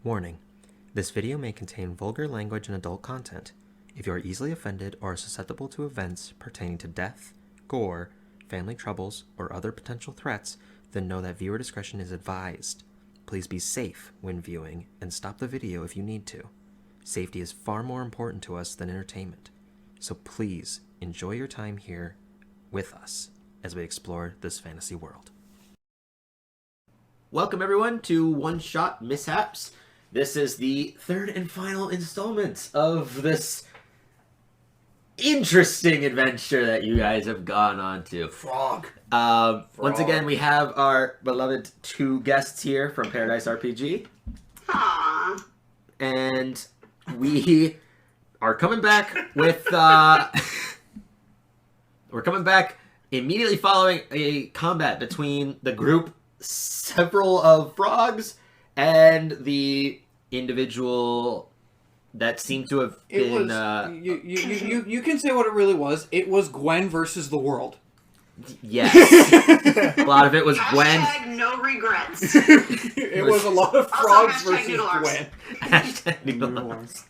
Warning: this video may contain vulgar language and adult content. If you are easily offended or are susceptible to events pertaining to death, gore, family troubles, or other potential threats, then know that viewer discretion is advised. Please be safe when viewing and stop the video if you need to. Safety is far more important to us than entertainment, so please enjoy your time here with us as we explore this fantasy world. Welcome everyone to One-Shot Mishaps. This is the third and final installment of this interesting adventure that you guys have gone on to. Frog. Once again, we have our beloved two guests here from Paradise RPG. Aww. And we are coming back with... we're coming back immediately following a combat between the group, several of frogs, and the individual that seemed to have been... You can say what it really was. It was Gwen versus the world. Yes. A lot of it was Gwen. Hashtag no regrets. It was a lot of frogs Also, versus noodle arms. Gwen. Hashtag noodle arms.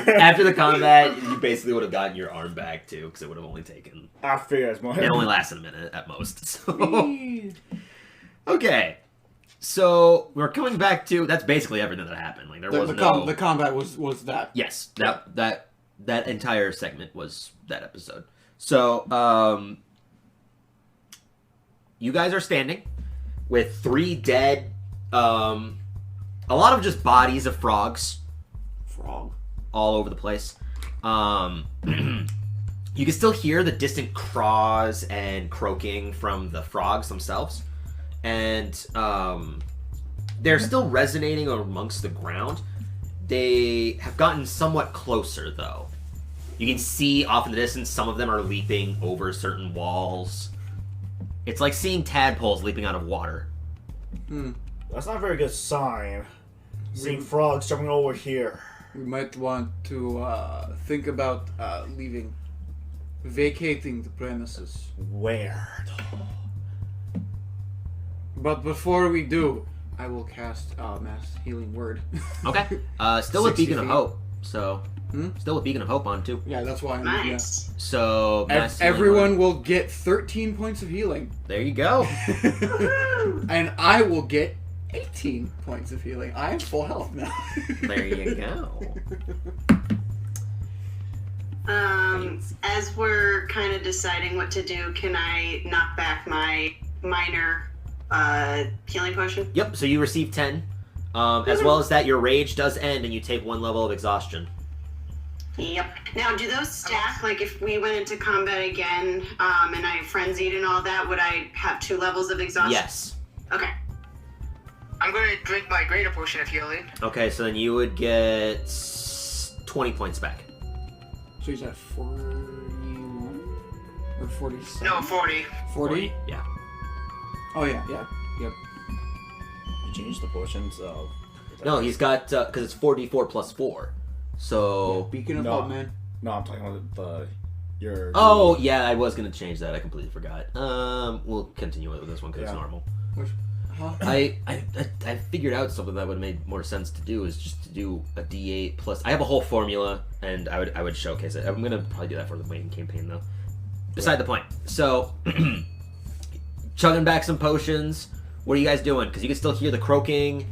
After the combat, you basically would have gotten your arm back too, because it would have only taken... I figured as much. It only lasted a minute at most. So. Okay. So we're coming back to... That's basically everything that happened. Like The combat was that. Yes. That entire segment was that episode. So, you guys are standing with three dead, a lot of just bodies of frogs. Frog. All over the place. You can still hear the distant craws and croaking from the frogs themselves. And, they're still resonating amongst the ground. They have gotten somewhat closer, though. You can see off in the distance, some of them are leaping over certain walls. It's like seeing tadpoles leaping out of water. That's not a very good sign. Seeing frogs jumping over here. We might want to think about vacating the premises. Where? But before we do, I will cast Mass Healing Word. Okay. Still with 60 Beacon of feet. Hope. So, still with Beacon of Hope on, too. Yeah, that's why I'm Nice. So, Mass Healing everyone Word. will get 13 points of healing. There you go. And I will get 18 points of healing. I am full health now. There you go. As we're kind of deciding what to do, can I knock back my minor healing potion? Yep, so you receive 10. As well as that, your rage does end and you take 1 level of exhaustion. Yep. Now, do those stack? Like, if we went into combat again, and I frenzied and all that, would I have 2 levels of exhaustion? Yes. Okay. I'm going to drink my greater potion of healing. Okay, so then you would get 20 points back. So he's at 41? Or 47? No, 40. 40? Yeah. Oh, yeah. Yep. You changed the potion, so... No, he's got, because it's 4d4 plus 4. So... Beacon of No. Hope, man. No, I'm talking about your... Oh, yeah, I was going to change that. I completely forgot. We'll continue with this one because it's normal. Huh? I figured out something that would have made more sense to do is just to do a d8 plus... I have a whole formula, and I would showcase it. I'm going to probably do that for the main campaign, though. Beside the point. So, chugging back some potions. What are you guys doing? Because you can still hear the croaking.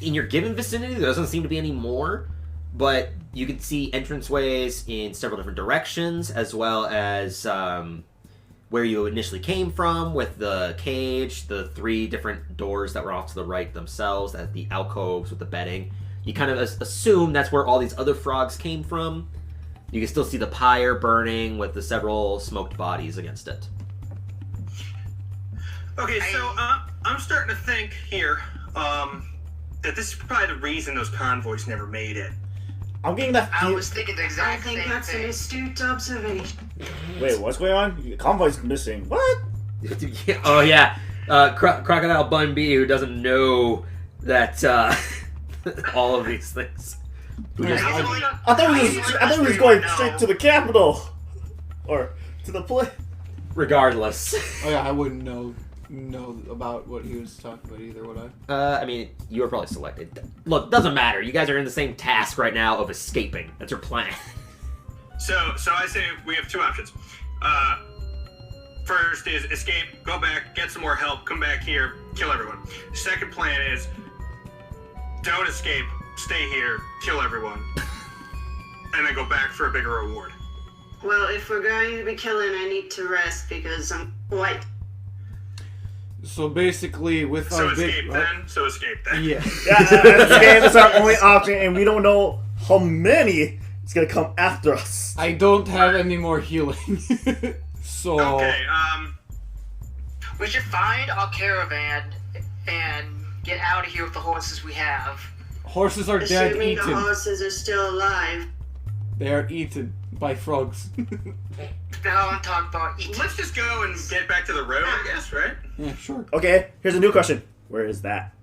In your given vicinity, there doesn't seem to be any more, but you can see entranceways in several different directions, as well as where you initially came from with the cage, the 3 different doors that were off to the right themselves, at the alcoves with the bedding. You kind of assume that's where all these other frogs came from. You can still see the pyre burning with the several smoked bodies against it. Okay, so I'm starting to think here that this is probably the reason those convoys never made it. I'm getting that I feel... was thinking the I exact think same that's an thing. astute observation. Wait, what's going on? Convoy's missing. What? Oh, yeah. Crocodile Bun B, who doesn't know that all of these things. I thought he was going straight to the capital. Or to the place. Regardless. Oh, yeah, I wouldn't know know about what he was talking about either, would I? I mean, you were probably selected. Look, doesn't matter. You guys are in the same task right now of escaping. That's your plan. So I say we have two options. First is escape, go back, get some more help, come back here, kill everyone. Second plan is don't escape, stay here, kill everyone, and then go back for a bigger reward. Well, if we're going to be killing, I need to rest because I'm quite. So basically, with So our escape big... then. So escape then. Yeah. Yeah, this game is our only option, and we don't know how many is gonna come after us. I don't have any more healing. So... Okay. We should find our caravan and get out of here with the horses we have. Horses are dead, Assuming the eaten. horses are still alive. They are eaten by frogs. Now I'm talking about eating. Let's just go and get back to the road, I guess, right? Yeah, sure. Okay, here's a new question. Where is that?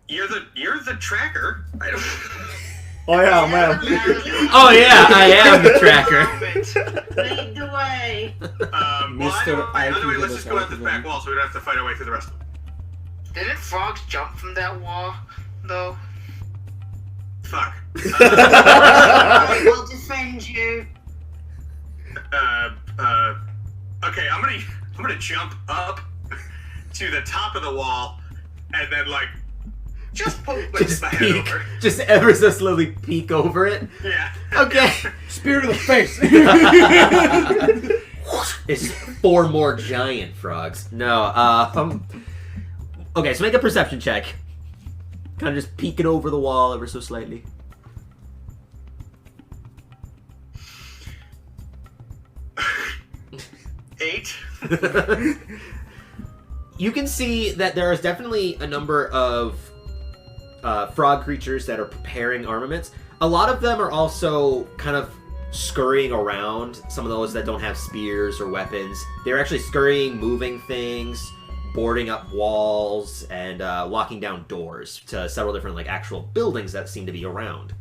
You're the tracker. I don't. Oh yeah, man. Oh yeah, I am the tracker. Lead the way. Well, either way, let's just go out this Algorithm. back wall so we don't have to fight our way through the rest of them. Didn't frogs jump from that wall, though? Fuck. I will defend you. Okay, I'm gonna jump up to the top of the wall and then just poke my head over. Just ever so slowly peek over it. Yeah. Okay. Spear to the face! It's 4 more giant frogs. No, okay, so make a perception check. Kind of just peeking over the wall ever so slightly. 8. You can see that there is definitely a number of frog creatures that are preparing armaments. A lot of them are also kind of scurrying around. Some of those that don't have spears or weapons. They're actually scurrying, moving things, boarding up walls, and locking down doors to several different actual buildings that seem to be around.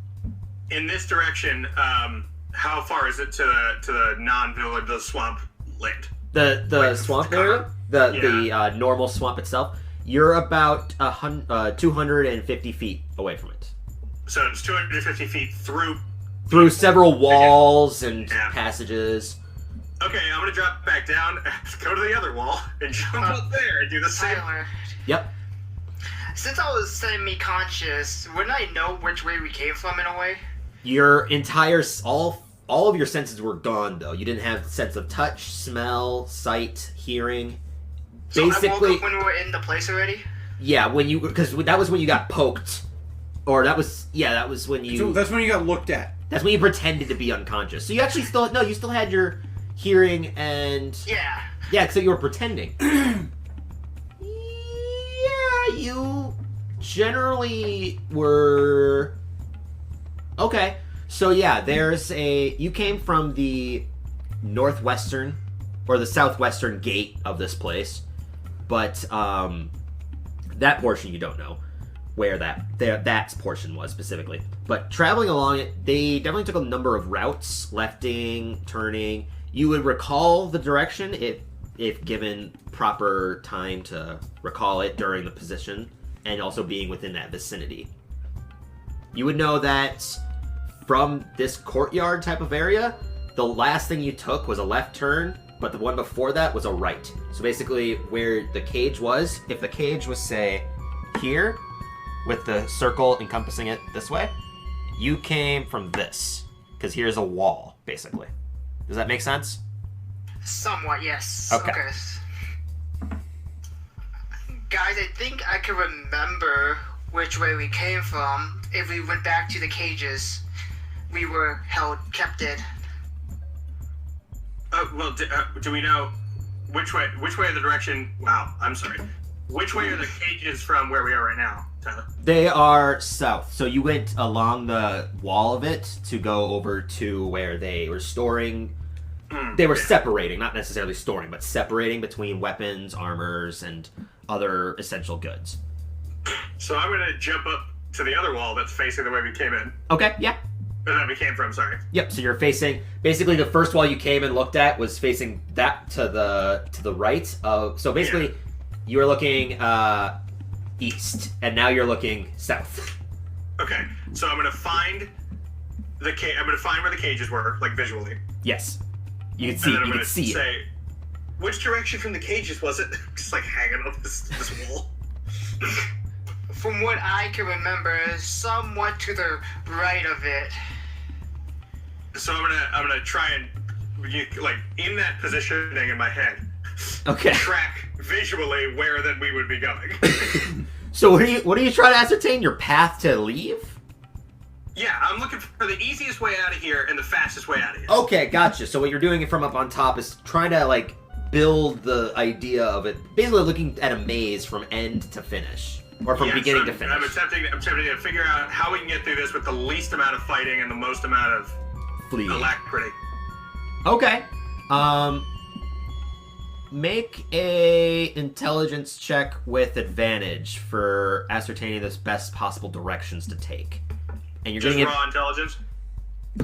In this direction, how far is it to the non-village, the swamp land? The swamp area, the normal swamp itself. You're about 250 feet away from it. So it's 250 feet through. Through several walls and passages. Okay, I'm gonna drop back down, go to the other wall, and jump up there and do the same. Tyler, Yep. since I was semi-conscious, wouldn't I know which way we came from in a way? Your entire all of your senses were gone though. You didn't have sense of touch, smell, sight, hearing. So Basically, I woke up when we were in the place already? yeah, because that was when you got poked, or that was when you. So that's when you got looked at. That's when you pretended to be unconscious. So you actually you still had your hearing and Yeah. so you were pretending. Yeah, you generally were. Okay, so yeah, you came from the northwestern or the southwestern gate of this place, but that portion you don't know where that portion was specifically. But traveling along it, they definitely took a number of routes, lefting, turning. You would recall the direction if given proper time to recall it during the position, and also being within that vicinity. You would know that from this courtyard type of area, the last thing you took was a left turn, but the one before that was a right. So basically where the cage was, if the cage was, say, here, with the circle encompassing it this way, you came from this, because here's a wall, basically. Does that make sense? Somewhat, yes. Okay. Guys, I think I can remember which way we came from. If we went back to the cages, we were kept in. Well, do we know which way of the direction? Wow, I'm sorry. Which way are the cages from where we are right now, Tyler? They are south. So you went along the wall of it to go over to where they were storing. They were separating, not necessarily storing, but separating between weapons, armors, and other essential goods. So I'm gonna jump up to the other wall that's facing the way we came in. Okay, yeah. Or that we came from, sorry. Yep, so you're facing, basically the first wall you came and looked at was facing that to the right of, so basically You were looking east, and now you're looking south. Okay, so I'm gonna find I'm gonna find where the cages were, like visually. Yes, you can see. And then I'm You gonna can see it. say, which direction from the cages was it? Just like hanging on this wall. From what I can remember, somewhat to the right of it. So I'm gonna try and like in that positioning in my head. Okay. Track visually where then we would be going. So what are you trying to ascertain? Your path to leave? Yeah, I'm looking for the easiest way out of here and the fastest way out of here. Okay, gotcha. So what you're doing from up on top is trying to like build the idea of it, basically looking at a maze from end to finish, or from beginning to finish. I'm attempting to figure out how we can get through this with the least amount of fighting and the most amount of Fleeing. alacrity. Okay. Make a intelligence check with advantage for ascertaining the best possible directions to take. And you're Just getting raw intelligence?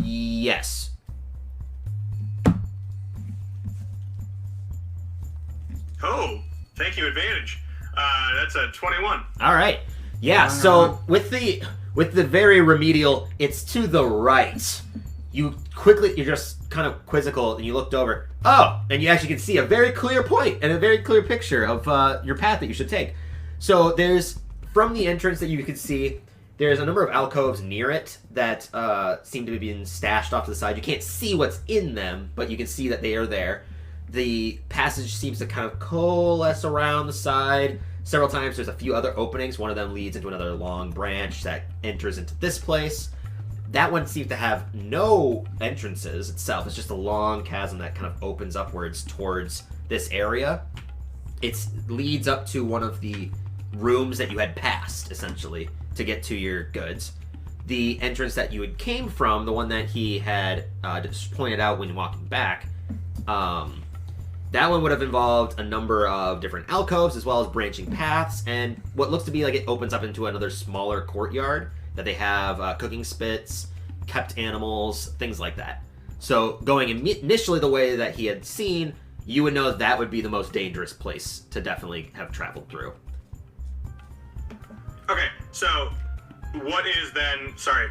Yes. Oh, thank you, advantage. That's a 21. All right. Yeah. So with the very remedial, it's to the right. You're just kind of quizzical, and you looked over. Oh, and you actually can see a very clear point and a very clear picture of your path that you should take. So there's, from the entrance that you can see, there's a number of alcoves near it that seem to be being stashed off to the side. You can't see what's in them, but you can see that they are there. The passage seems to kind of coalesce around the side. Several times there's a few other openings. One of them leads into another long branch that enters into this place. That one seems to have no entrances itself. It's just a long chasm that kind of opens upwards towards this area. It leads up to one of the rooms that you had passed, essentially, to get to your goods. The entrance that you had came from, the one that he had just pointed out when walking back, that one would have involved a number of different alcoves as well as branching paths, and what looks to be like it opens up into another smaller courtyard that they have cooking spits, kept animals, things like that. So going initially the way that he had seen, you would know that would be the most dangerous place to definitely have traveled through. Okay, so what is then? Sorry,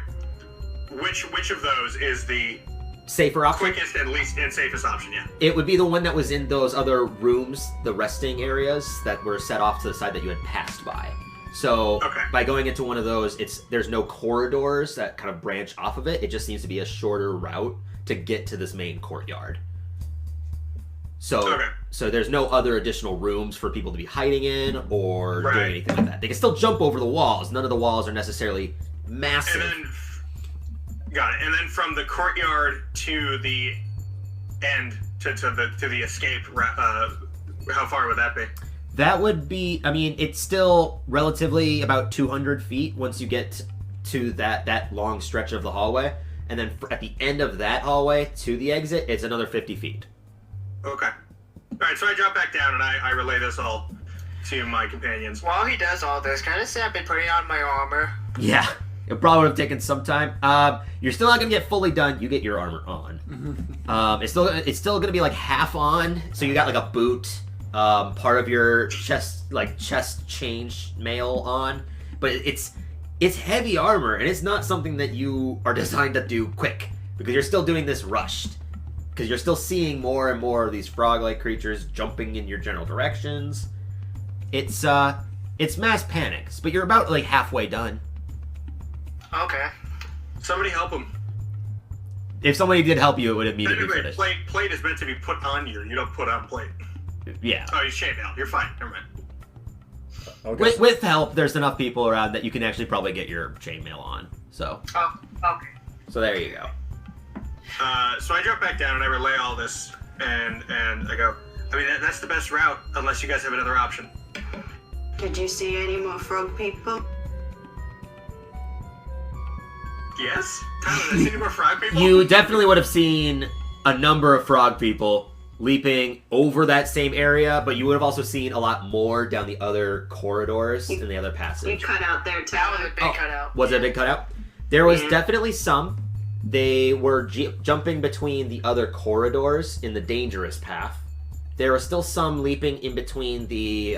which of those is the Safer option? quickest and least and safest option? Yeah. It would be the one that was in those other rooms, the resting areas that were set off to the side that you had passed by. So Okay. by going into one of those, there's no corridors that kind of branch off of it. It just seems to be a shorter route to get to this main courtyard. So Okay. so there's no other additional rooms for people to be hiding in or Right. doing anything like that. They can still jump over the walls. None of the walls are necessarily massive. And then, got it. And then from the courtyard to the end to the escape, how far would that be? That would be, I mean, it's still relatively about 200 feet once you get to that long stretch of the hallway. And then at the end of that hallway to the exit, it's another 50 feet. Okay. All right. So I drop back down and I relay this all to my companions. While he does all this, can I say I've been putting on my armor? Yeah, it probably would have taken some time. You're still not going to get fully done. You get your armor on. It's still going to be like half on. So you got like a boot, part of your chest change mail on. But it's heavy armor, and it's not something that you are designed to do quick, because you're still doing this rushed. Because you're still seeing more and more of these frog-like creatures jumping in your general directions. It's mass panics, but you're about like halfway done. Okay. Somebody help him. If somebody did help you, it would immediately Anyway, finish. plate is meant to be put on you. You don't put on plate. Yeah. Oh, he's chainmail. You're fine. Never mind. Okay. With help, there's enough people around that you can actually probably get your chainmail on. So Oh, okay. there you go. So I drop back down and I relay all this, and I go, I mean, that's the best route, unless you guys have another option. Did you see any more frog people? Yes? Tyler, did I see any more frog people? You definitely would have seen a number of frog people leaping over that same area, but you would have also seen a lot more down the other corridors in the other You passage. cut out there, That was a Tyler. big cutout. Was it a big cutout? There was Yeah. definitely some. They were jumping between the other corridors in the dangerous path. There are still some leaping in between the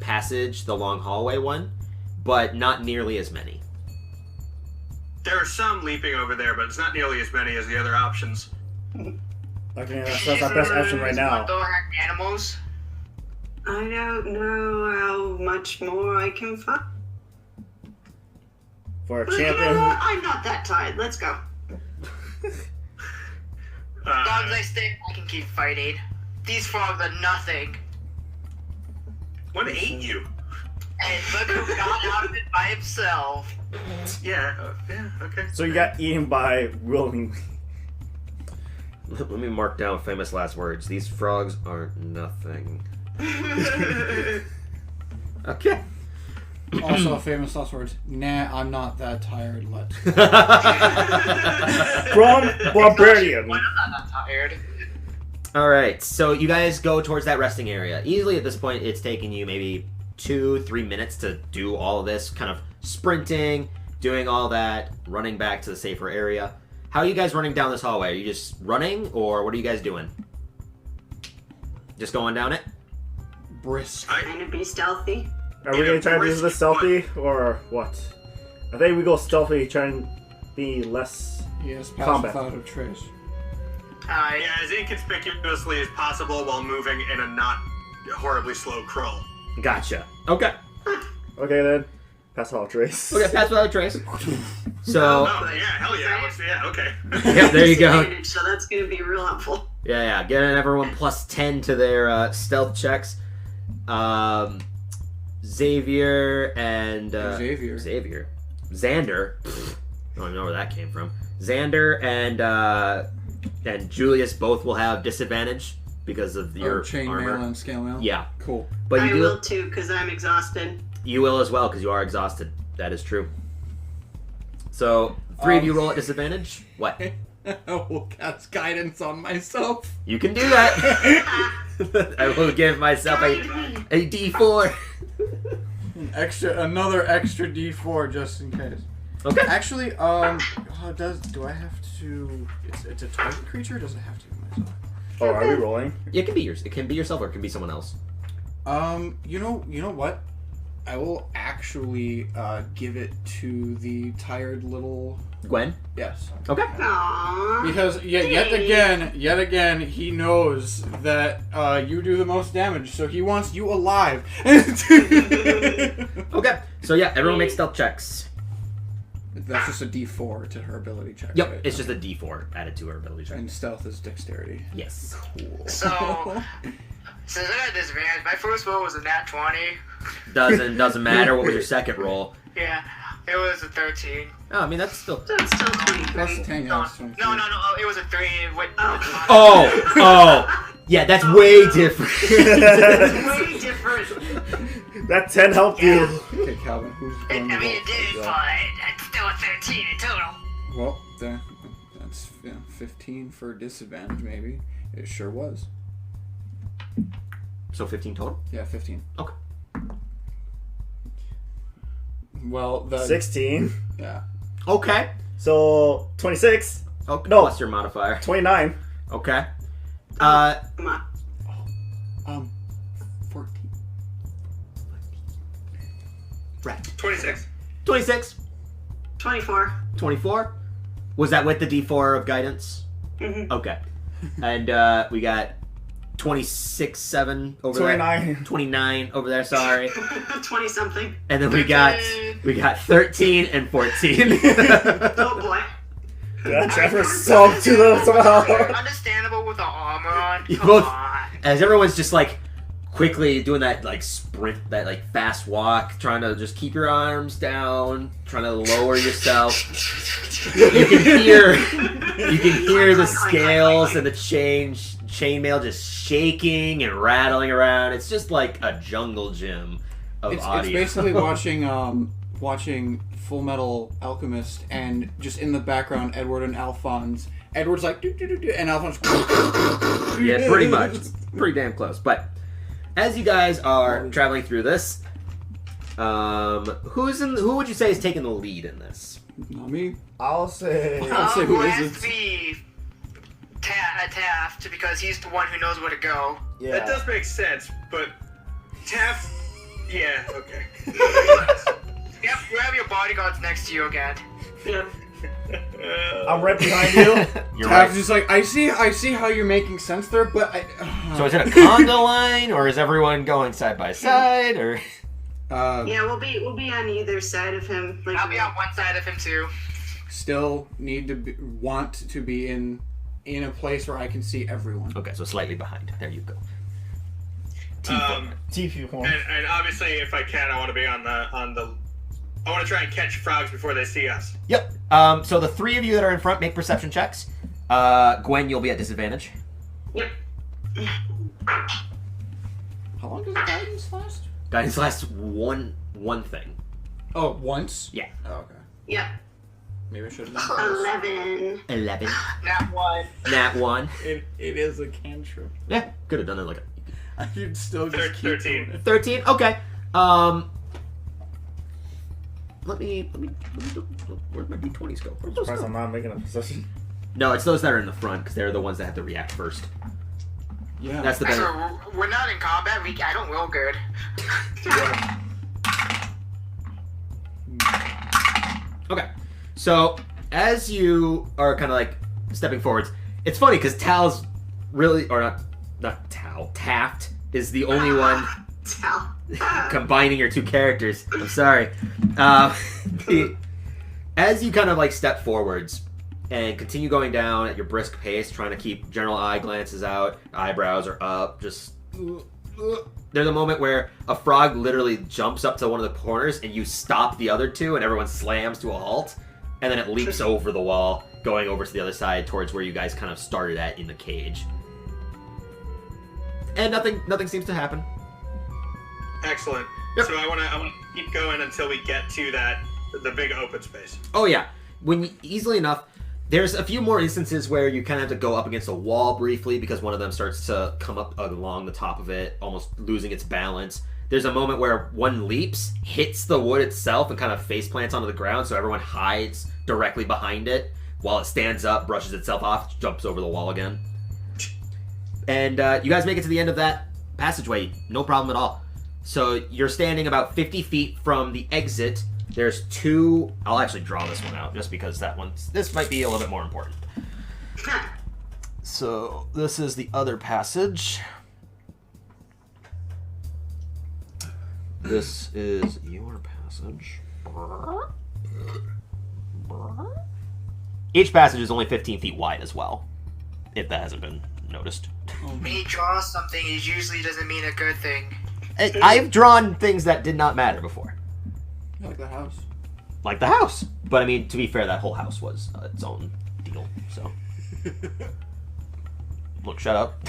passage, the long hallway one, but not nearly as many. There are some leaping over there, but it's not nearly as many as the other options. Okay, that's our best option right now. Don't have animals. I don't know how much more I can find. For a But you know champion. what? I'm not that tired. Let's go. As long as I stay, I can keep fighting. These frogs are nothing. What ate you? And look who got out of it by himself. Yeah, okay. So you got eaten by willing. Let me mark down famous last words. These frogs are nothing. Okay. Also, famous last words. Nah, I'm not that tired. Let's. From Barbarian. Why not? I'm not tired. Alright, so you guys go towards that resting area. Easily at this point, it's taking you maybe 2-3 minutes to do all of this, kind of sprinting, doing all that, running back to the safer area. How are you guys running down this hallway? Are you just running, or what are you guys doing? Just going down it? Brisk. Trying to be stealthy. Are we gonna try to do this stealthy or what? I think we go stealthy, try and be less. Yes, pass Combat. without a trace. Alright. Yeah, as inconspicuously as possible while moving in a not horribly slow crawl. Gotcha. Okay. Okay then, pass all trace. Okay, pass without a trace. So, Oh, yeah, hell yeah. Yeah, okay. yeah, there you go. Disadvantage, so that's going to be real helpful. Yeah, getting everyone plus 10 to their stealth checks. Xavier and... Xavier. Xander. I don't even know where that came from. Xander and Julius both will have disadvantage because of your chain armor. mail and scale mail. Yeah, Cool. but I you will too, because I'm exhausted. You will as well because you are exhausted. That is true. So, 3 of you roll at disadvantage. What? I will cast guidance on myself. You can do that. I will give myself a D4. Another extra D4 just in case. Okay. Actually, do I have to? It's a target creature. Or does it have to be myself? Oh, are we rolling? It can be yours. It can be yourself or it can be someone else. You know what? I will actually give it to the tired little. Gwen? Yes. Okay. Aww. Because yet again, he knows that you do the most damage, so he wants you alive. Okay. So yeah, everyone makes stealth checks. That's just a D4 to her ability check. Yep, right? it's just a D4 added to her ability check. And stealth is dexterity. Yes. Cool. So, since I got disadvantage, my first roll was a nat 20. Doesn't matter. What was your second roll? Yeah, it was a 13. Oh, I mean that's still. That's still 23. Plus 10, No, yeah, it's 23. no, it was a 3. Wait, Oh, yeah, that's way different. Way different. That 10 helped you. Okay, Calvin, who's I going to mean, roll? it did, but it's still a 13 in total. Well, that's 15 for disadvantage, maybe. It sure was. So 15 total? Yeah, 15. Okay. Well, the 16. yeah. Okay. So 26. Okay. No. Plus your modifier. 29. Okay. Come on. 14. Right. 26. 26. 24. 24. Was that with the D4 of guidance? Mm-hmm. Okay. And we got 26, 7 over 29. there. 29 over there, sorry. 20 something. And then we got 13 and 14. Oh boy. That Trevor sunk to them somehow. Understandable with the armor on. You Come both- on. As everyone's just like quickly doing that like sprint, that like fast walk, trying to just keep your arms down, trying to lower yourself. You can hear the scales and the chainmail just shaking and rattling around. It's just like a jungle gym of It's audio. basically watching Full Metal Alchemist, and just in the background, Edward and Alphonse. Edward's like, doo, doo, doo, doo, and Alphonse. Yeah, pretty much. It's pretty damn close. But as you guys are traveling through this, who would you say is taking the lead in this? Not me. I'll say. I'll say who Who is has it? to be Taft because he's the one who knows where to go. Yeah. That does make sense, but Taft. Yeah. Okay. Yep, you have your bodyguards next to you again. Yep. I'm right behind you. You're Taft's right. just like, I see how you're making sense there, but So is it a conga line, or is everyone going side by side, or? Yeah, we'll be on either side of him. Like, I'll be on one side of him too. still want to be in a place where I can see everyone. Okay, so slightly behind. There you go. TV form. And obviously, if I can, I want to be on the. I want to try and catch frogs before they see us. Yep. So the three of you that are in front make perception checks. Gwen, you'll be at disadvantage. Yep. How long does guidance last? Guidance lasts one thing. Oh, once? Yeah. Oh, okay. Yep. Maybe I should have done 11. 11. Nat 1. Nat 1. It is a cantrip. Yeah, could have done it like I could still just keep 13. doing it. 13. Okay. Let me do, where'd my d20s go? Where'd those Surprised go? I'm not making a position. No, it's those that are in the front because they're the ones that have to react first. Yeah. That's the better. So we're not in combat. I don't roll good. Okay. So as you are kind of like stepping forwards, it's funny because Tal's really, or not Tal, Taft is the only one Tell. combining your two characters. I'm sorry. As you kind of like step forwards and continue going down at your brisk pace, trying to keep general eye glances out, eyebrows are up, just there's a moment where a frog literally jumps up to one of the corners and you stop the other two and everyone slams to a halt, and then it leaps over the wall, going over to the other side towards where you guys kind of started at in the cage. And nothing seems to happen. Excellent. Yep. So I want to keep going until we get to the big open space. Oh yeah, easily enough. There's a few more instances where you kind of have to go up against a wall briefly because one of them starts to come up along the top of it, almost losing its balance. There's a moment where one leaps, hits the wood itself, and kind of face plants onto the ground, so everyone hides directly behind it while it stands up, brushes itself off, jumps over the wall again. And you guys make it to the end of that passageway, no problem at all. So you're standing about 50 feet from the exit. There's two. I'll actually draw this one out just because this might be a little bit more important. So this is the other passage. This is your passage. Each passage is only 15 feet wide as well, if that hasn't been noticed. When he draws something, it usually doesn't mean a good thing. I've drawn things that did not matter before. Like the house. Like the house. But I mean, to be fair, that whole house was its own deal, so. Look, shut up.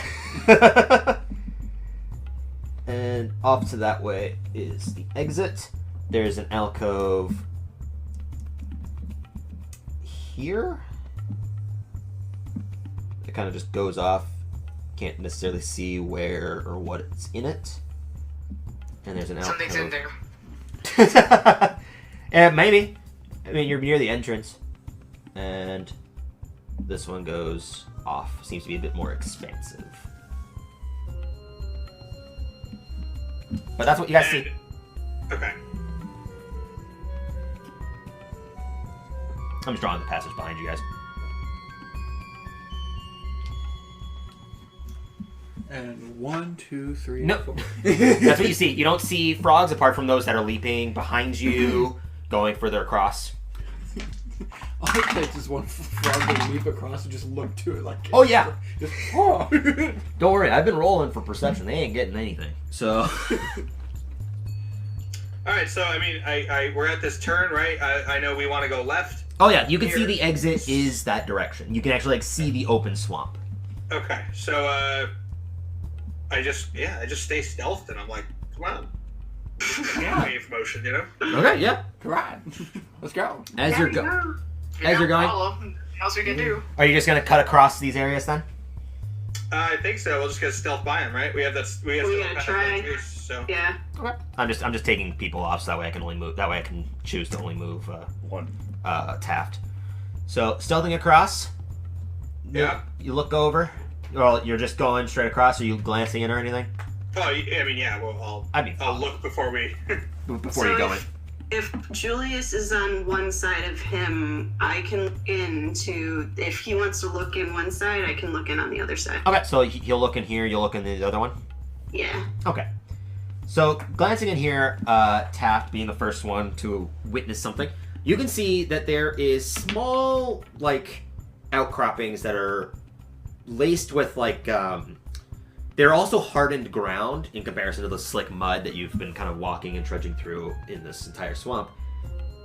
And off to that way is the exit. There's an alcove here. It kind of just goes off. Can't necessarily see where or what's in it. And there's an alcove. Something's in there. Maybe. I mean, you're near the entrance. And this one goes off. Seems to be a bit more expansive. But that's what you guys see. Okay. I'm just drawing the passage behind you guys. And 1, 2, 3, No. 4. That's what you see. You don't see frogs apart from those that are leaping behind you, going further across. I like that just one frog would leap across and just look to it like. Oh, yeah. Just, oh. Don't worry, I've been rolling for perception. They ain't getting anything. So. All right. So I mean, we're at this turn, right? I know we want to go left. Oh yeah, you can see the exit is that direction. You can actually see the open swamp. Okay. So I just stay stealthed, and I'm like, come on. Wave motion, you know. Okay, yeah. Come on. Let's go. As you're going. As you're going? What else we can do? Are you just gonna cut across these areas then? I think so. We'll just get stealth by him, right? We have that. We have We're to gonna pass try. that trees, so. Yeah. Okay. I'm just taking people off so that way I can only move. That way I can choose to only move One. Taft. So stealthing across. Yeah. You look over. Well, you're just going straight across. Are you glancing in or anything? Oh, I mean, yeah. Well, I'll look before we. Before you go in. If Julius is on one side of him, I can look into. If he wants to look in one side, I can look in on the other side. Okay, so he'll look in here. You'll look in the other one. Yeah. Okay. So glancing in here, Taft being the first one to witness something, you can see that there is small outcroppings that are laced with they're also hardened ground in comparison to the slick mud that you've been kind of walking and trudging through in this entire swamp.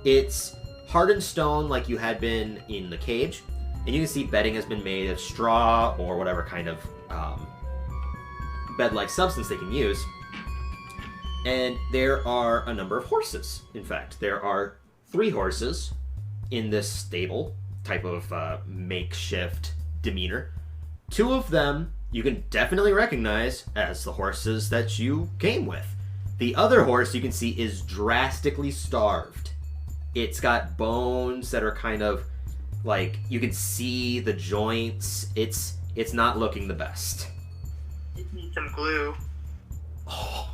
It's hardened stone like you had been in the cage, and you can see bedding has been made of straw or whatever kind of bed-like substance they can use. And there are a number of horses. In fact, there are 3 horses in this stable type of makeshift demeanor. 2 of them you can definitely recognize as the horses that you came with. The other horse you can see is drastically starved. It's got bones that are kind of you can see the joints. It's not looking the best. Need some glue. Oh.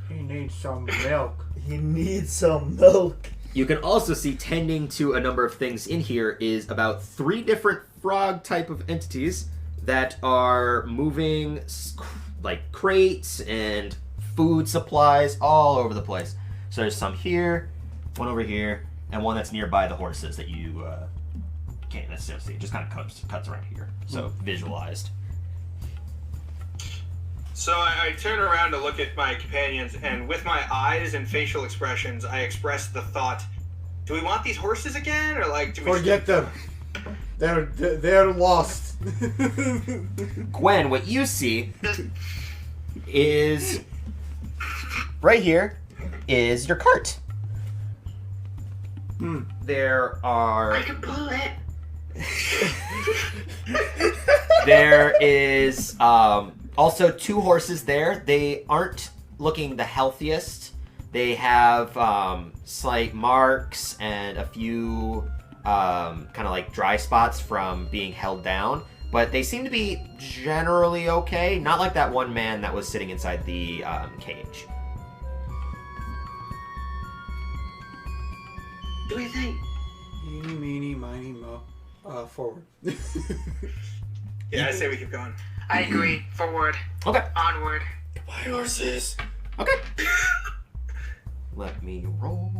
He needs some milk. He needs some milk. You can also see tending to a number of things in here is about 3 different frog type of entities that are moving crates and food supplies all over the place. So there's some here, one over here, and one that's nearby the horses that you can't necessarily see. It just kind of cuts around here. So visualized. So I turn around to look at my companions, and with my eyes and facial expressions, I express the thought: do we want these horses again, or do we forget them? They're lost. Gwen, what you see is right here is your cart. There are. I can pull it. There is also 2 horses there. They aren't looking the healthiest. They have slight marks and a few kind of dry spots from being held down, but they seem to be generally okay. Not like that one man that was sitting inside the cage. What do you think? Eeny, meeny, miny, mo. Forward. Yeah, I say we keep going. I agree. Forward. Okay. Onward. Goodbye, horses. Okay. Let me roll.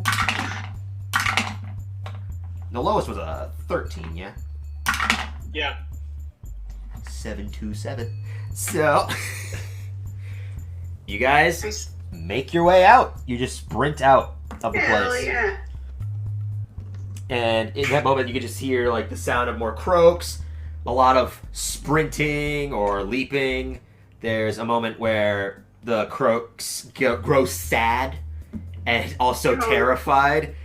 The lowest was a 13, yeah? Yeah. 727. So, you guys make your way out. You just sprint out of the Hell place. yeah. And in that moment, you can just hear the sound of more croaks, a lot of sprinting or leaping. There's a moment where the croaks grow sad and also terrified,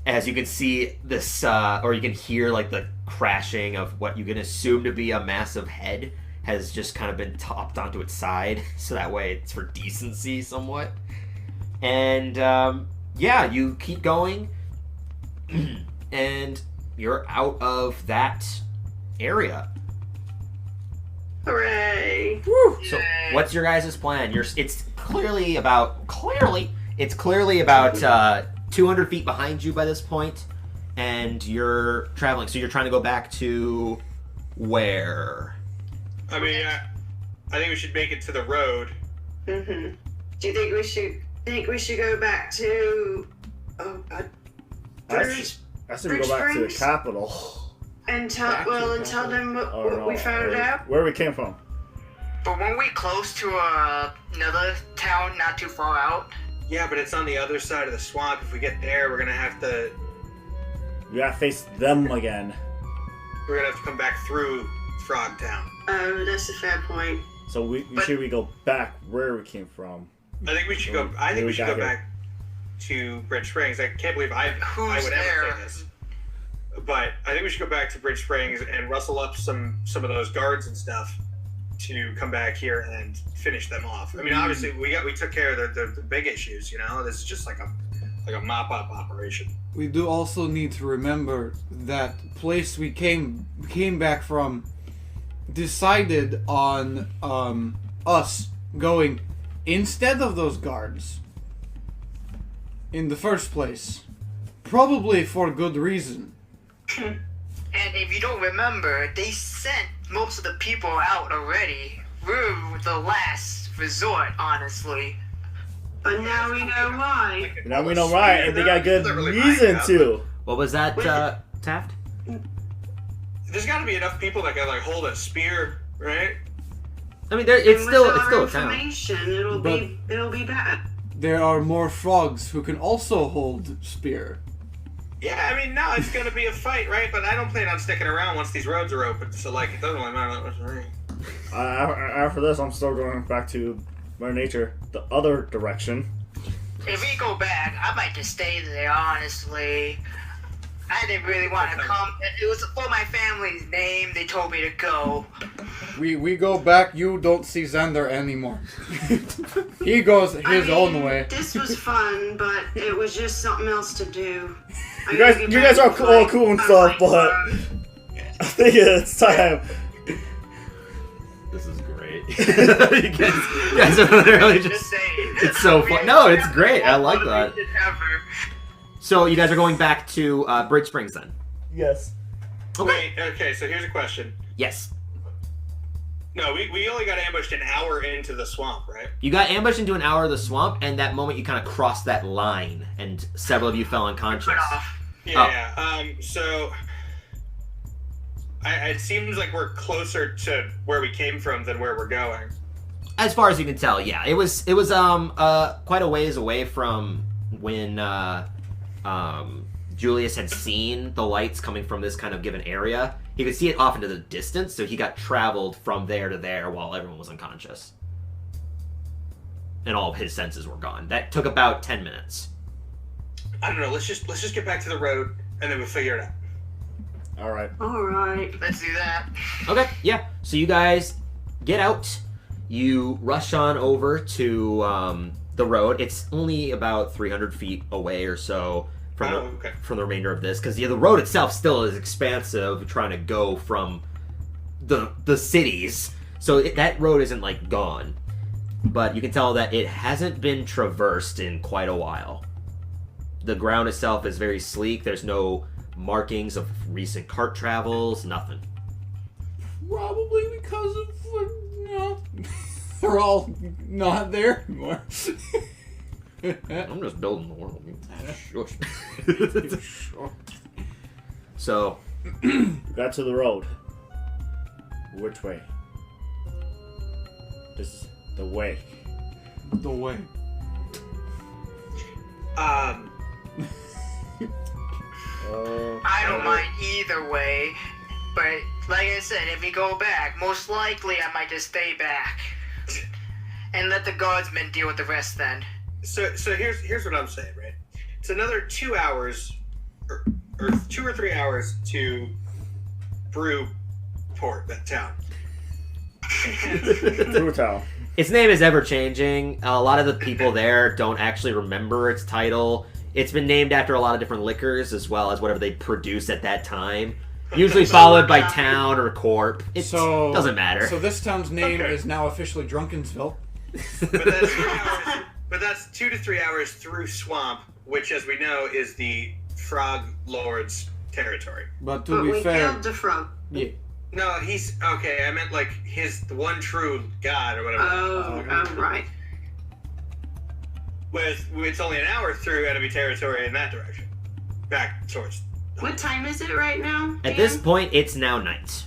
as you can see this, or you can hear the crashing of what you can assume to be a massive head has just kind of been topped onto its side, so that way it's for decency somewhat. And yeah, you keep going. And you're out of that area. Hooray! Woo! So, what's your guys' plan? It's clearly about 200 feet behind you by this point, and you're traveling. So you're trying to go back to where? I mean, I think we should make it to the road. Mm-hmm. Do you think we should go back to I said we go back to the capital. and tell them what we found out? Where we came from. But weren't we close to another town not too far out? Yeah, but it's on the other side of the swamp. If we get there, we're gonna have to face them again. We're gonna have to come back through Frog Town. Oh, that's a fair point. So we go back where we came from. I think we should go. I think we should go back to Bridge Springs. I can't believe I would ever say this, but I think we should go back to Bridge Springs and rustle up some of those guards and stuff to come back here and finish them off. I mean, obviously we took care of the big issues. You know, this is just like a like a mop-up operation. We do also need to remember that place we came back from decided on us going instead of those guards in the first place. Probably for good reason. And if you don't remember, they sent most of the people out already. We're the last resort, honestly. But now we know why. Now we know why, and they got good Doesn't really reason mind to. What was that, Taft? There's got to be enough people that can like hold a spear, right? I mean, it's And still with our a town. information, it'll be bad. There are more frogs who can also hold spear. Yeah, I mean, no, it's gonna be a fight, right? But I don't plan on sticking around once these roads are open. So like, it doesn't really matter that much. After this, I'm still going back to Mother Nature, the other direction. If we go back, I might just stay there, honestly. I didn't really want to come. It was for my family's name. They told me to go. We go back, you don't see Xander anymore. He goes his own way. This was fun, but it was just something else to do. You guys are all cool and stuff, but I think it's time. This is great. you guys are literally just saying. It's so fun. No, it's great. I like that. Ever. So you guys are going back to Bridge Springs then? Yes. Okay. Wait, okay, so here's a question. Yes. No, we only got ambushed an hour into the swamp, right? You got ambushed into an hour of the swamp, and that moment you kind of crossed that line, and several of you fell unconscious. Yeah, so it seems like we're closer to where we came from than where we're going. As far as you can tell, yeah. It was quite a ways away from when Julius had seen the lights coming from this kind of given area. He could see it off into the distance, so he got traveled from there to there while everyone was unconscious. And all of his senses were gone. That took about 10 minutes. I don't know, let's just get back to the road and then we'll figure it out. Alright. Alright. Let's do that. Okay, yeah. So you guys get out. You rush on over to the road. It's only about 300 feet away or so from the remainder of this, because the road itself still is expansive, trying to go from the cities. So that road isn't like gone, but you can tell that it hasn't been traversed in quite a while. The ground itself is very sleek. There's no markings of recent cart travels, nothing. Probably because of, they're all not there anymore. I'm just building the world. Shush. So, got to the road. Which way? This is the way. The way. I don't mind either way, but like I said, if we go back, most likely I might just stay back and let the guardsmen deal with the rest then. So here's what I'm saying, right? It's another 2 hours, or 2 or 3 hours to Brewport, that town. Brewtown. its name is ever changing. A lot of the people there don't actually remember its title. It's been named after a lot of different liquors, as well as whatever they produce at that time. Usually followed by town or corp. It doesn't matter. So this town's name is now officially Drunkensville. But that's 2 to 3 hours through swamp, which, as we know, is the Frog Lord's territory. But to be fair, we killed the frog. Yeah. No, he's okay. I meant like the one true god or whatever. Oh, right. It's only an hour through enemy territory in that direction, back towards. What time is it right now? At this point, it's now night.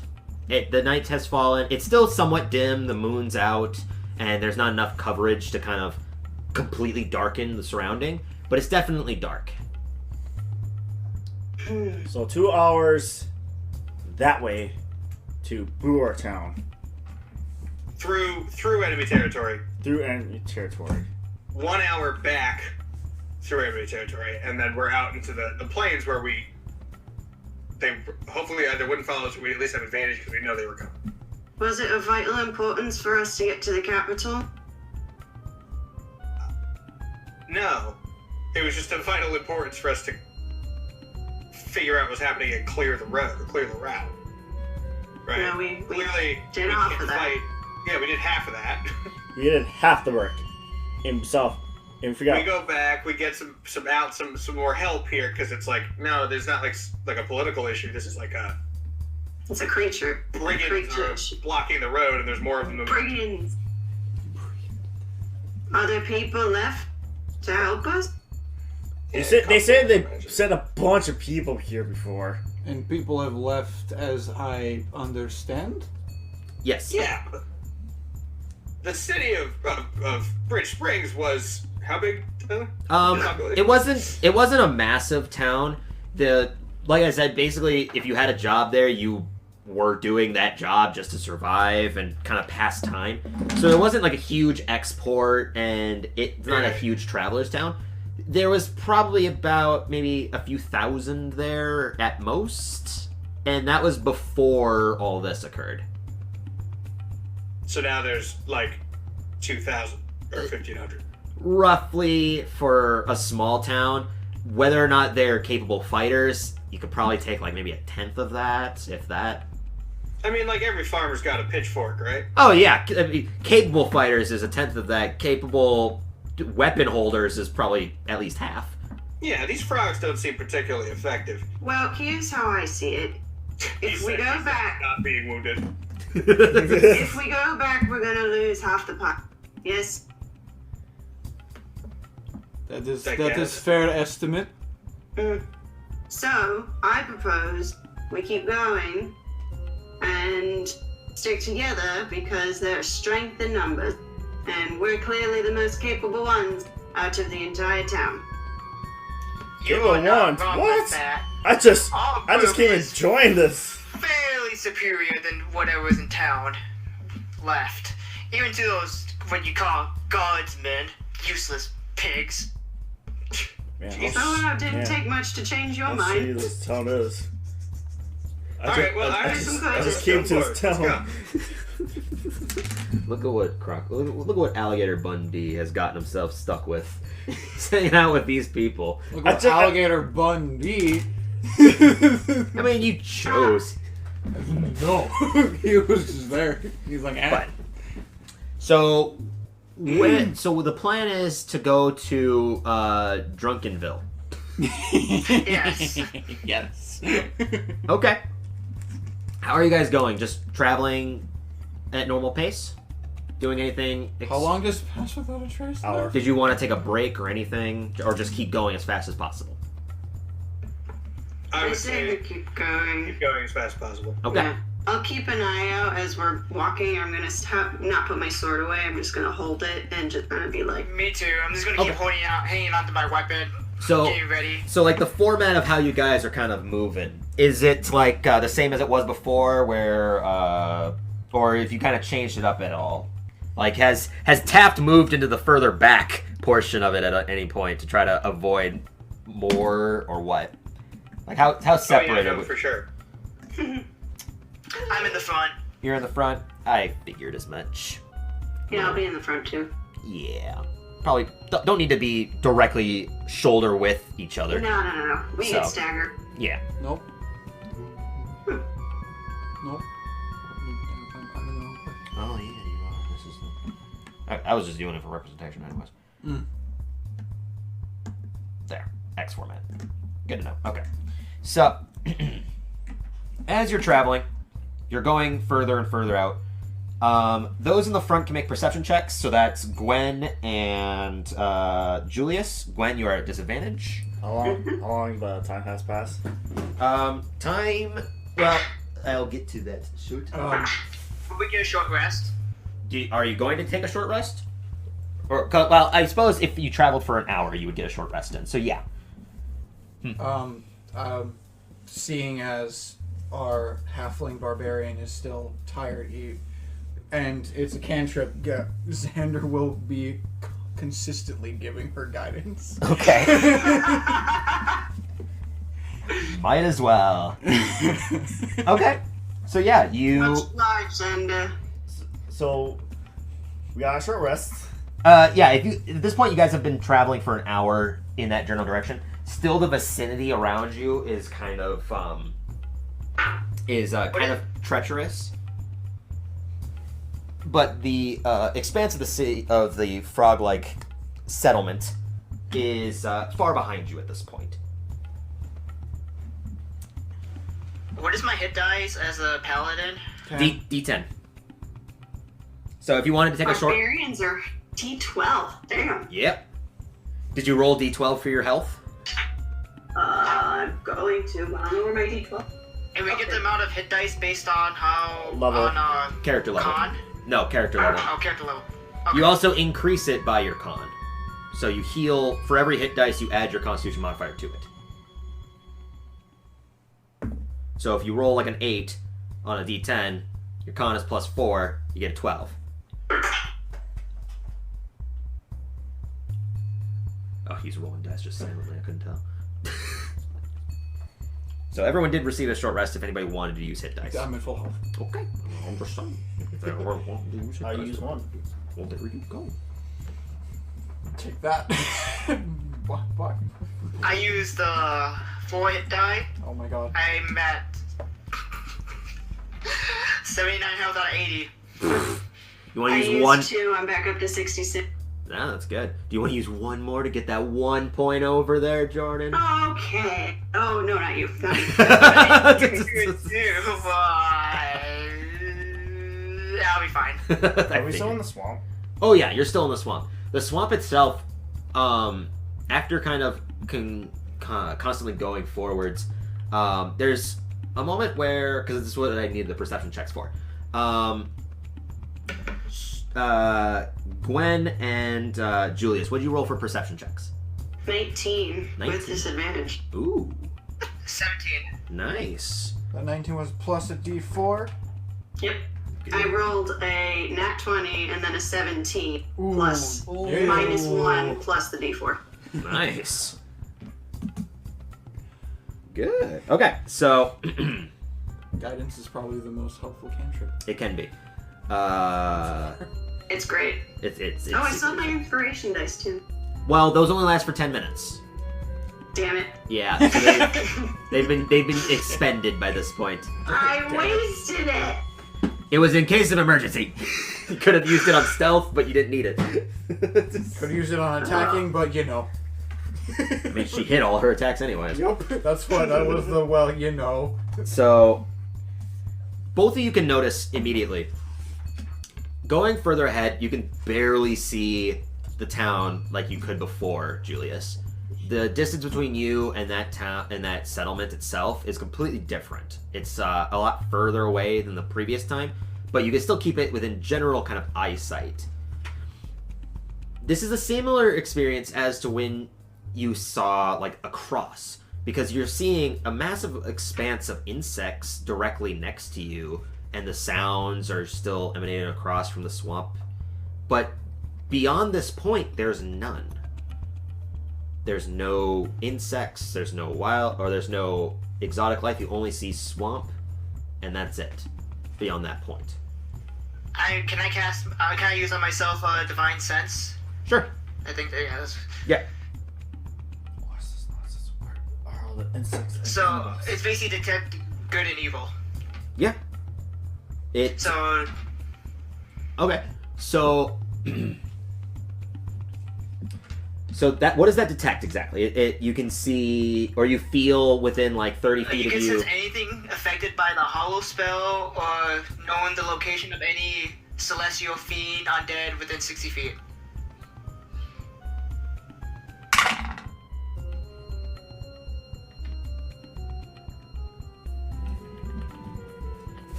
The night has fallen. It's still somewhat dim. The moon's out, and there's not enough coverage to kind of completely darken the surrounding, but it's definitely dark. So 2 hours that way to Brewer Town. Through enemy territory. Through enemy territory. 1 hour back through enemy territory, and then we're out into the plains where they hopefully either wouldn't follow us, or we at least have advantage because we know they were coming. Was it of vital importance for us to get to the capital? No. It was just of vital importance for us to figure out what's happening and clear the route. Right? Yeah, we Clearly, did we half can't of that. fight. Yeah, we did half of that. You did half the work himself, and forgot. We go back, we get some more help here, because it's like, no, there's not like a political issue. This is like a It's a creature. brigands are blocking the road, and there's more of them. Brigands. Are there people left to help us? They said they sent a bunch of people here before. And people have left, as I understand. Yes. Yeah. The city of Bridge Springs was how big? It wasn't a massive town. Like I said, basically, if you had a job there, you were doing that job just to survive and kind of pass time. So it wasn't like a huge export, and it's not a huge traveler's town. There was probably about maybe a few thousand there at most, and that was before all this occurred. So now there's like 2,000 or 1,500. Roughly for a small town. Whether or not they're capable fighters, you could probably take like maybe a tenth of that, if that. I mean, like every farmer's got a pitchfork, right? Oh yeah, I mean, capable fighters is a tenth of that. Capable weapon holders is probably at least half. Yeah, these frogs don't seem particularly effective. Well, here's how I see it. If we go back, not being wounded. if we go back, we're gonna lose half the pot. Yes. That is I that guess. is fair estimate. So I propose we keep going and stick together because there's strength in numbers, and we're clearly the most capable ones out of the entire town. You Capable are not ones? wrong What? with that. I just Our came group and is joined this. fairly superior than whatever's in town left. Even to those, what you call guardsmen, useless pigs. Man, So it didn't take much to change your Let's see mind. this town is. Alright, well, I just- just came to this Let's go. town. Look at what look at what Alligator Bundy has gotten himself stuck with. He's hanging out with these people. Look what just- Alligator Bun B. I mean, you chose. No, he was just there. He's like, But so so the plan is to go to Drunkenville. Yes. yes. Okay. How are you guys going? Just traveling at normal pace? Doing anything? How long does Pass Without a Trace? Hour. last? Did you want to take a break or anything, or just keep going as fast as possible? I I would say we say keep going. keep going as fast as possible. Okay. Yeah. I'll keep an eye out as we're walking. I'm gonna not put my sword away. I'm just gonna hold it and just gonna be like, Me too. I'm just gonna keep hanging on to my weapon. So Getting ready. So, like, the format of how you guys are kind of moving, is it, like, the same as it was before, where, or if you kind of changed it up at all? Like, has Taft moved into the further back portion of it at any point to try to avoid more, or what? Like, how separate Oh, are yeah, we? for sure. I'm in the front. You're in the front? I figured as much. yeah, I'll be in the front too. Yeah. Probably don't need to be directly shoulder width each other. No. We So. can stagger. Yeah. Nope. Nope. I'm in the wrong place. Oh, yeah, you are. This is I was just doing it for representation anyways. There. X format. Good to know. Okay. So, as you're traveling, you're going further and further out. Those in the front can make perception checks, so that's Gwen and Julius. Gwen, you are at disadvantage. How long the time has passed? Time... Well, I'll get to that short. Will we get a short rest? Are you going to take a short rest? Or, well, I suppose if you traveled for an hour, you would get a short rest in. So, yeah. Seeing as our halfling barbarian is still tired, and it's a cantrip, Xander will be consistently giving her guidance. Okay. Might as well. Okay. So, yeah, you... Much large and So, we got a short rest. Yeah, at this point, you guys have been traveling for an hour. in that general direction. Still, the vicinity around you is kind of treacherous. But the expanse of the city of the frog-like settlement is far behind you at this point. What is my hit dice as a paladin? D10. So if you wanted to take a short... Barbarians are D12. Damn. Yep. Did you roll D12 for your health? I'm going to. I don't know where my D12. And we get the amount of hit dice based on how... Level. On, Character level. con? No, character level. Oh, character level. Okay. You also increase it by your con. So you heal... For every hit dice, you add your constitution modifier to it. So if you roll like an 8 on a D10, your con is plus 4, you get a 12. Oh, he's rolling dice just silently, I couldn't tell. So everyone did receive a short rest if anybody wanted to use hit dice. I'm at full health. Okay. I'm just saying. If everyone wanted to use hit I dice, use one. well, there you go. Take that. What? I used the 4 hit die. Oh my god. I'm at 79 health out of 80. You want to I use used one? 2. I'm back up to 66. Nah, that's good. Do you want to use one more to get that 1 point over there, Jordan? Okay. Oh, no, not you. Not you. I'll be fine. Are we still in the swamp? Oh yeah, you're still in the swamp. The swamp itself, after kind of constantly going forwards, there's a moment where, because this is what I need the perception checks for. Gwen and Julius, what did you roll for perception checks? 19 with 19. disadvantage. Ooh, 17. nice. That 19 was plus a D4. Yep. I rolled a nat 20 and then a 17 plus Yeah. minus 1 plus the D4. Nice. Good. Okay, so Guidance is probably the most helpful cantrip. it can be. It's great. It's Oh, I saw my inspiration dice too. well, those only last for 10 minutes. Damn it. Yeah, so they've been expended by this point. I wasted it. It was in case of emergency. You could have used it on stealth, but you didn't need it. Could use it on attacking, but you know. I mean, she hit all her attacks anyways. Yup, that's what that was the well, you know. So, both of you can notice immediately. Going further ahead, you can barely see the town like you could before, Julius. The distance between you and that town and that settlement itself is completely different. It's a lot further away than the previous time, but you can still keep it within general kind of eyesight. This is a similar experience as to when you saw like a cross, because you're seeing a massive expanse of insects directly next to you, and the sounds are still emanating across from the swamp. But beyond this point, there's none. There's no insects, there's no there's no exotic life. You only see swamp, and that's it. Beyond that point. Can I use on myself Divine Sense? Sure. I think that, yeah, that's... Yeah. All the insects. So, it's basically detect good and evil. Yeah. It. So, Okay. So. So that, what does that detect exactly? You can see, or you feel within like 30 feet you of can you. sense anything affected by the hollow spell, or knowing the location of any celestial fiend undead within 60 feet.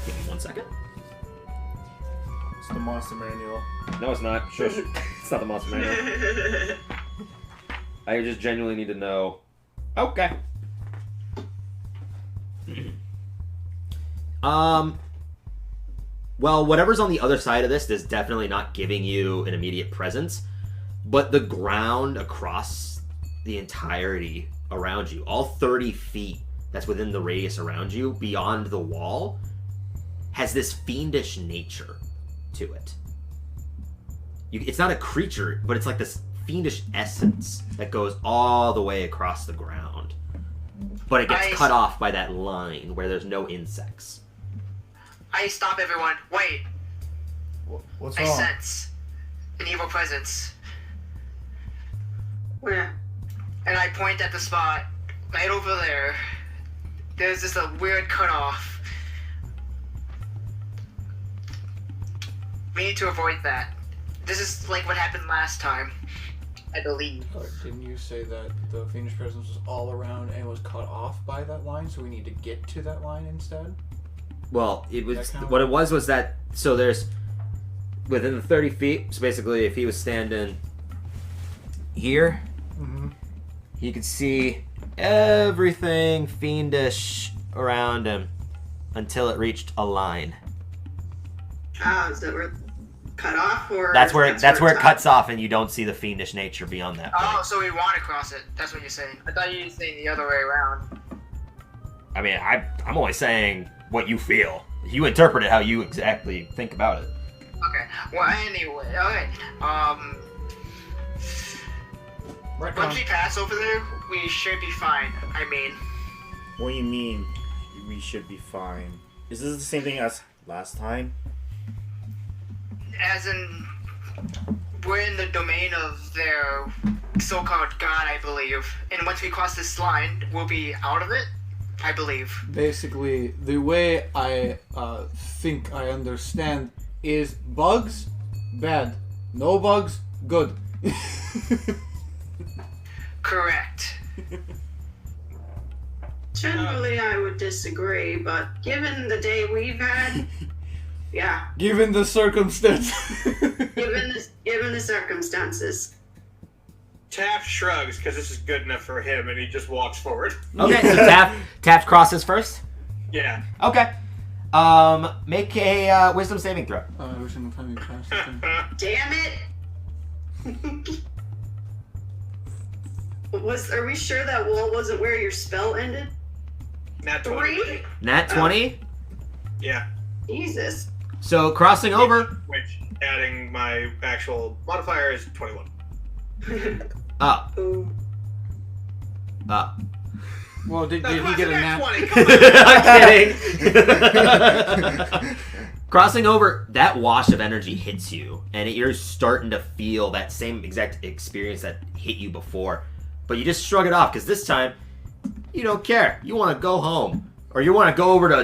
Give me 1 second. It's the monster manual. No, it's not. Sure. It's not the monster manual. I just genuinely need to know. Okay. Well, whatever's on the other side of this is definitely not giving you an immediate presence, but the ground across the entirety around you, all 30 feet that's within the radius around you, beyond the wall, has this fiendish nature to it. It's not a creature, but it's like this fiendish essence that goes all the way across the ground. But it gets cut off by that line where there's no insects. I stop everyone. Wait. What's I wrong? sense an evil presence. Where? And I point at the spot right over there. There's just a weird cutoff. We need to avoid that. This is like what happened last time, I believe. Didn't you say that the fiendish presence was all around and was cut off by that line, so we need to get to that line instead? Well, it was That count? what it was that so there's within the 30 feet. So basically, if he was standing here, he could see everything fiendish around him until it reached a line. Oh, is that where it cut off, or That's where it stopped? cuts off, and you don't see the fiendish nature beyond that point. Oh, so we want to cross it. That's what you're saying. I thought you were saying the other way around. I mean, I'm only saying what you feel. You interpret it how you exactly think about it. Okay. Well, anyway, alright. Right Once we pass over there, we should be fine. I mean, What do you mean we should be fine? Is this the same thing as last time? as in, we're in the domain of their so-called god, I believe. And once we cross this line, we'll be out of it, I believe. Basically, the way I think I understand is bugs, bad. No bugs, good. Correct. Generally, I would disagree, but given the day we've had, yeah, Given the circumstance. given the circumstances. Taft shrugs because this is good enough for him, and he just walks forward. Okay, so Taft crosses first. Yeah. Okay. Make a wisdom saving throw. I wish I could find me past the thing. Damn it! Are we sure that wall wasn't where your spell ended? Nat 20. 3? Nat 20. Yeah. Jesus. So crossing over. Which, adding my actual modifier, is 21. Up. Ooh. Up. Well, did That's he get a nat? 20. Come on. I'm kidding. Crossing over, that wash of energy hits you, and you're starting to feel that same exact experience that hit you before. But you just shrug it off, because this time, you don't care. You want to go home. Or you want to go over to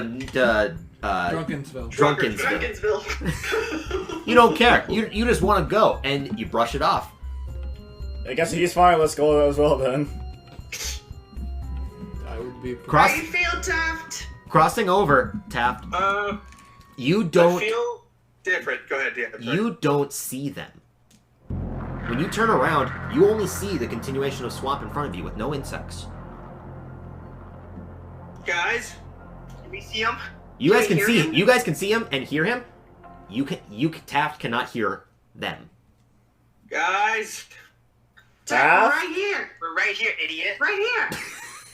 Drunkinsville. Drunkinsville. Drunkinsville. You don't care. You just want to go, and you brush it off. I guess he's fine. Let's go as well then. I would be. How you feel, Taft? Crossing over, Taft. You I don't. feel different. Go ahead, Dan. I'm sorry. You don't see them. When you turn around, you only see the continuation of swamp in front of you with no insects. Guys, Can we see him? You guys Can can we hear see. him? You guys can see him and hear him. Taft cannot hear them. guys. Taft? Right here. We're right here, idiot. Right here.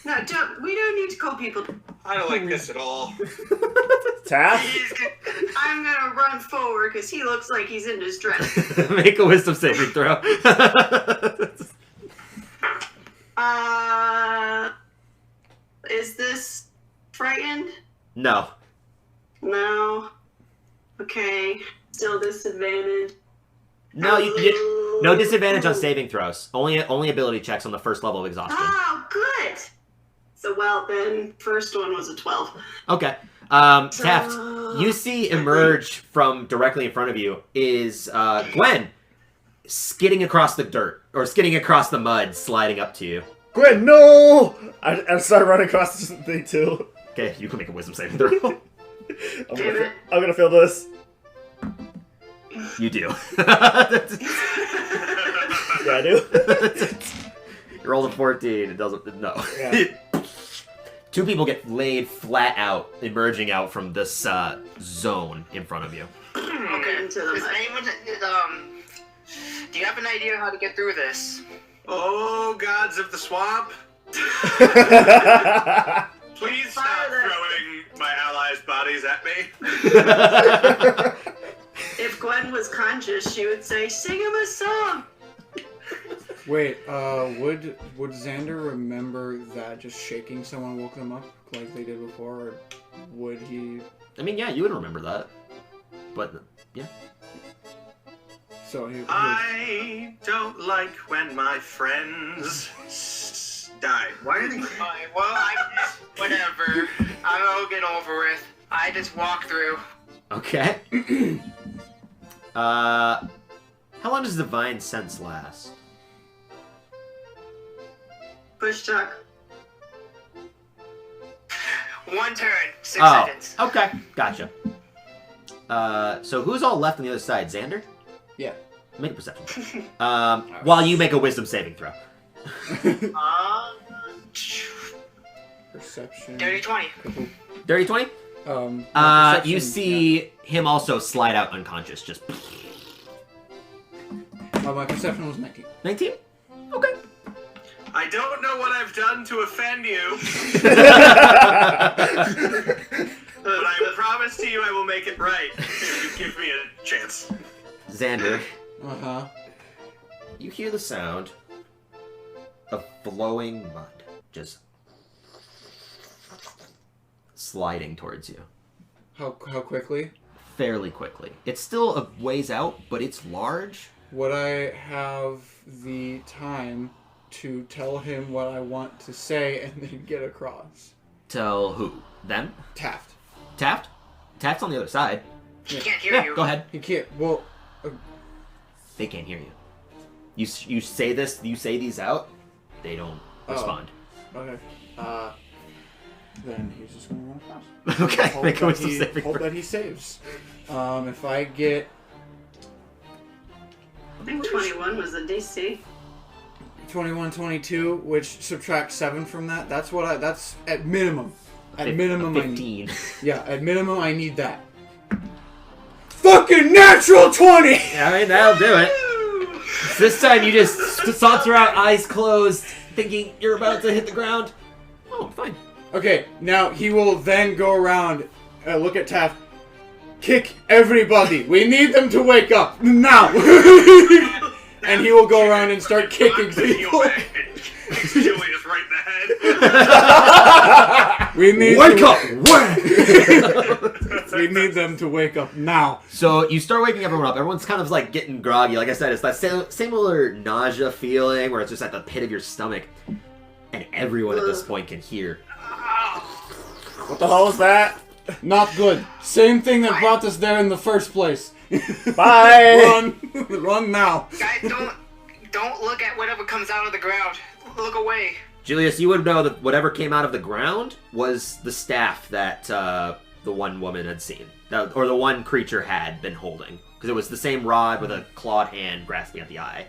No, we don't need to call people. I don't like this at all. Taft? I'm gonna run forward because he looks like he's in distress. Make a wisdom saving throw. Is this frightened? No. No. Okay. Still disadvantage. No, no disadvantage on saving throws. Only ability checks on the first level of exhaustion. Oh, good. So, well, then, first one was a 12. Okay. Taft, you see emerge from directly in front of you is Gwen skidding across the dirt, or skidding across the mud, sliding up to you. Gwen, no! I started running across this thing too. Okay, you can make a wisdom saving throw. I'm gonna feel this. You do. Yeah, I do. You rolled a 14. It doesn't. No. Yeah. Two people get laid flat out, emerging out from this zone in front of you. Okay. Into the Does mud. anyone, do you have an idea how to get through this? Oh, gods of the swamp. Please stop Fire that. throwing my allies' bodies at me. If Gwen was conscious, she would say, "Sing him a song." Wait, would Xander remember that just shaking someone woke them up like they did before, or would he? I mean, yeah, you would remember that. But, yeah. So he I don't like when my friends die. Why are they? Alright, well, whatever. I'll get over it. I just walk through. Okay. How long does Divine Sense last? Push talk. 1 turn, 6 seconds. Okay, gotcha. So who's all left on the other side? Xander? Yeah. Make a perception. While you make a wisdom saving throw. Perception. Dirty 20. Dirty 20? My You perception, see him also slide out unconscious. Just my perception was 19. 19? Okay. I don't know what I've done to offend you, but I promise to you I will make it right if you give me a chance. Xander, Uh-huh. you hear the sound of flowing mud just sliding towards you. How quickly? Fairly quickly. It's still a ways out, but it's large. Would I have the time to tell him what I want to say and then get across? Tell who? Them? Taft. Taft? Taft's on the other side. He can't hear Yeah, you. go ahead. He can't. Well, They can't hear you. You say this, you say these out, they don't respond. okay. Then he's just gonna run across. Okay, Hope, make a that, wisdom he, saving hope throw. that he saves. If I get I think 21 was the DC. 21, 22, which subtracts 7 from that, that's at minimum. At minimum, I need. 15. Yeah, at minimum, I need that. Fucking natural 20! I mean, that'll do it. This time you just saunter out, eyes closed, thinking you're about to hit the ground. Oh, fine. Okay, now he will then go around, look at Taft, kick everybody. We need them to wake up now. And he will go around and start kicking people. Julie just right in the head. We need Wake to, up! We need them to wake up now. So you start waking everyone up. Everyone's kind of like getting groggy. Like I said, it's that similar nausea feeling where it's just at the pit of your stomach. And everyone at this point can hear. What the hell was that? Not good. Same thing that brought us there in the first place. Bye! Run. Run now. Guys, don't look at whatever comes out of the ground. Look away. Julius, you would know that whatever came out of the ground was the staff that the one woman had seen. Or the one creature had been holding. Because it was the same rod with a clawed hand grasping at the eye.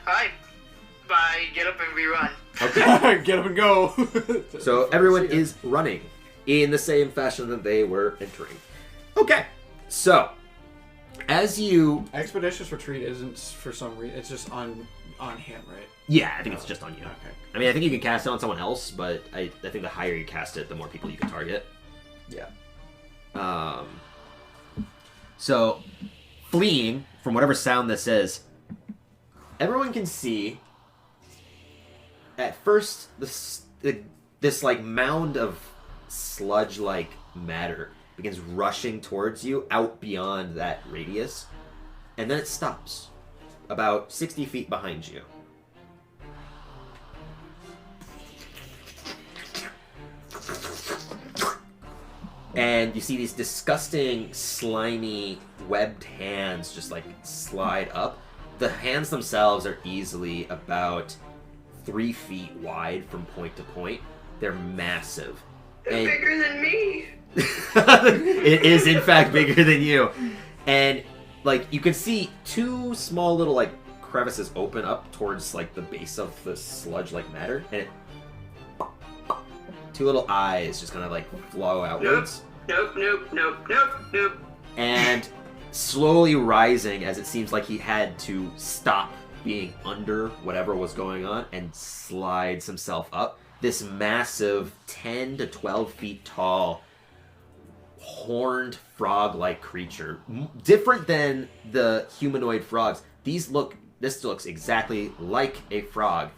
Alright. Bye. Get up and rerun. Okay. Get up and go. So everyone is running in the same fashion that they were entering. Okay. So, as you... Expeditious Retreat isn't for some reason. It's just on him, right? Yeah, I think it's just on you. Okay. I mean, I think you can cast it on someone else, but I think the higher you cast it, the more people you can target. Yeah. So, fleeing from whatever sound this is, everyone can see, at first, this like mound of sludge-like matter begins rushing towards you out beyond that radius, and then it stops about 60 feet behind you. And you see these disgusting, slimy, webbed hands just like slide up. The hands themselves are easily about 3 feet wide from point to point. They're massive. They're bigger than me. It is in fact bigger than you. And like you can see 2 small little like crevices open up towards like the base of the sludge like matter, and it 2 little eyes just kind of like flow outwards. Nope. And slowly rising as it seems like he had to stop being under whatever was going on and slides himself up. This massive 10 to 12 feet tall horned frog-like creature. Different than the humanoid frogs. These look This looks exactly like a frog.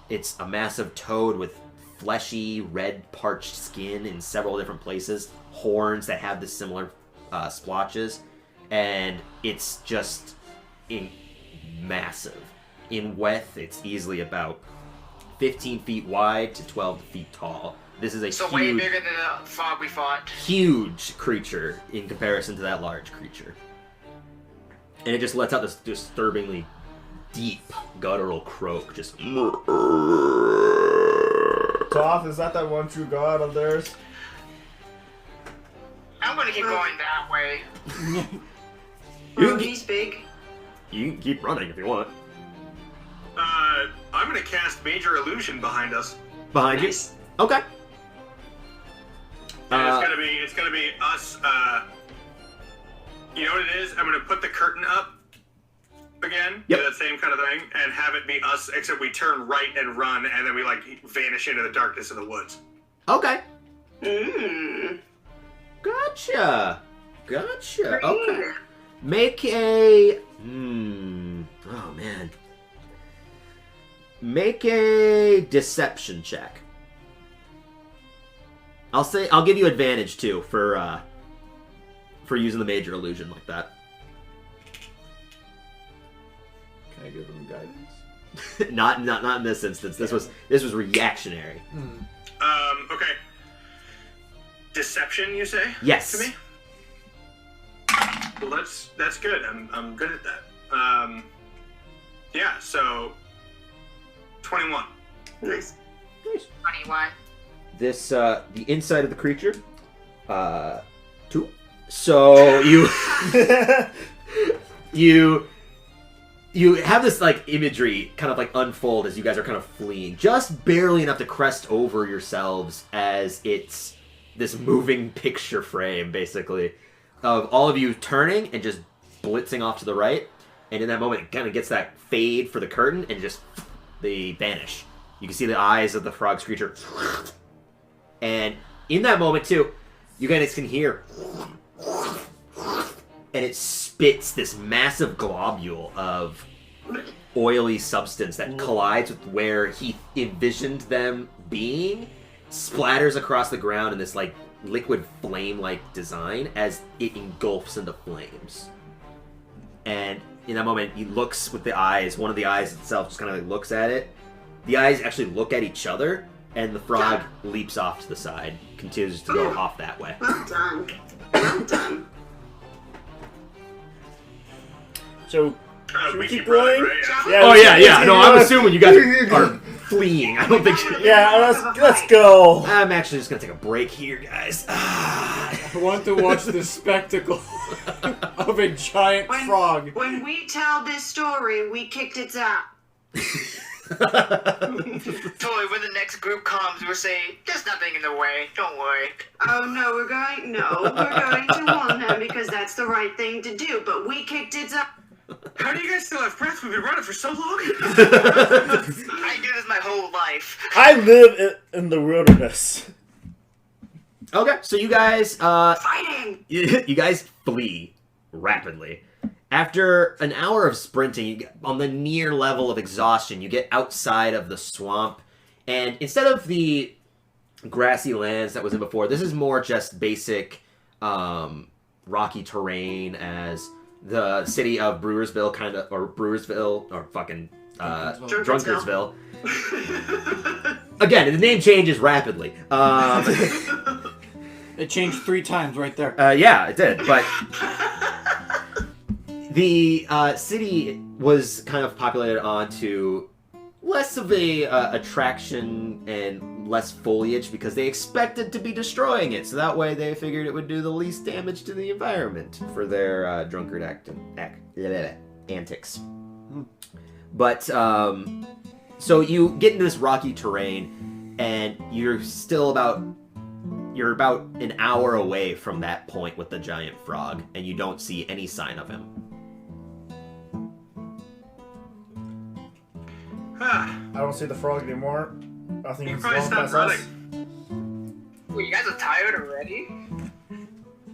It's a massive toad with fleshy, red, parched skin in several different places, horns that have the similar splotches, and it's just massive. In width, it's easily about 15 feet wide to 12 feet tall. This is a So way bigger than the frog we fought. huge creature in comparison to that large creature. And it just lets out this disturbingly deep, guttural croak. Just. Toth, is that one true god of theirs? I'm gonna keep going that way. He's big. You can keep running if you want. I'm gonna cast Major Illusion behind us. Behind you? Okay. And it's gonna be us. You know what it is? I'm gonna put the curtain up again, Yep. do that same kind of thing, and have it be us. Except we turn right and run, and then we like vanish into the darkness of the woods. Okay. Mmm. Gotcha. Okay. Make a. Oh man. Make a deception check. I'll give you advantage too for using the major illusion like that. Can I give them guidance? not in this instance. This was reactionary. Okay. Deception, you say? Yes. To me? Well, that's good. I'm good at that. Yeah, so 21. Nice. 21. This the inside of the creature. 2. So you have this like imagery kind of like unfold as you guys are kind of fleeing, just barely enough to crest over yourselves as it's this moving picture frame, basically, of all of you turning and just blitzing off to the right. And in that moment, it kind of gets that fade for the curtain, and just they vanish. You can see the eyes of the frog's creature. And in that moment, too, you guys can hear. And it spits this massive globule of oily substance that collides with where he envisioned them being, splatters across the ground in this like liquid flame-like design as it engulfs into flames. And in that moment, he looks with the eyes. One of the eyes itself just kind of like looks at it. The eyes actually look at each other, and the frog leaps off to the side, continues to go off that way. Well done. Well done. So, should we keep running, going? right? Yeah, Oh let's yeah. keep No, I'm going. assuming you guys are fleeing. I don't think. Yeah, let's go. I'm actually just gonna take a break here, guys. I want to watch the spectacle of a giant frog. When we tell this story, we kicked its ass. Totally, when the next group comes, we'll say, there's nothing in the way, don't worry. Oh no, we're going to warn them because that's the right thing to do, but we kicked its ass. How do you guys still have breath? We've been running for so long. I do this my whole life. I live in the wilderness. Okay, so you guys, Fighting! you guys flee rapidly. After an hour of sprinting, you get on the near level of exhaustion, you get outside of the swamp, and instead of the grassy lands that was in before, this is more just basic rocky terrain as the city of Brewersville Drunkardsville. Again, the name changes rapidly. It changed 3 times right there. Yeah, it did, but the city was kind of populated onto less of a attraction and less foliage because they expected to be destroying it, so that way they figured it would do the least damage to the environment for their drunkard antics. But so you get into this rocky terrain, and you're about an hour away from that point with the giant frog, and you don't see any sign of him. I don't see the frog anymore. I think You he's probably long stopped past us. Well, you guys are tired already?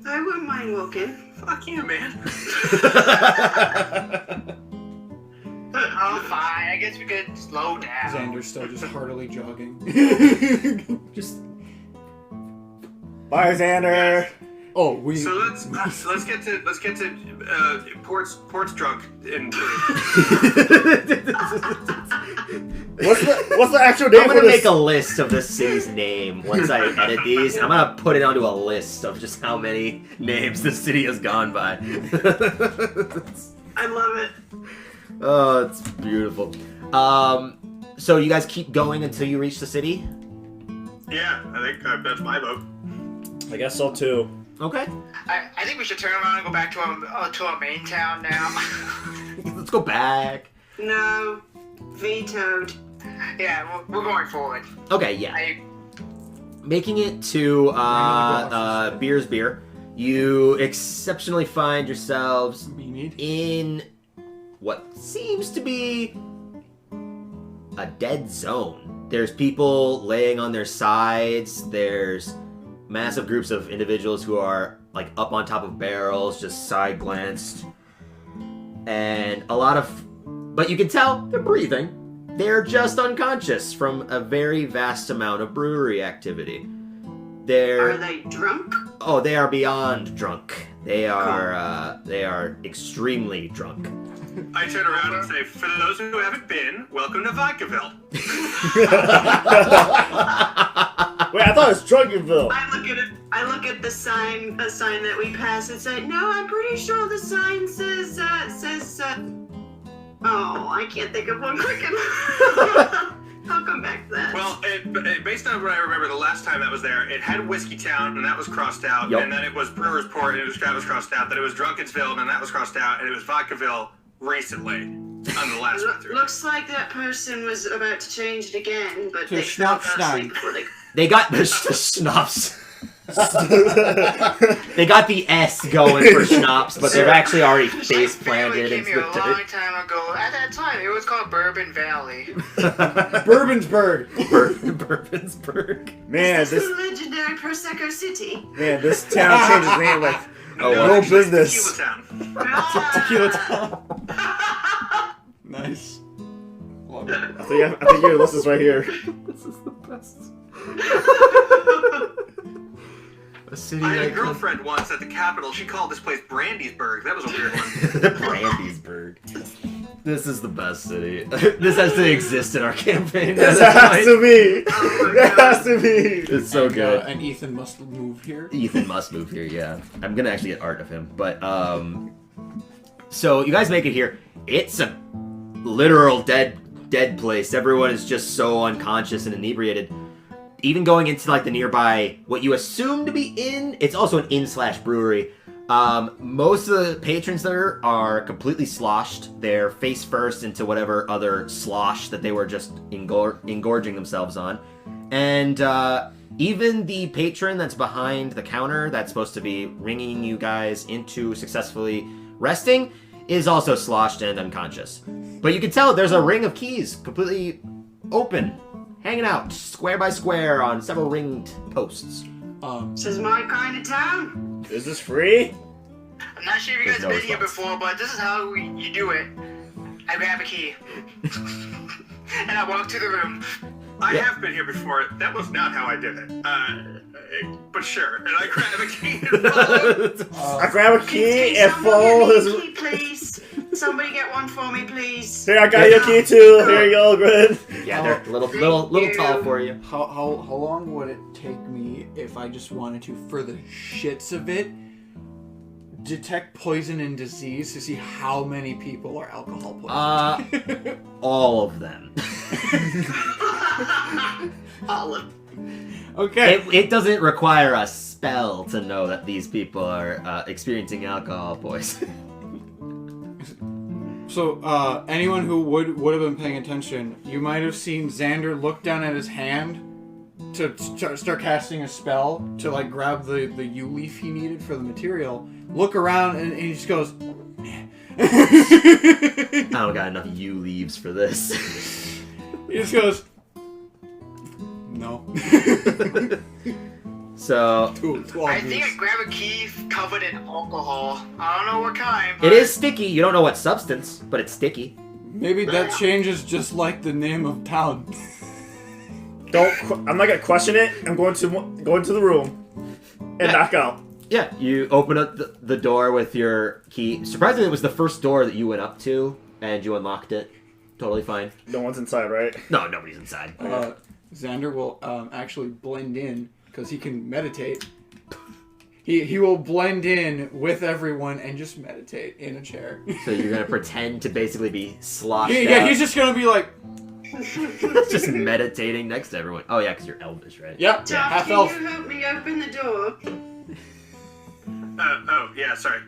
I wouldn't mind walking. Fuck you, man. Oh, fine. I guess we could slow down. Xander's still just heartily jogging. Just Bye, Xander. Oh, we. So let's get to Port's drunk and. What's the actual name I'm for gonna this? make a list of this city's name once I edit these. I'm gonna put it onto a list of just how many names the city has gone by. I love it. Oh, it's beautiful. So you guys keep going until you reach the city? Yeah, I think that's my vote. I guess so too. Okay. I think we should turn around and go back to our main town now. Let's go back. No. Vetoed. Yeah, we're going forward. Okay, yeah. Making it to Beer's Beer, you exceptionally find yourselves in what seems to be a dead zone. There's people laying on their sides. There's massive groups of individuals who are like up on top of barrels, just side glanced. And a lot of... But you can tell they're breathing. They're just unconscious from a very vast amount of brewery activity. Are they drunk? Oh, they are beyond drunk. They are extremely drunk. I turn around and say, for those who haven't been, welcome to Vodkaville. Wait, I thought it was Drunkenville. I look at the sign, a sign that we pass, and say, no, I'm pretty sure the sign says, oh, I can't think of one quick enough. I'll come back to that. Well, based on what I remember, the last time that was there, it had Whiskey Town, and that was crossed out. Yep. And then it was Brewer's Port, and that was crossed out. Then it was Drunkensville, and that was crossed out. And it was Vodkaville recently on the last one through. Looks like that person was about to change it again, but To they fell Schnappstein. asleep before they... They got the schnapps. They got the S going for schnapps, but they're actually already face planted came into here the a dirt. long time ago. At that time, it was called Bourbon Valley. Bourbonsburg. Bourbonsburg. Man, Is this this the legendary Prosecco City? town changes name like no business. Tequila Town. Tequila Town. Nice. Love it. I think your list is right here. This is the best. A city I had a like girlfriend once at the Capitol. She called this place Brandysburg. That was a weird one. Brandysburg. This is the best city. This has to exist in our campaign. This has to be. It has to be. It's so good. And Ethan must move here. Ethan must move here, yeah. I'm gonna actually get art of him. But, so you guys make it here. It's a literal dead place. Everyone is just so unconscious and inebriated. Even going into, like, the nearby, what you assume to be inn, it's also an inn/brewery. Most of the patrons there are completely sloshed. They're face first into whatever other slosh that they were just engorging themselves on. And, even the patron that's behind the counter that's supposed to be ringing you guys into successfully resting is also sloshed and unconscious. But you can tell there's a ring of keys completely open, hanging out square by square on several ringed posts. This is my kind of town. Is this free? I'm not sure if you guys have been here before, but this is how you do it. I grab a key. And I walk to the room. I have been here before. That was not how I did it. But sure. And I grab a key and follow. I grab a key Can and someone follow get his. me a key, please? Somebody get one for me, please. Here, I got your key too. Here you go, Grid. Yeah, they're a little tall for you. How long would it take me if I just wanted to, for the shits of it, detect poison and disease to see how many people are alcohol poisoned? All of them. All of Okay. It doesn't require a spell to know that these people are experiencing alcohol poisoning. So, anyone who would have been paying attention, you might have seen Xander look down at his hand to start casting a spell to, like, grab the yew leaf he needed for the material. Look around, and he just goes... I don't got enough yew leaves for this. He just goes... No. So... Too I think obvious. I grab a key covered in alcohol. I don't know what kind. It is sticky. You don't know what substance, but it's sticky. Maybe that changes just like the name of town. I'm not gonna question it. I'm going to the room and knock out. Yeah, you open up the door with your key. Surprisingly, it was the first door that you went up to, and you unlocked it. Totally fine. No one's inside, right? No, nobody's inside. Xander will actually blend in because he can meditate. He will blend in with everyone and just meditate in a chair. So you're gonna pretend to basically be sloshed out. Yeah, he's just gonna be like... just meditating next to everyone. Oh yeah, because you're elvish, right? Yep, Tom, half can elf. you help me open the door? Oh, yeah, sorry.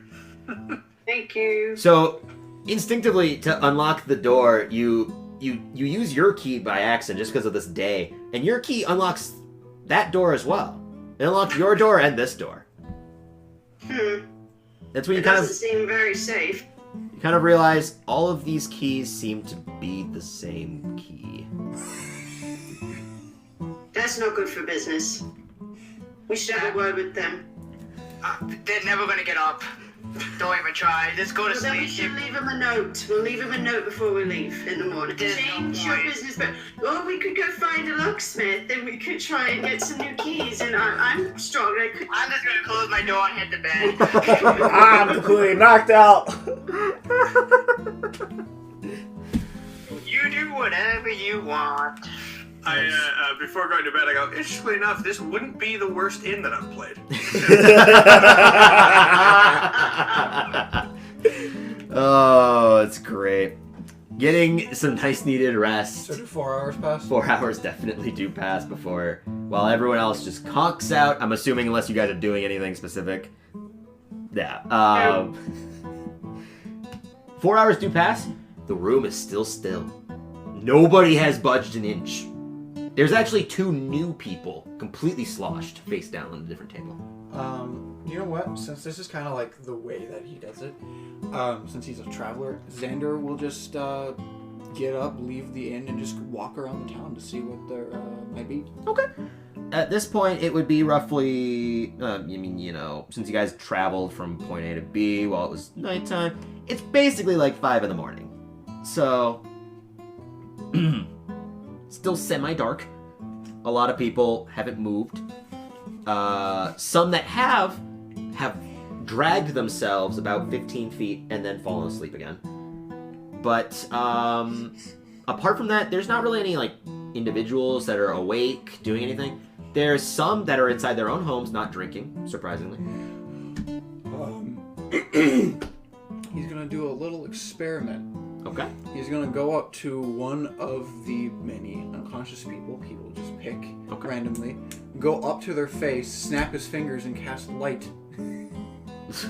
Thank you. So, instinctively, to unlock the door, you use your key by accident just because of this day, and your key unlocks that door as well. It unlocks your door and this door. That's when you It kind doesn't seem very safe. of realize all of these keys seem to be the same key. That's not good for business. We should have a word with them. They're never gonna get up. Don't even try. Just go to Well, then we sleep. should leave them a note. We'll leave them a note before we leave in the morning. There's no Change your point. business, but or we could go find a locksmith and we could try and get some new keys. And I'm strong. I could. I'm just gonna close my door and hit the bed. I'm completely knocked out. You do whatever you want. Before going to bed, I go, interestingly enough, this wouldn't be the worst inn that I've played. Oh, it's great. Getting some nice needed rest. So do 4 hours pass? 4 hours definitely do pass before, while everyone else just conks out. I'm assuming unless you guys are doing anything specific. Yeah. 4 hours do pass. The room is still still. Nobody has budged an inch. There's actually 2 new people, completely sloshed, face down on a different table. You know what? Since this is kind of like the way that he does it, since he's a traveler, Xander will just get up, leave the inn, and just walk around the town to see what there might be. Okay. At this point, it would be roughly, since you guys traveled from point A to B while it was nighttime, it's basically like 5 in the morning. So, still semi-dark. A lot of people haven't moved. Some that have dragged themselves about 15 feet and then fallen asleep again. But apart from that, there's not really any individuals that are awake doing anything. There's some that are inside their own homes not drinking, surprisingly. He's gonna do a little experiment. Okay. He's gonna go up to one of the many unconscious people he will just pick randomly, go up to their face, snap his fingers, and cast light.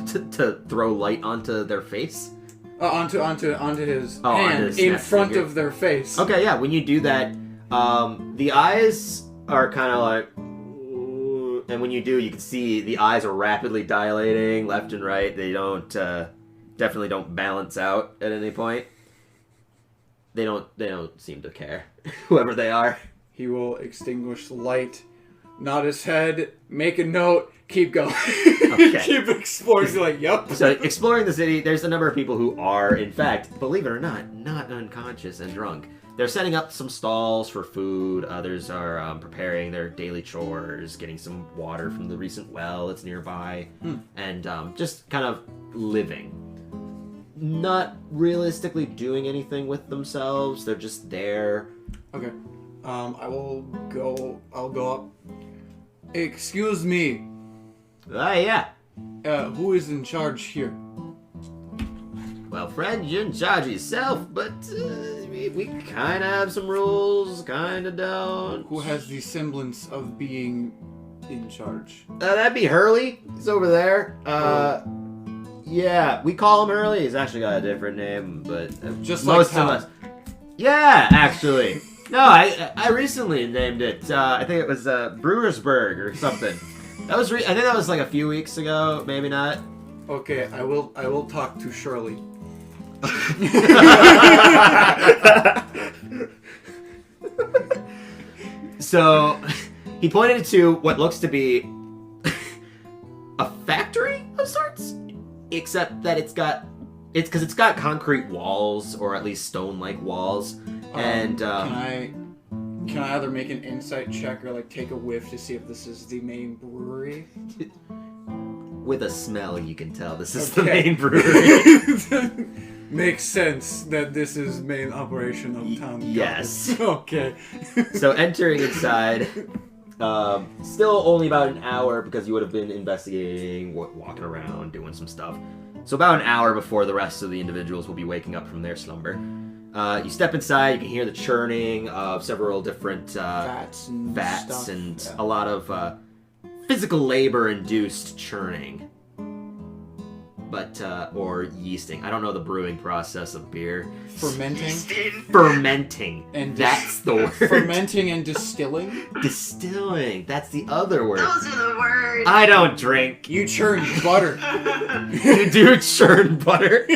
to throw light onto their face? Onto his onto his hand in snap front finger. of their face. Okay, yeah, when you do that, the eyes are kind of like... And when you do, you can see the eyes are rapidly dilating left and right. They don't... definitely don't balance out at any point. They don't seem to care, whoever they are. He will extinguish the light, nod his head, make a note, keep going. Okay. Keep exploring. He's like, yup. So, exploring the city, there's a number of people who are, in fact, believe it or not unconscious and drunk. They're setting up some stalls for food. Others are preparing their daily chores, getting some water from the recent well that's nearby, and just kind of living. Not realistically doing anything with themselves. They're just there. Okay. I'll go up. Excuse me. Yeah. Who is in charge here? Well, Fred, you're in charge of yourself, but we kind of have some rules, kind of don't. Who has the semblance of being in charge? That'd be Hurley. He's over there. Yeah, we call him Hurley. He's actually got a different name, but Just most like of us. Yeah, actually. No, I recently named it. I think it was Brewersburg or something. That was I think that was like a few weeks ago, maybe not. Okay, I will talk to Shirley. So, he pointed to what looks to be a factory of sorts, except that it's got It's because it's got concrete walls, or at least stone-like walls, and Can I either make an insight check or like take a whiff to see if this is the main brewery? with a smell, you can tell this is Okay. the main brewery. Makes sense that this is main operation of town. Yes. Okay. So entering inside, still only about an hour because you would have been investigating, walking around, doing some stuff. So about an hour before the rest of the individuals will be waking up from their slumber. You step inside, you can hear the churning of several different Vats and stuff. and Yeah. a lot of physical labor-induced churning. But, or yeasting. I don't know the brewing process of beer. Fermenting. Fermenting. And that's the word. Fermenting and distilling. Distilling. That's the other word. Those are the words. I don't drink. You churn butter. You do churn butter.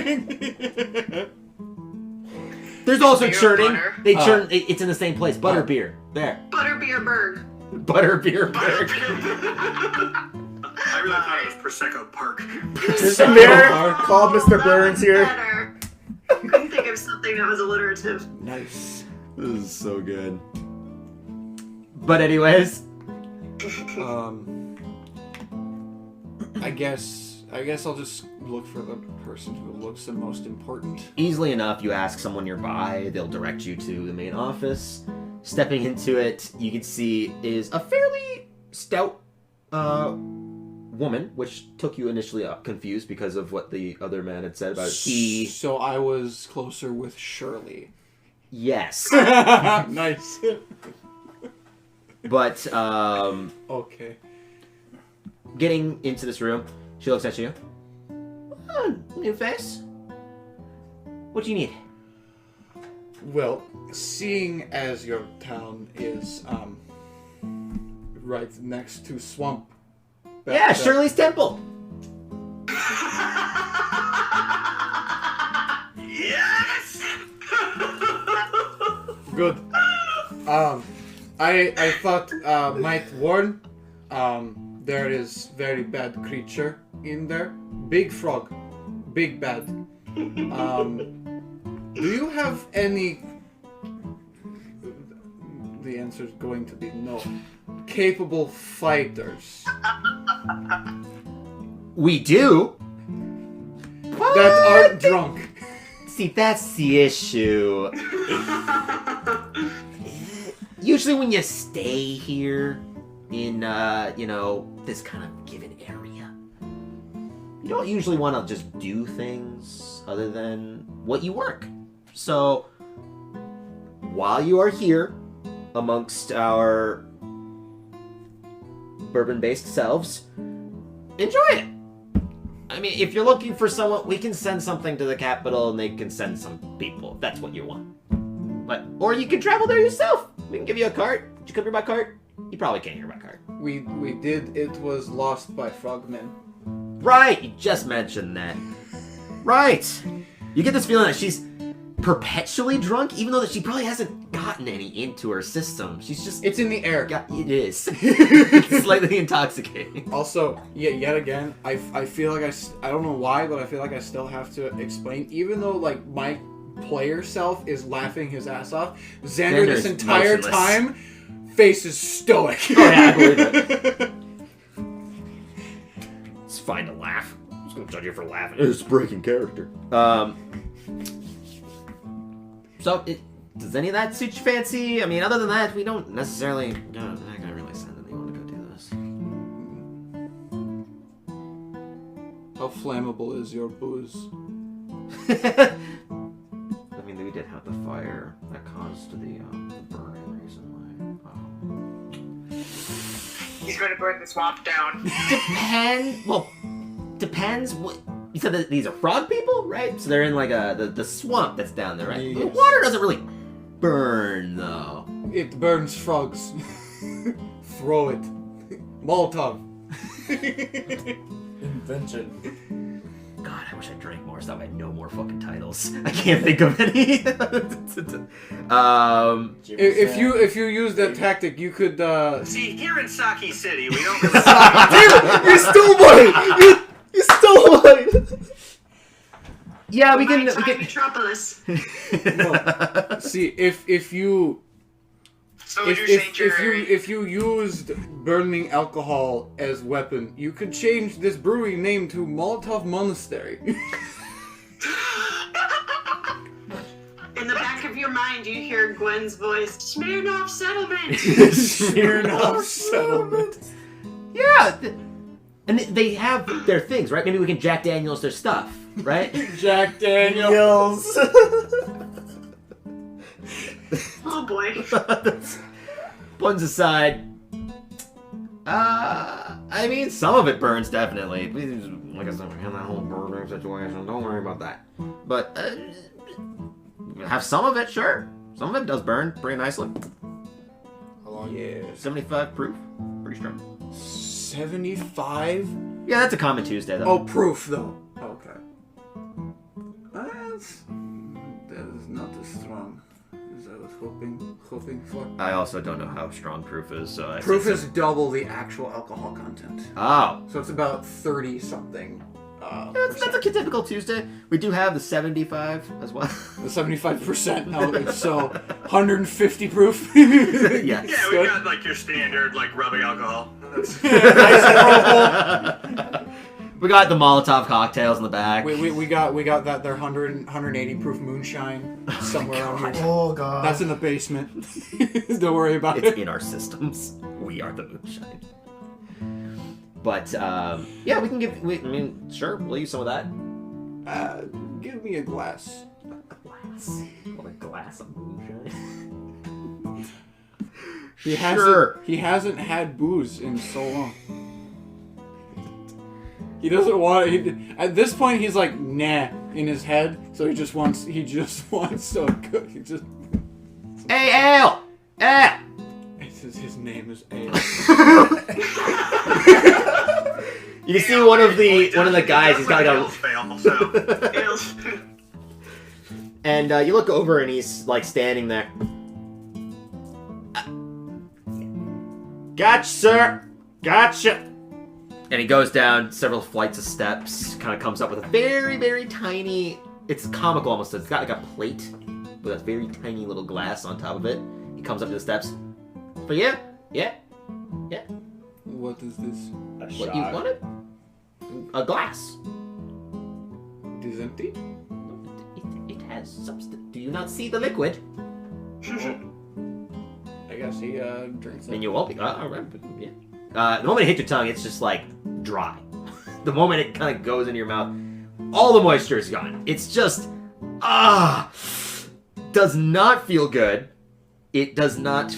There's also Beer churning. butter? They churn. It's in the same place. Butter beer. There. Butterbeerberg. Butter beer. Beer. I really thought it was Prosecco Park. Mr. Mayor, call Mr. Burns here. Better. I couldn't think of something that was alliterative. Nice. This is so good. But anyways, I guess I'll just look for the person who looks the most important. easily enough, you ask someone nearby. They'll direct you to the main office. Stepping into it, you can see is a fairly stout woman, which took you initially confused because of what the other man had said about he. So I was closer with Shirley. Yes, Nice. but Okay. getting into this room, she looks at you. Oh, new face. What do you need? Well, seeing as your town is right next to swamp. Yeah, Shirley's Temple. Yes! Good. I thought might warn. There is very bad creature in there. Big frog. Big bad. Do you have any... The answer is going to be no. Capable fighters. We do. That aren't drunk. See, that's the issue. Usually when you stay here in, this kind of given area, you don't usually want to just do things other than what you work. So, while you are here amongst our bourbon-based selves, enjoy it. I mean, if you're looking for someone, we can send something to the capital and they can send some people, if that's what you want. Or you can travel there yourself. We can give you a cart. Did you come here by cart? You probably can't hear by cart. We did. It was lost by frogmen. Right, you just mentioned that. Right. You get this feeling that she's perpetually drunk, even though that she probably hasn't gotten any into her system. She's just... It's in the air. It is. It's slightly intoxicating. Also, yet again, I feel like I don't know why, but I feel like I still have to explain, even though like my player self is laughing his ass off, Xander this entire motionless. time faces stoic. Oh yeah, I believe it. It's fine to laugh. I'm just gonna judge you for laughing. It's breaking character. So, does any of that suit your fancy? I mean, other than that, we don't necessarily... No, I'm not gonna really send anyone to go do this. How flammable is your booze? I mean, we did have the fire that caused the burning recently. He's going to burn the swamp down. Depends what... You said that these are frog people, right? So they're in like the swamp that's down there, right? Yes. The water doesn't really burn, though. It burns frogs. Throw it. Molotov. Invention. God, I wish I drank more so I had no more fucking titles. I can't think of any. If you use that tactic, you could. See, here in Saki City, we don't really... You stole mine! You stole mine! Yeah, we My can. time metropolis. No. See, if you So would you say, Jerry? if you used burning alcohol as weapon, you could change this brewery name to Molotov Monastery. In the back of your mind, you hear Gwen's voice. Smirnoff Settlement. Smirnoff Settlement. Yeah, and they have their things, right? Maybe we can Jack Daniels their stuff, right? Jack Daniels. Oh boy. Puns aside, I mean, some of it burns definitely. Like I said, we have that whole burning situation. Don't worry about that. But have some of it, sure. Some of it does burn pretty nicely. How long? Yeah. 75 proof, pretty strong. 75? Yeah, that's a common Tuesday though. Oh, proof though. Okay. That is not as strong as I was hoping for. I also don't know how strong proof is, so Proof is double the actual alcohol content. Oh. So it's about 30 something. That's a typical Tuesday. We do have the 75 as well. The 75% now, so 150 proof. Yeah. Yeah, we got like your standard like rubbing alcohol. That's We got the Molotov cocktails in the back. we got that their 180 proof moonshine somewhere around here. Oh god. That's in the basement. Don't worry about It's it. in our systems. We are the moonshine. But yeah, we can give. I mean, sure, we'll use some of that. Give me a glass. What a glass of moonshine. He hasn't had booze in so long. He doesn't want. At this point, he's like nah in his head. So he just wants so good. He just. Hey, Ale! Ale! His name is Ale. You can see one of the guys. He's got like a. fail. So And you look over and he's like standing there. Gotcha, sir. Gotcha. And he goes down several flights of steps. Kind of comes up with a very, very tiny. It's comical almost. It's got like a plate with a very tiny little glass on top of it. He comes up to the steps. For you? Yeah. Yeah. What is this? What you wanted? A glass. It is empty. It has substance. Do you not see the liquid? I guess he drinks it. And you won't be. Yeah. The moment it hits your tongue, it's just like dry. The moment it kind of goes into your mouth, all the moisture is gone. It's just does not feel good. It does not.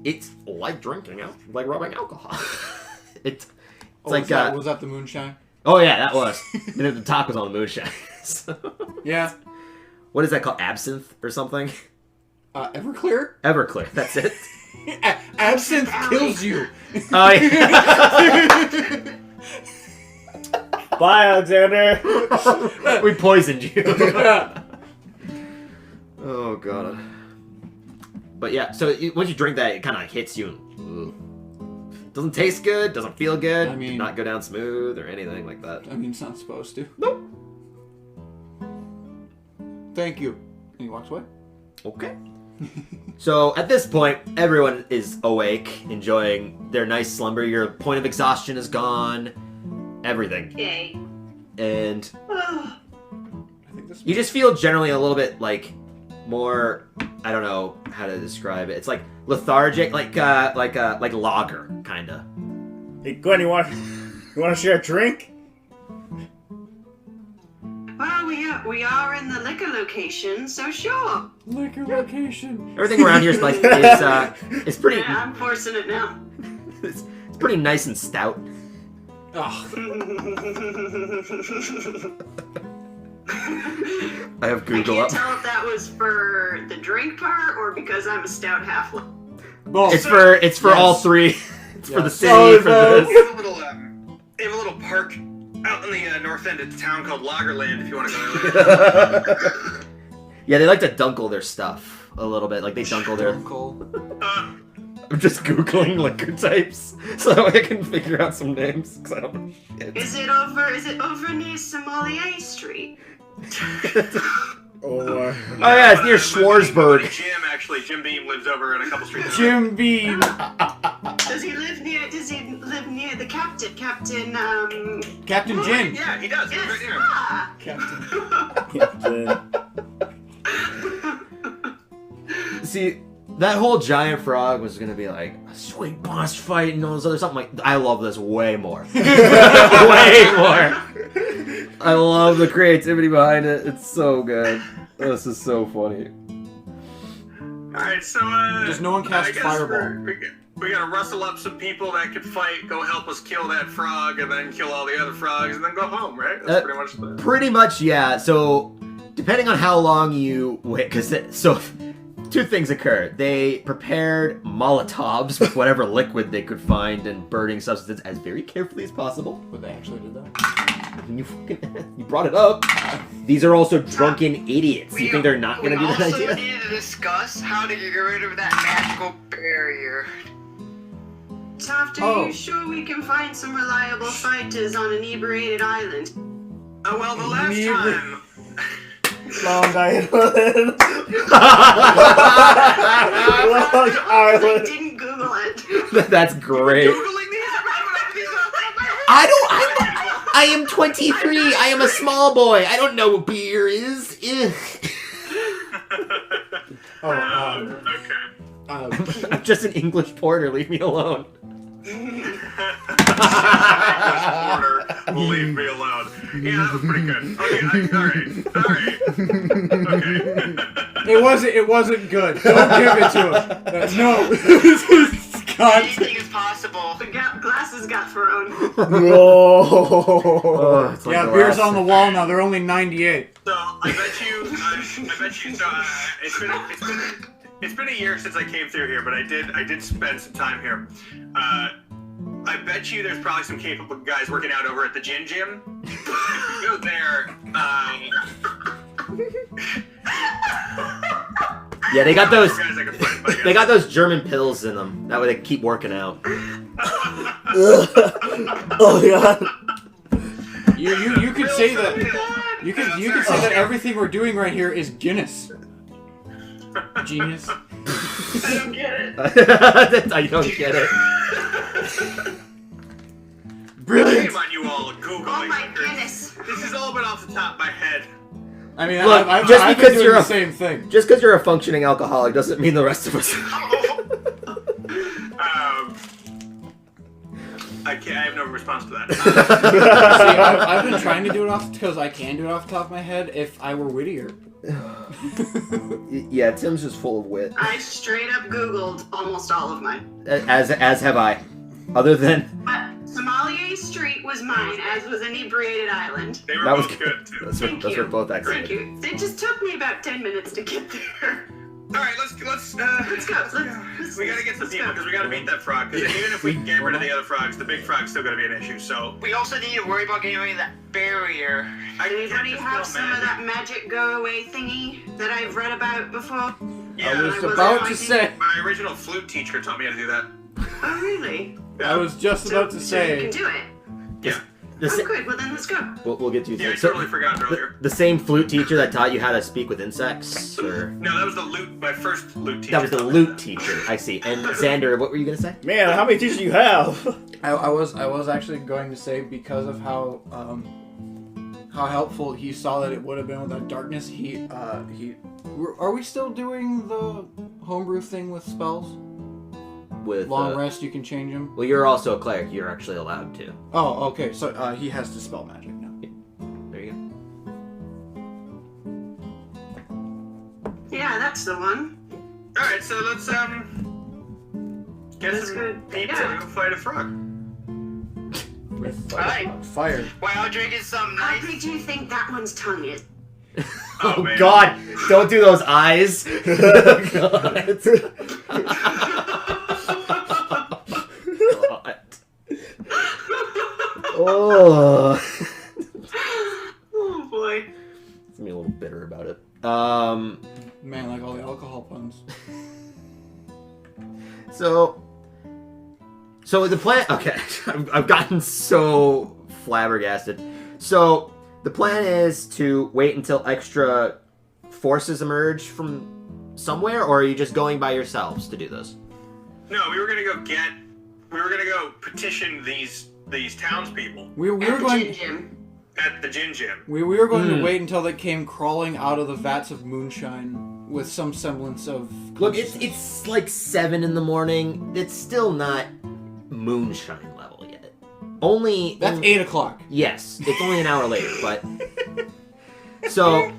It's like drinking, like rubbing alcohol. It's like was that the moonshine? Oh yeah, that was. And then the top was on the moonshine. So, Yeah. what is that called? Absinthe or something? Everclear? Everclear. That's it. Absinthe kills you. Oh yeah. Bye, Alexander. We poisoned you. Oh god. But yeah, so once you drink that, it kind of hits you. And, doesn't taste good. Doesn't feel good. I mean- did not go down smooth or anything like that. I mean, it's not supposed to. Nope. Thank you. And he walks away. Okay. So at this point, everyone is awake, enjoying their nice slumber. Your point of exhaustion is gone. Everything. Yay. And I think this. you just feel generally a little bit like more, I don't know how to describe it. It's like lethargic, like lager kinda. Hey, Gwen, you want to share a drink? Well, we are in the liquor location, so sure. Liquor location. Everything around here is like it's pretty Yeah, I'm forcing it now. it's pretty nice and stout. Oh, I have I Google can't up. tell if that was for the drink part or because I'm a stout halfling. both. It's for Yes. all three. It's for the Yes. city, Oh, for no. we have a little park out in the north end of town called Lagerland. If you want to go there. Yeah, they like to dunkle their stuff a little bit. Like they dunkle their. Uncle. I'm just googling liquor types so that way I can figure out some names because I don't know shit. Is it over near Sommelier Street? Or Oh yeah, it's near Schwarzburg. Jim Beam lives over in a couple streets. Jim Beam. Does he live near the captain? Captain Jin. Yeah, he does. He's Yes. right here. Ah. See, that whole giant frog was gonna be like a sweet boss fight and all this other something. Like, I love this way more. Way more. I love the creativity behind it. It's so good. This is so funny. Alright, so, Does no one cast I guess Fireball? We gotta rustle up some people that can fight, go help us kill that frog, and then kill all the other frogs, and then go home, right? That's pretty much the... Pretty much, yeah. So, depending on how long you wait, so two things occur. They prepared Molotovs with whatever liquid they could find and burning substances as very carefully as possible. But they actually did that. You brought it up. These are also drunken idiots. You think they're not going to do that We also idea? need to discuss how to get rid of that magical barrier. Tofty, Oh. are you sure we can find some reliable fighters on an inebriated island? Oh, well, the last time... Long Island. Long I Island. didn't Google it. That's great. Googling these? I am 23. I am a small boy. I don't know what beer is. Ugh. Okay. I'm just an English porter. Leave me alone. Order will leave me alone. Yeah, that was pretty good. Okay, alright. Okay. It wasn't good. Don't give it to him. No. Anything is possible. The glasses got thrown. Whoa. It's like Yeah, the beer's last- on the wall now. They're only 98. So I bet you. So it's been a year since I came through here, but I did spend some time here. I bet you there's probably some capable guys working out over at the Gin Gym. If you go there, Yeah, they got those. guys I can find, but I They got those German pills in them. That way they keep working out. Oh god. You could say that. You could say that everything we're doing right here is Guinness. Genius. I don't get it. I don't get it. Brilliant. Shame on you all Googling. Oh my goodness. This has all been off the top of my head. I mean, Look, I've just been because doing you're the a- same thing. Just because you're a functioning alcoholic doesn't mean the rest of us. I have no response to that. See, I've been trying to do it off because I can do it off the top of my head if I were wittier. Yeah, Tim's just full of wit. I straight up Googled almost all of mine. As have I. Other than But Sommelier Street was mine, as was Inebriated Island. They were that was both good too. Thank those you. were both Thank excellent. you. It just took me about 10 minutes to get there. All right, let's go. Let's we gotta get some people because we gotta beat that frog. Because even if we get rid of the other frogs, the big frog's still gonna be an issue. So We also need to worry about getting rid of that barrier. Anybody have some of that magic go away thingy that I've read about before? Yeah, I was wasn't about to fighting. say. my original flute teacher taught me how to do that. Oh, really? I was just about to So you can say. do it. Yeah. The Oh, sa- good. Well, then let's go. we'll get to you. Yeah, I So- totally forgot earlier. the same flute teacher that taught you how to speak with insects, or No, that was the lute. My first lute teacher. that was the taught me lute that. techer. I see. And Xander, what were you gonna say? Man, how many teachers do you have? I was actually going to say because of how helpful he saw that it would have been with that darkness. Are we still doing the homebrew thing with spells? With Long rest, you can change them. well, you're also a cleric. You're actually allowed to. Oh, okay. So he has to spell magic now. There you Yeah, that's the one. All right, so let's get That's some good. people Yeah. to go fight a frog. Alright. Fire. While drinking some How nice... big do you think that one's tongue is? Oh, man. God! Don't do those eyes. God. God. Oh. Oh boy. It's me a little bitter about it. Man, like all the alcohol puns. So the plan. Okay, I've gotten so flabbergasted. So The plan is to wait until extra forces emerge from somewhere, or are you just going by yourselves to do this? No, we were gonna go petition these townspeople We were At the going. gin gym. at the gin. We were going to wait until they came crawling out of the vats of moonshine with some semblance of. Look, it's like 7 in the morning. It's still not moonshine level yet. Only That's 8 o'clock. Yes, it's only an hour later, but so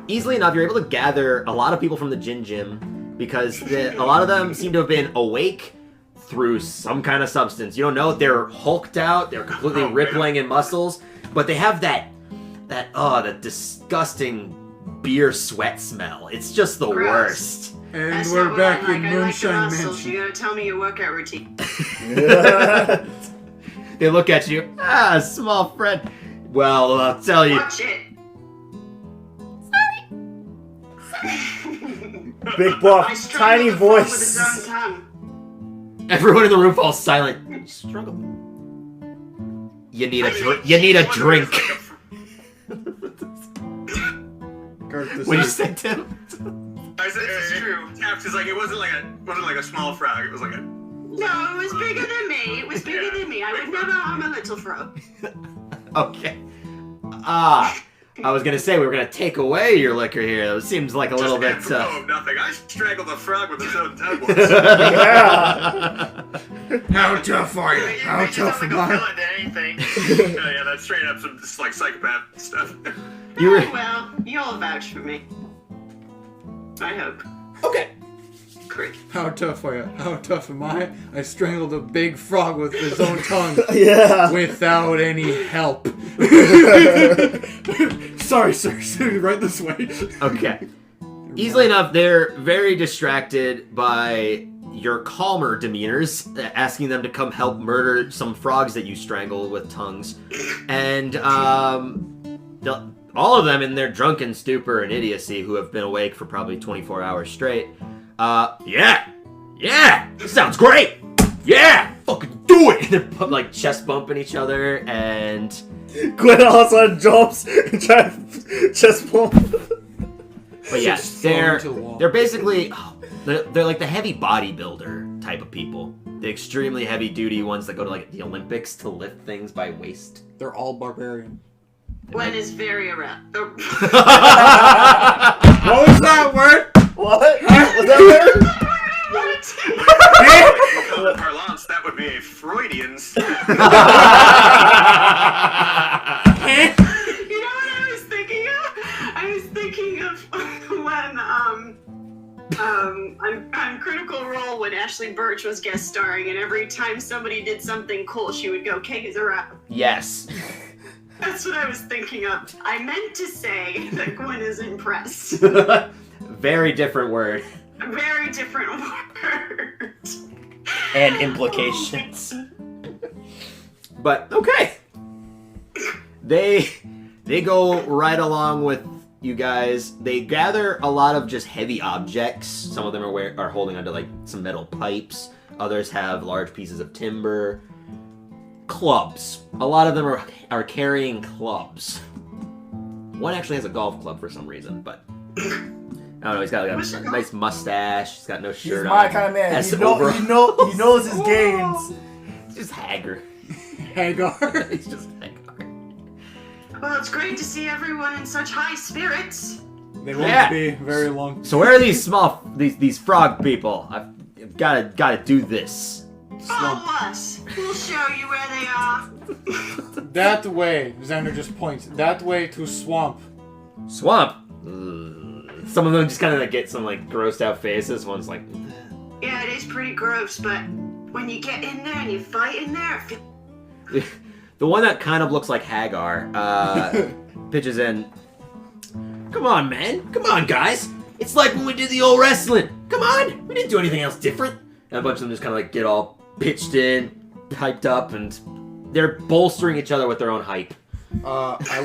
easily enough, you're able to gather a lot of people from the gin gym because a lot of them seem to have been awake through some kind of substance. You don't know, they're hulked out, they're completely rippling in muscles, but they have that disgusting beer sweat smell. It's just the Gross. worst. And That's we're not what back I in like. I like the Moonshine muscles. Mansion. You gotta tell me your workout routine. They look at you. Small friend. Well, I'll tell you. Watch it. Big I buff, strangle tiny the frog with voice. its own tongue. Everyone in the room falls silent. Struggle. You need a drink. What do you say, Tim? I said, This is true. Taps is like it wasn't like a small frog. It was like a. No, it was bigger than me. It was bigger than me. I would never harm a little frog. Okay. I was gonna say we were gonna take away your liquor here. It seems like a little bit. Nothing. I strangled a frog with his own tongue. Yeah. How tough are you? How It tough sounds am like a I? villain than anything. Yeah, that's straight up some just like psychopath stuff. You were Very well. You'll vouch for me. I hope. okay. Great. How tough are you? How tough am I? I strangled a big frog with his own tongue. Yeah. Without any help. Sorry, sir. Right this way. Okay. Easily enough, they're very distracted by your calmer demeanors, asking them to come help murder some frogs that you strangled with tongues. And all of them in their drunken stupor and idiocy who have been awake for probably 24 hours straight. Yeah, this sounds great. Yeah, fucking do it. And they're like chest bumping each other and... Gwen also jumps and tries to chest bump. But yeah, Just throw him to the wall. they're basically they're like the heavy bodybuilder type of people, the extremely heavy duty ones that go to like the Olympics to lift things by waist. They're all barbarian. Gwen is very around. What was that word? What? Was that weird? In parlance, that would be a Freudian slip. You know what I was thinking of? I was thinking of when on Critical Role when Ashley Birch was guest starring, and every time somebody did something cool, she would go "Keg is around." Yes. That's what I was thinking of. I meant to say that Gwen is impressed. Very different word. A very different word. And implications. But okay. They go right along with you guys. They gather a lot of just heavy objects. Some of them are holding onto like some metal pipes. Others have large pieces of timber. Clubs. A lot of them are carrying clubs. One actually has a golf club for some reason, but I don't know. He's got like a nice mustache. He's got no He's shirt my on. kind of man. Has He overalls. knows his games. He's just Hagar. Hagar. He's just Hagar. Well, it's great to see everyone in such high spirits. They won't Yeah. be very long. So where are these these frog people? I've gotta do this. Follow us. We'll show you where they are. That way, Xander just points. That way to swamp. Swamp. Ugh. Some of them just kind of like get some like grossed out faces. One's like, Yeah, it is pretty gross, but when you get in there and you fight in there, it feels the one that kind of looks like Hagar pitches in. Come on, man. Come on, guys. It's like when we did the old wrestling. Come on. We didn't do anything else different. And a bunch of them just kind of like get all pitched in, hyped up, and they're bolstering each other with their own hype. I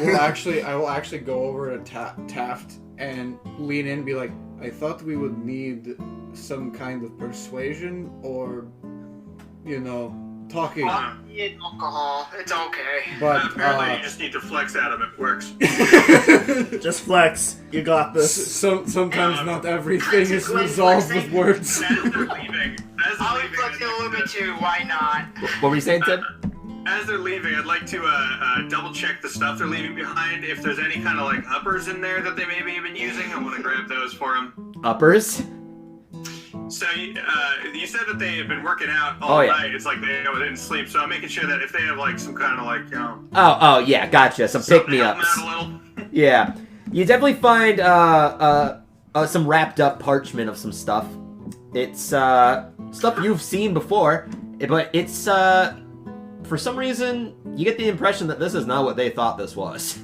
will actually go over to Taft and lean in and be like, I thought we would need some kind of persuasion or, talking. Eat alcohol. It's okay. But apparently you just need to flex at him. It works. Just flex. You got this. Sometimes not everything is resolved with words. As they're leaving, I'll be flexing a little bit too. Why not? What were you saying, Tim? As they're leaving, I'd like to double check the stuff they're leaving behind. If there's any kind of like uppers in there that they maybe have been using, I want to grab those for them. Uppers? So you said that they had been working out all night. It's like they didn't sleep. So I'm making sure that if they have like some kind of like Oh yeah, gotcha. Some pick-me-ups. Yeah, you definitely find some wrapped up parchment of some stuff. It's stuff you've seen before, but it's for some reason you get the impression that this is not what they thought this was.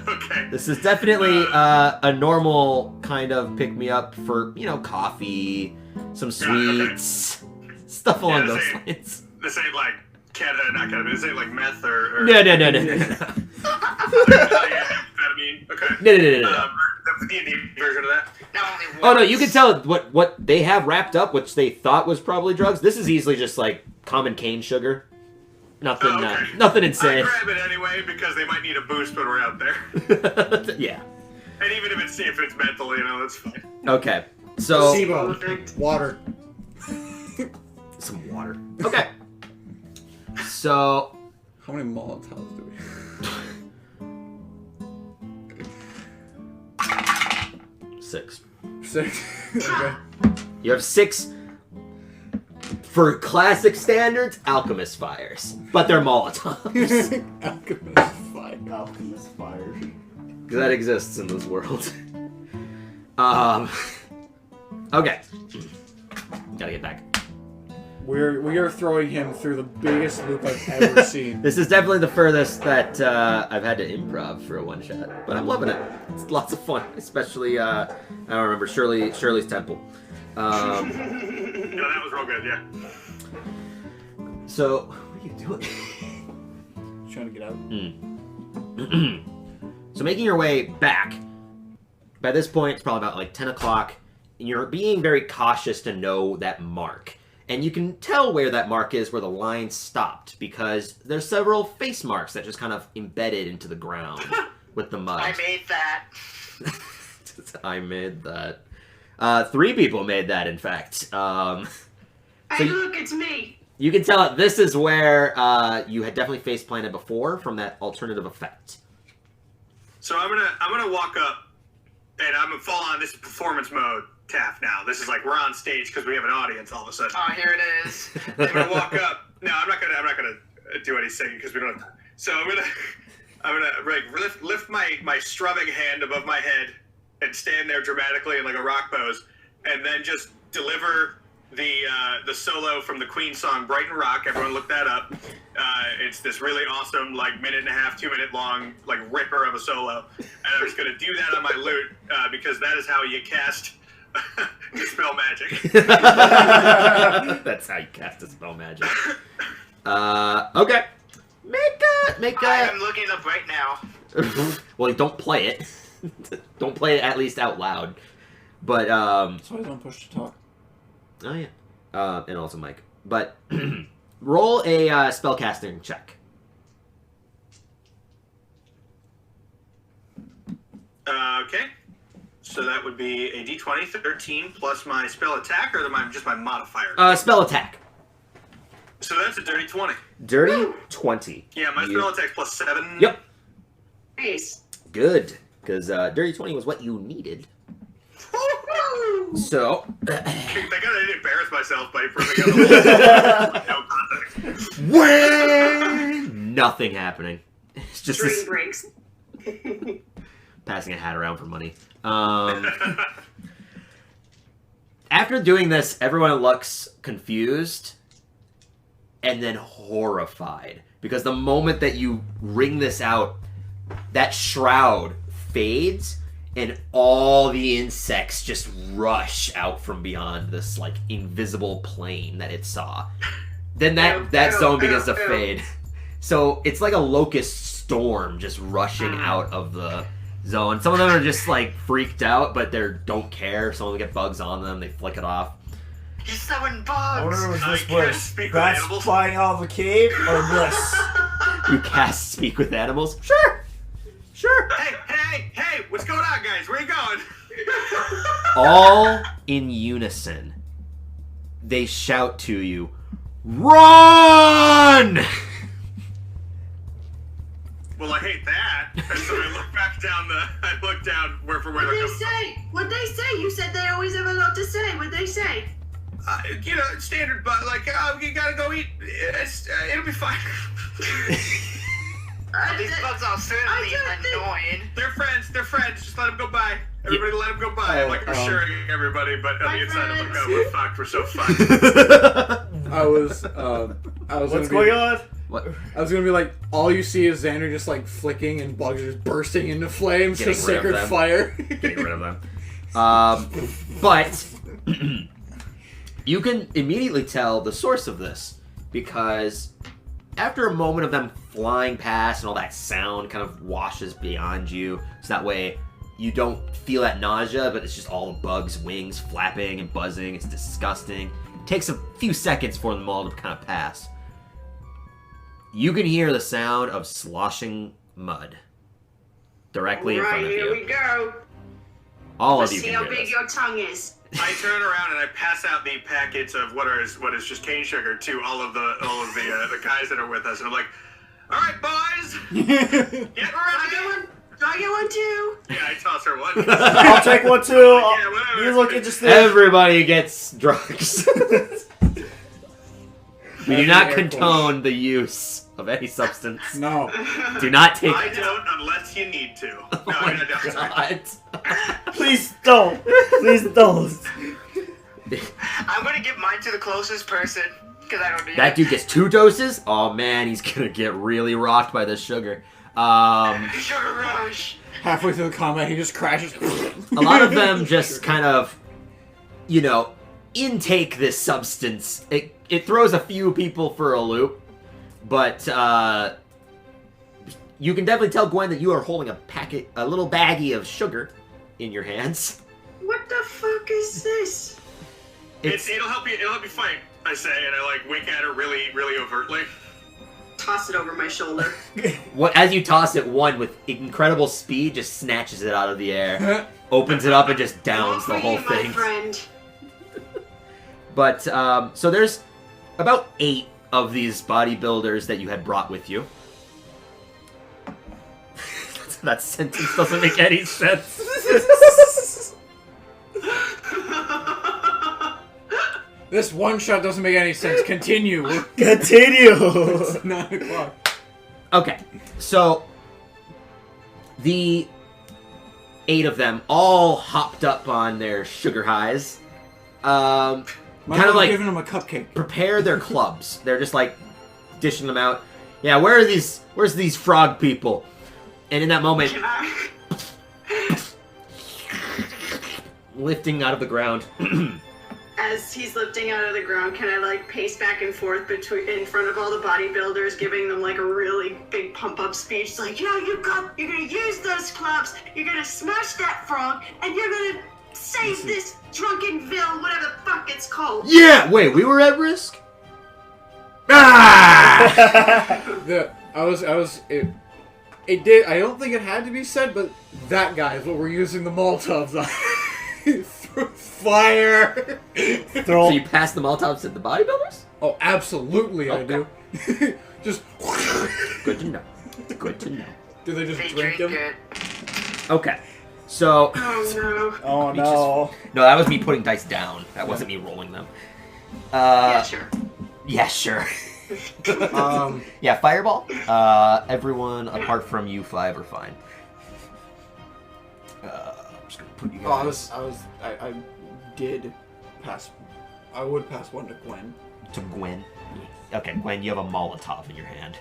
Okay. This is definitely a normal kind of pick-me-up for, coffee, some sweets, stuff along those lines. This ain't like this ain't like meth or No. amphetamine. Okay. No. The D&D version of that. Oh no, you can tell what they have wrapped up, which they thought was probably drugs. This is easily just like common cane sugar. Nothing, nothing insane. I grab it anyway because they might need a boost when we're out there. Yeah. And even if it's mental, that's fine. Okay. So SIBO. Water. Some water. Okay. So How many Molotovs do we have? 6. 6. Okay. You have 6. For classic standards, alchemist fires, but they're Molotovs. Alchemist fire. Because that exists in this world. Okay. Gotta get back. We are throwing him through the biggest loop I've ever seen. This is definitely the furthest that I've had to improv for a one shot, but I'm loving it. It's lots of fun, especially I don't remember Shirley's Temple. No, that was real good. Yeah. So what are you doing? Trying to get out. So making your way back. By this point, it's probably about like 10 o'clock, and you're being very cautious to know that mark. And you can tell where that mark is, where the line stopped, because there's several face marks that just kind of embedded into the ground with the mud. I made that. I made that. 3 people made that, in fact. Hey, look, it's me. You can tell that this is where you had definitely face planted before from that alternative effect. So I'm gonna walk up, and I'm gonna fall on this performance mode. Taff now. This is like we're on stage because we have an audience all of a sudden. Oh, here it is. I'm gonna walk up. No, I'm not gonna do any singing because we don't have time. So I'm gonna like lift my strumming hand above my head and stand there dramatically in like a rock pose, and then just deliver the solo from the Queen song "Brighton Rock." Everyone look that up. It's this really awesome, like 1.5, 2 minute long, like ripper of a solo, and I'm just gonna do that on my lute because that is how you cast. Dispel magic. That's how you cast Dispel magic. Okay. Make a. I'm looking it up right now. Well, don't play it. Don't play it at least out loud. But So I don't push to talk. Oh yeah. And also Mike. But roll a spellcasting check. Okay. So that would be a d20, 13, plus my spell attack, or just my modifier? Spell attack. So that's a dirty 20. Dirty 20. Yeah, my spell attack's plus 7. Yep. Nice. Good. Because dirty 20 was what you needed. So. Thank God I didn't embarrass myself by proving up no context. Nothing happening. It's just Dream this breaks. passing a hat around for money. After doing this, everyone looks confused and then horrified. Because the moment that you ring this out, that shroud fades and all the insects just rush out from beyond this like invisible plane that it saw. Then that zone begins to fade. So it's like a locust storm just rushing out of the zone. Some of them are just like freaked out, but they don't care. Some of them get bugs on them, they flick it off. He's throwing I wonder bugs. if I this can't was speak with rats animals. flying out of a cave or this. You cast Speak with Animals? Sure. Sure. Hey, what's going on, guys? Where you going? All in unison, they shout to you, "Run!" Well, I hate that. And so I look down where What'd they're they coming say? What'd they say? You said they always have a lot to say. What'd they say? from. Standard, but you gotta go eat. It'll be fine. These bugs are certainly annoying. They're friends. Just let them go by. Everybody let them go by. I'm assuring everybody, but on the inside, I'm like, oh, we're fucked. We're so fucked. I was What's going on? What? I was gonna be like, all you see is Xander just like flicking and bugs are just bursting into flames Getting because rid of sacred them. fire. Getting rid of them. But you can immediately tell the source of this because after a moment of them flying past and all that sound kind of washes beyond you, so that way you don't feel that nausea, but it's just all the bugs' wings flapping and buzzing. It's disgusting. It takes a few seconds for them all to kind of pass. You can hear the sound of sloshing mud directly in front of here you. we go. All Let's of you see can how hear big this. your tongue is. I turn around and I pass out the packets of what is just cane sugar to all of the guys that are with us, and I'm like, "All right, boys, get Do I get ready." one? Do I get one too? Yeah, I toss her one. I'll take one too. Yeah, whatever. You look interested. Everybody gets drugs. We do not Air condone the use of any substance. No. Do not take I it. don't unless you need to. No, Oh my I don't. God. Please don't. Please don't. I'm gonna give mine to the closest person because I don't need That it. dude gets 2 doses? Oh man, he's gonna get really rocked by this sugar. Sugar rush. Halfway through the combat, he just crashes. A lot of them just kind of, intake this substance. It throws a few people for a loop, but you can definitely tell, Gwen, that you are holding a little baggie of sugar in your hands. What the fuck is this? It'll help you. It'll help you fight. I say, and I wink at her really, really overtly. Toss it over my shoulder. As you toss it, one with incredible speed just snatches it out of the air, opens it up, and just downs the For whole you, my thing. friend. But so there's about 8 of these bodybuilders that you had brought with you. That sentence doesn't make any sense. This one shot doesn't make any sense. Continue. Continue. It's 9 o'clock. Okay, so the 8 of them all hopped up on their sugar highs. My Kind of mom like giving him a cupcake. prepare their clubs. They're just like dishing them out. Yeah, where's these frog people? And in that moment, Can I? lifting out of the ground. As he's lifting out of the ground, can I pace back and forth in front of all the bodybuilders, giving them a really big pump up speech? It's like, you're gonna use those clubs, you're gonna smash that frog, and you're gonna save this Drunkenville, whatever the fuck it's called. Yeah, wait, we were at risk? Ah! It did. I don't think it had to be said, but that guy is what we're using the Molotovs on. Fire. So you pass the Molotovs to the bodybuilders? Oh, absolutely, I Okay. do. Just. Good to know. Good to know. Do they just They drink drink them? it. Okay, so Oh no. Oh no. no, that was me putting dice down. That wasn't me rolling them. Yeah, sure. Yeah, sure. Um, Yeah, fireball. Everyone apart from you 5 are fine. I'm just gonna put you guys I did pass. I would pass one to Gwen. to Gwen. Okay, Gwen, you have a Molotov in your hand.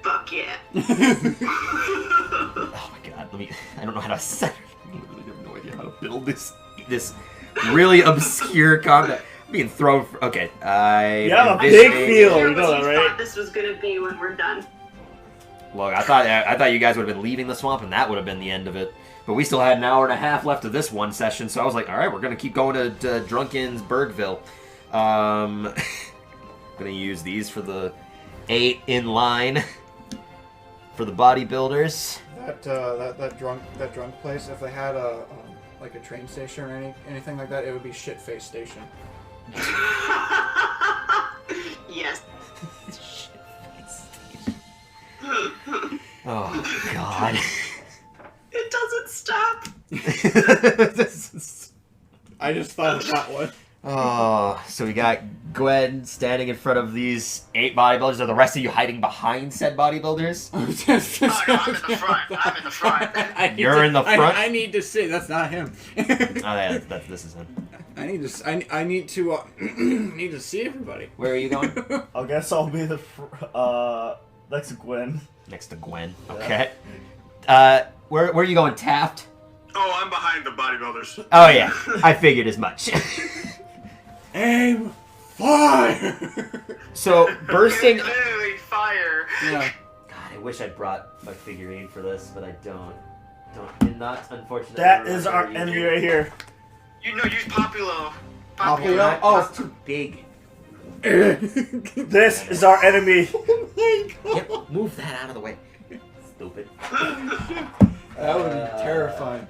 Fuck yeah. Oh my god, I don't know how to set. I have no idea how to build this really obscure combat. I'm being thrown. Okay, You have a big envisioning- field. Here's you know what that, you right? thought this was gonna be when we're done. Look, I thought you guys would have been leaving the swamp, and that would have been the end of it. But we still had an hour and a half left of this one session, so I was like, all right, we're gonna keep going to Drunken's Bergville. I'm gonna use these for the 8 in line for the bodybuilders. That drunk place. If they had a like a train station or anything like that, it would be Shitface Station. Yes. Oh God. It doesn't stop. I just thought of that one. Oh, so we got Gwen standing in front of these 8 bodybuilders. Are the rest of you hiding behind said bodybuilders? Oh, no, I'm in the front. I'm in the front. You're in the front? I need to see. That's not him. Oh yeah, this is him. I need to. I need to. Need to see everybody. Where are you going? I guess I'll be the next to Gwen. Next to Gwen. Okay. Where are you going, Taft? Oh, I'm behind the bodybuilders. Oh yeah, I figured as much. Aim, fire. So bursting. Literally fire. Yeah. God, I wish I'd brought my figurine for this, but I don't. Did not, unfortunately. That is our enemy right here. You know, use Populo. Populo? Oh, it's too big. This is our enemy. Yep, move that out of the way. Stupid. That would be terrifying.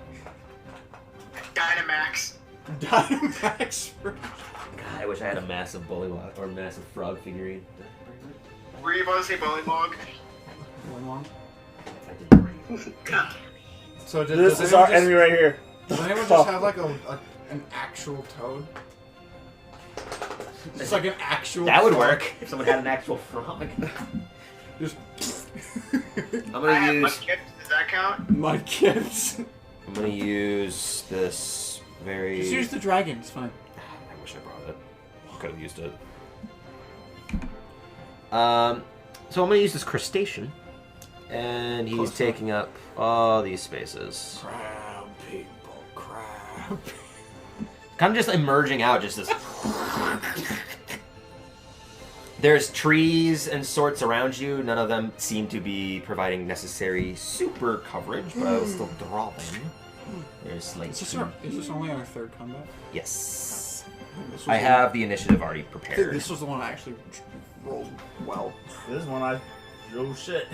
Dynamax. Dynamax. God, I wish I had a massive bullywog or massive frog figurine. Were you about to say Bullymog? I didn't bring it. So This is our enemy right here. Does anyone just have like an actual toad? It's like an actual. That would frog. work if someone had an actual frog. Just I'm I gonna have use. Mudkips. Does that count? mudkips. I'm gonna use this very. Just use the dragon. It's fine. I wish I brought it. Could have used it. So I'm gonna use this crustacean, and he's Close taking up all these spaces. Crab people, crab. Kind of just emerging out, just this. There's trees and sorts around you. None of them seem to be providing necessary super coverage, but I will still draw them. There's like. Is this only our third combat? Yes. This was I the- have the initiative already I think prepared. this was the one I actually rolled well. This one I. Oh shit.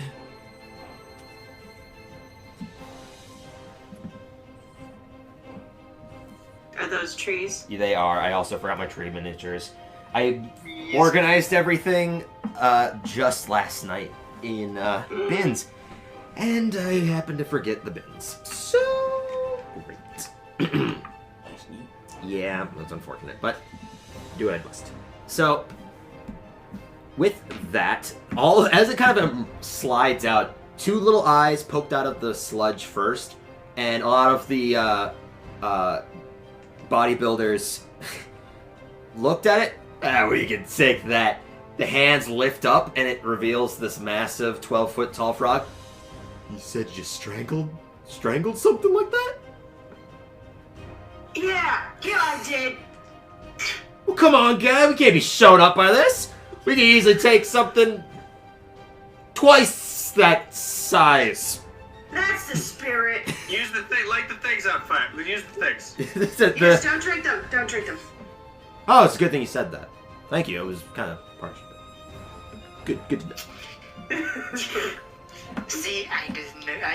Are those trees? They are. I also forgot my tree miniatures. I organized everything just last night in bins, and I happened to forget the bins. So great. Yeah, that's unfortunate, but do what I must. So with that, as it kind of slides out, 2 little eyes poked out of the sludge first, and a lot of the bodybuilders looked at it. We can take that. The hands lift up, and it reveals this massive 12-foot tall frog. You said you strangled something like that? Yeah, I did. Well, come on, guy. We can't be shown up by this. We can easily take something twice that size. That's the spirit. Use the thing, light the things on fire. Use the things. Yes, don't drink them. Don't drink them. Oh, it's a good thing you said that. Thank you. It was kind of partial. Good to know. See, I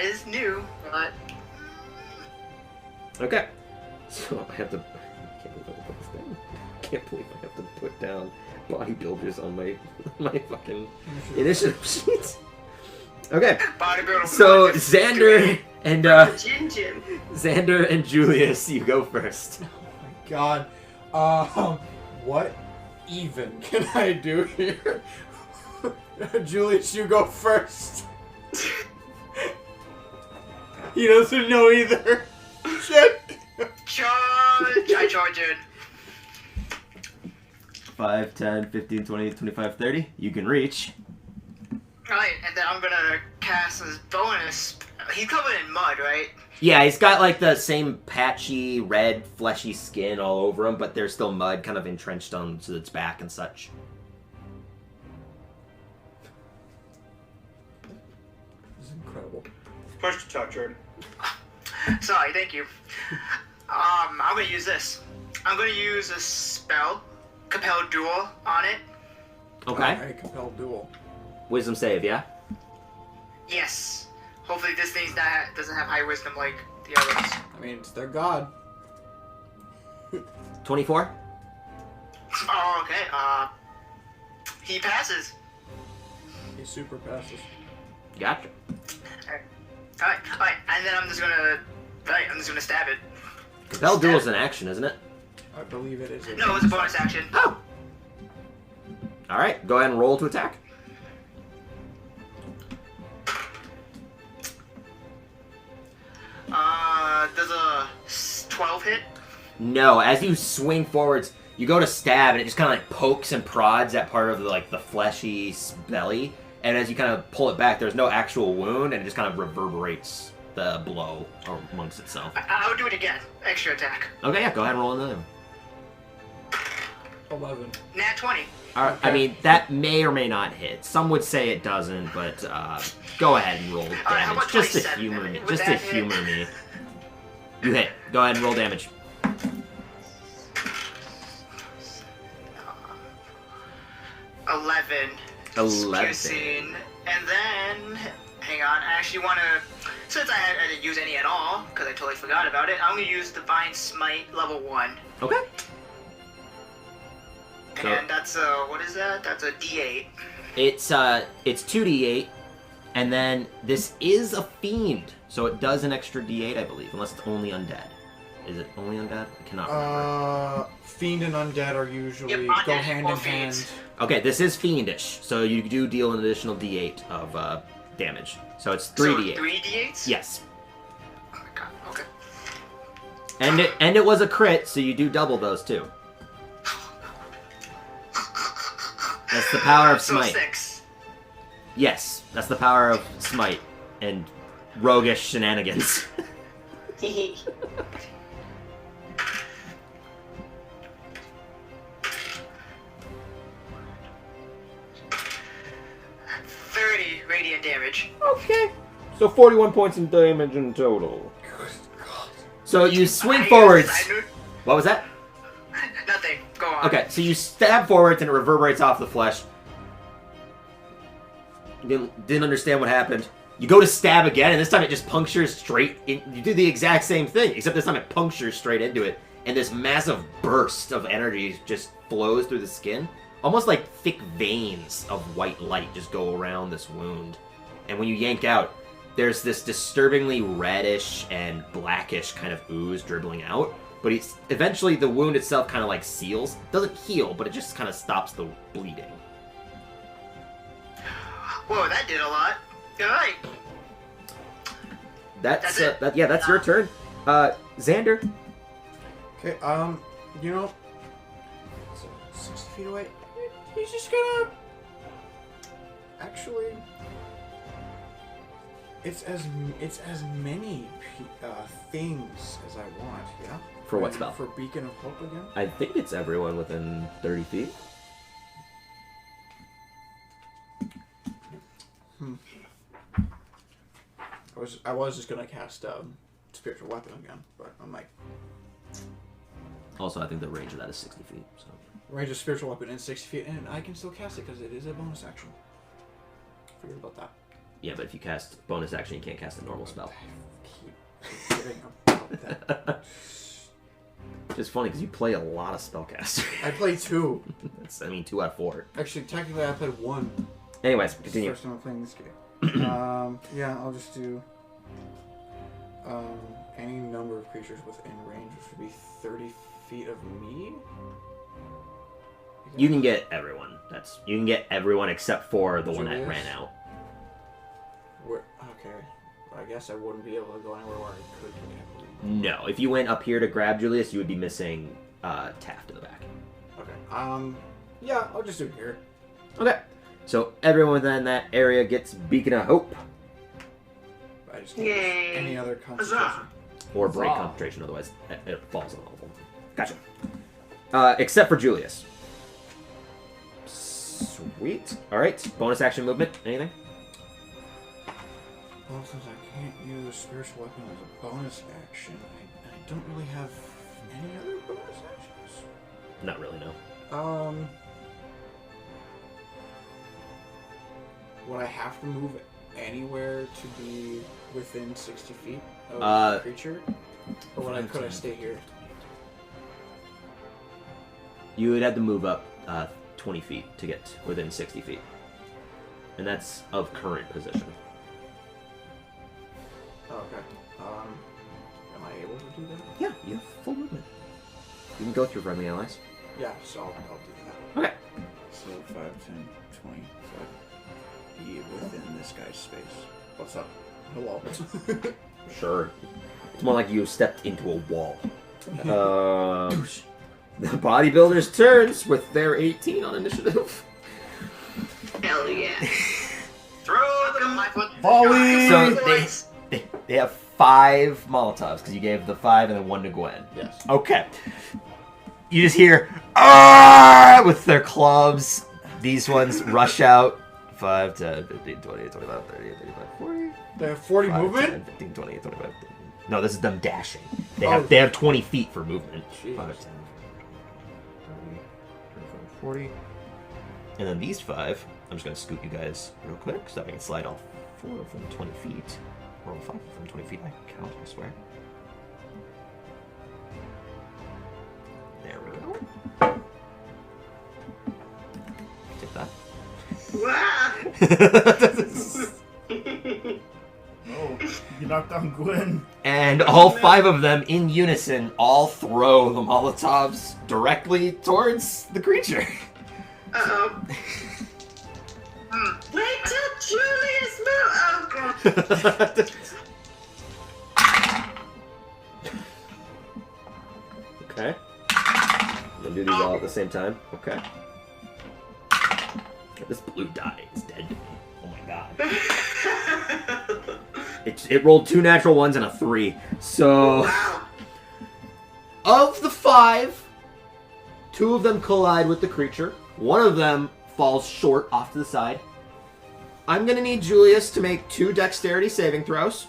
just knew, but Okay. So I have to. I can't believe I have to put this down. I can't believe I have to put down bodybuilders on my fucking initiative sheet. Okay. bodybuilder. So Xander and Gin Jim. Xander and Julius, you go first. God, what even can I do here? Julius, you go first. He doesn't know either. Shit. Charge! I charge in. 5, 10, 15, 20, 25, 30. You can reach. Alright, and then I'm gonna cast his bonus. He's covered in mud, right? Yeah, he's got like the same patchy, red, fleshy skin all over him, but there's still mud kind of entrenched onto its back and such. This is incredible. Push to talk, Jordan. Sorry, thank you. I'm gonna use this. I'm gonna use a spell compelled duel on it. Okay. Alright, compelled duel. Wisdom save, yeah? Yes. Hopefully this thing's doesn't have high wisdom like the others. I mean, it's their god. 24? Oh, okay. He passes. He super passes. Gotcha. Alright, and then I'm just gonna stab it. Compel duel is an action, isn't it? I believe it is. No, it's a bonus action. Oh! Alright, go ahead and roll to attack. Does a 12 hit? No, as you swing forwards, you go to stab, and it just kind of like pokes and prods that part of the fleshy belly. And as you kind of pull it back, there's no actual wound, and it just kind of reverberates the blow amongst itself. I'll do it again. Extra attack. Okay, yeah, go ahead and roll another one. 11. Nat 20. All right, I mean, that may or may not hit. Some would say it doesn't, but go ahead and roll how damage. about Just to 27 humor then? me. Would Just to that hit? humor me. You hit. Go ahead and roll damage. 11. 11. Piercing. And then, hang on, I actually want to, since I didn't use any at all, because I totally forgot about it, I'm going to use Divine Smite level 1. Okay. And that's what is that? That's a D8. It's 2d8, and then this is a fiend, so it does an extra d8, I believe, unless it's only undead. Is it only undead? I cannot remember. Fiend and undead are usually Yep, go undead hand or in hand. fiends. Okay, this is fiendish, so you do deal an additional d8 of damage. So it's 3d8. So 3 D8s? Yes. Oh my god, okay. And it was a crit, so you do double those too. That's the power of So smite. 6. Yes, that's the power of smite and roguish shenanigans. Radiant damage. Okay. So 41 points in damage in total. So you swing I forwards. knew... What was that? Nothing. Go on. Okay, so you stab forwards and it reverberates off the flesh. You didn't understand what happened. You go to stab again, and this time it just punctures straight in. You do the exact same thing, except this time it punctures straight into it, and this massive burst of energy just flows through the skin. Almost like thick veins of white light just go around this wound. And when you yank out, there's this disturbingly reddish and blackish kind of ooze dribbling out. But eventually the wound itself kind of like seals. It doesn't heal, but it just kind of stops the bleeding. Whoa, that did a lot. Alright. That's it? that's your turn. Xander. Okay, you know, so 60 feet away. He's just gonna. Actually, it's as many things as I want. Yeah. For what spell? For Beacon of Hope again. I think it's everyone within 30 feet. I was just gonna cast Spiritual Weapon again, but I'm like, Also, I think the range of that is 60 feet. So. range of Spiritual Weapon in 60 feet, and I can still cast it because it is a bonus action. Forget about that. Yeah, but if you cast bonus action, you can't cast a normal spell. Keep forgetting about that. Which is funny because you play a lot of spellcasters. I played 2. That's, 2 out of 4. Actually, technically, I played 1. Anyways, It's the continue. first time I'm playing this game. Yeah, I'll just do any number of creatures within range, which would be 30 feet of me. You can get everyone. You can get everyone except for the one that Julius? ran out. Okay, I guess I wouldn't be able to go anywhere where I could get No, if you went up here to grab Julius, you would be missing Taft in the back. Okay. Yeah, I'll just do it here. Okay. So everyone within that area gets Beacon of Hope. I just can't Yay. use any other concentration. Or break Huzzah. concentration, otherwise it falls on all of them. Gotcha. Except for Julius. Sweet. Alright, bonus action movement. Anything? Well, since I can't use Spiritual Weapon as a bonus action, I don't really have any other bonus actions. Not really, no. Would I have to move anywhere to be within 60 feet of the creature? Or could I stay here? You would have to move up 20 feet to get within 60 feet. And that's of current position. Okay. Am I able to do that? Yeah, you have full movement. You can go through friendly allies. Yeah, so I'll do that. Okay. So 5, 10, 20, 5. Be within this guy's space. What's up? Hello. Sure. It's more like you stepped into a wall. The bodybuilders turns with their 18 on initiative. Hell yeah. Throw them. Volley! So they have 5 Molotovs, because you gave the 5 and then 1 to Gwen. Yes. Okay. You just hear, "Ah!" with their clubs. These ones rush out. 5, 10, 15, 20, 25, 30, 35, 40. They have 40 5, movement? 10, 15, 20, 25, 30. No, this is them dashing. They have 20 feet for movement. Jeez. 5, 10, 30, 35, 40. And then these 5, I'm just going to scoot you guys real quick so that I can slide all 4 from 20 feet. Or 5 from 20 feet, I can count, I swear. There we go. Take that. Wow. Oh, you knocked down Gwen. And all 5 of them, in unison, all throw the Molotovs directly towards the creature. Uh-oh. Wait till Julius move. Oh, God. Okay. I'm gonna do these all at the same time. Okay. This blue die is dead to me. Oh my god. It rolled 2 natural ones and a 3. So, Wow. of the 5, 2 of them collide with the creature. 1 of them falls short off to the side. I'm gonna need Julius to make 2 dexterity saving throws.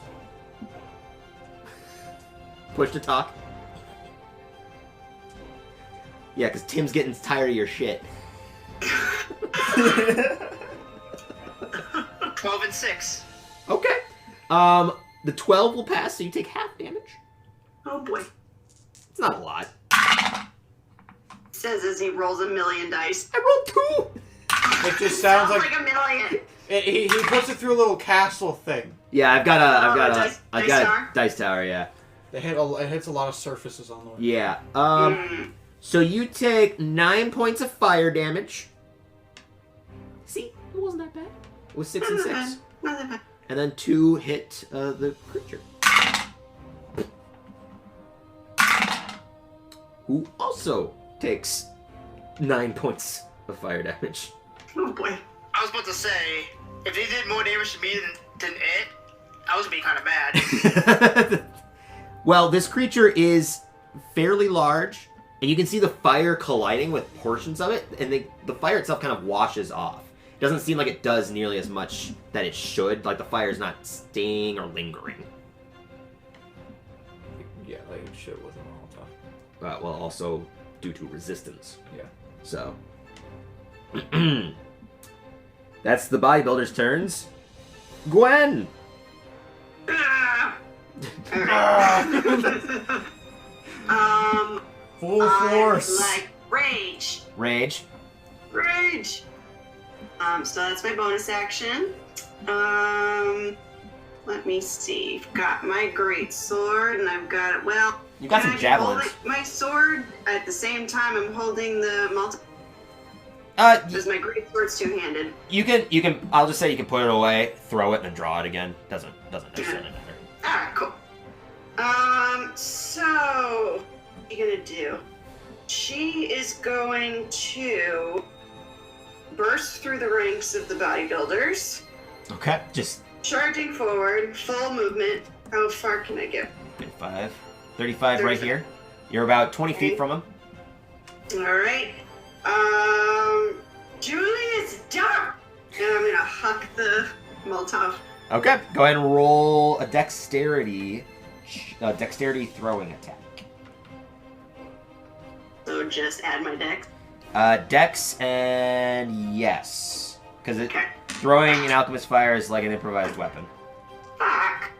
Push to talk. Yeah, because Tim's getting tired of your shit. 12 and 6. Okay. The 12 will pass, so you take half damage. Oh, boy. It's not a lot. Says as he rolls a million dice. I rolled 2! It just sounds like a million. he puts it through a little castle thing. Yeah, I've got a tower? dice tower, yeah. It hits a lot of surfaces on the way. Yeah. So you take 9 points of fire damage. See, it wasn't that bad. It was 6 and 6. Not that bad. And then 2 hit the creature. Who also takes 9 points of fire damage. Oh, boy. I was about to say, if they did more damage to me than it, I was being kind of mad. Well, this creature is fairly large, and you can see the fire colliding with portions of it, and the fire itself kind of washes off. It doesn't seem like it does nearly as much that it should. Like, the fire's not staying or lingering. Yeah, like it should with a Molotov. Well, also due to resistance. Yeah. So. That's the bodybuilder's turns. Gwen! Ah. Alright. Full force. Like rage. Rage. Rage. So that's my bonus action. Let me see. I've got my great sword, and I've got it. Well, You got some I'm javelins. holding my sword at the same time. I'm holding the because my great sword's two-handed. You can. I'll just say you can put it away, throw it, and then draw it again. Doesn't necessarily matter. All right, cool. So what are you gonna do? She is going to burst through the ranks of the bodybuilders, Okay. Just charging forward, full movement. How far can I get? 35 right here. You're about 20 feet from him. All right. Julius, jump! And I'm gonna huck the Molotov. Okay. Go ahead and roll a dexterity throwing attack. So just add my dex. Dex and yes. Because throwing an alchemist fire is like an improvised weapon. Fuck.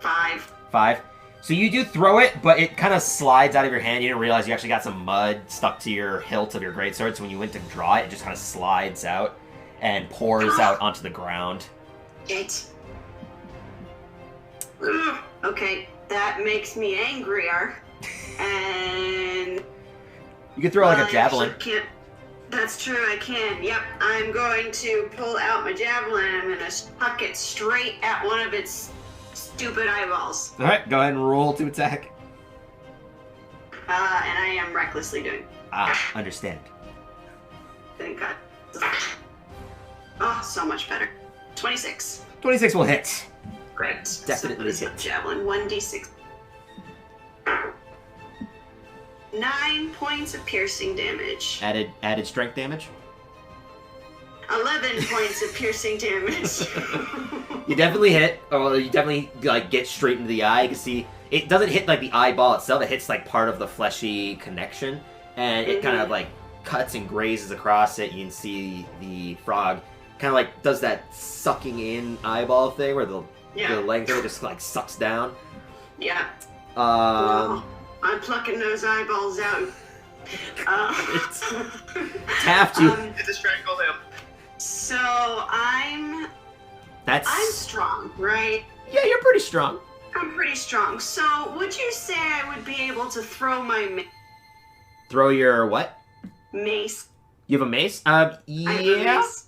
5. 5. So you do throw it, but it kind of slides out of your hand. You didn't realize you actually got some mud stuck to your hilt of your greatsword, so when you went to draw it, it just kind of slides out and pours out onto the ground. It. Okay, that makes me angrier. And... You can throw like a javelin. That's true, I can. Yep, I'm going to pull out my javelin and I'm going to huck it straight at one of its stupid eyeballs. Alright, go ahead and roll to attack. And I am recklessly doing. Understand. Thank God. Oh, so much better. 26. 26 will hit. Great. Definitely so hit. Javelin, 1d6. 9 points of piercing damage. Added strength damage? 11 points of piercing damage. You definitely hit, or you definitely like get straight into the eye. You can see it doesn't hit like the eyeball itself. It hits like part of the fleshy connection, and it kind of like cuts and grazes across it. You can see the frog kind of like does that sucking in eyeball thing where the length of it just like sucks down. Yeah. No, I'm plucking those eyeballs out. Taft you. To strangle him. So I'm strong, right? Yeah, you're pretty strong. I'm pretty strong. So would you say I would be able to throw my Throw your what? mace? You have a mace? I have a Yeah. mace.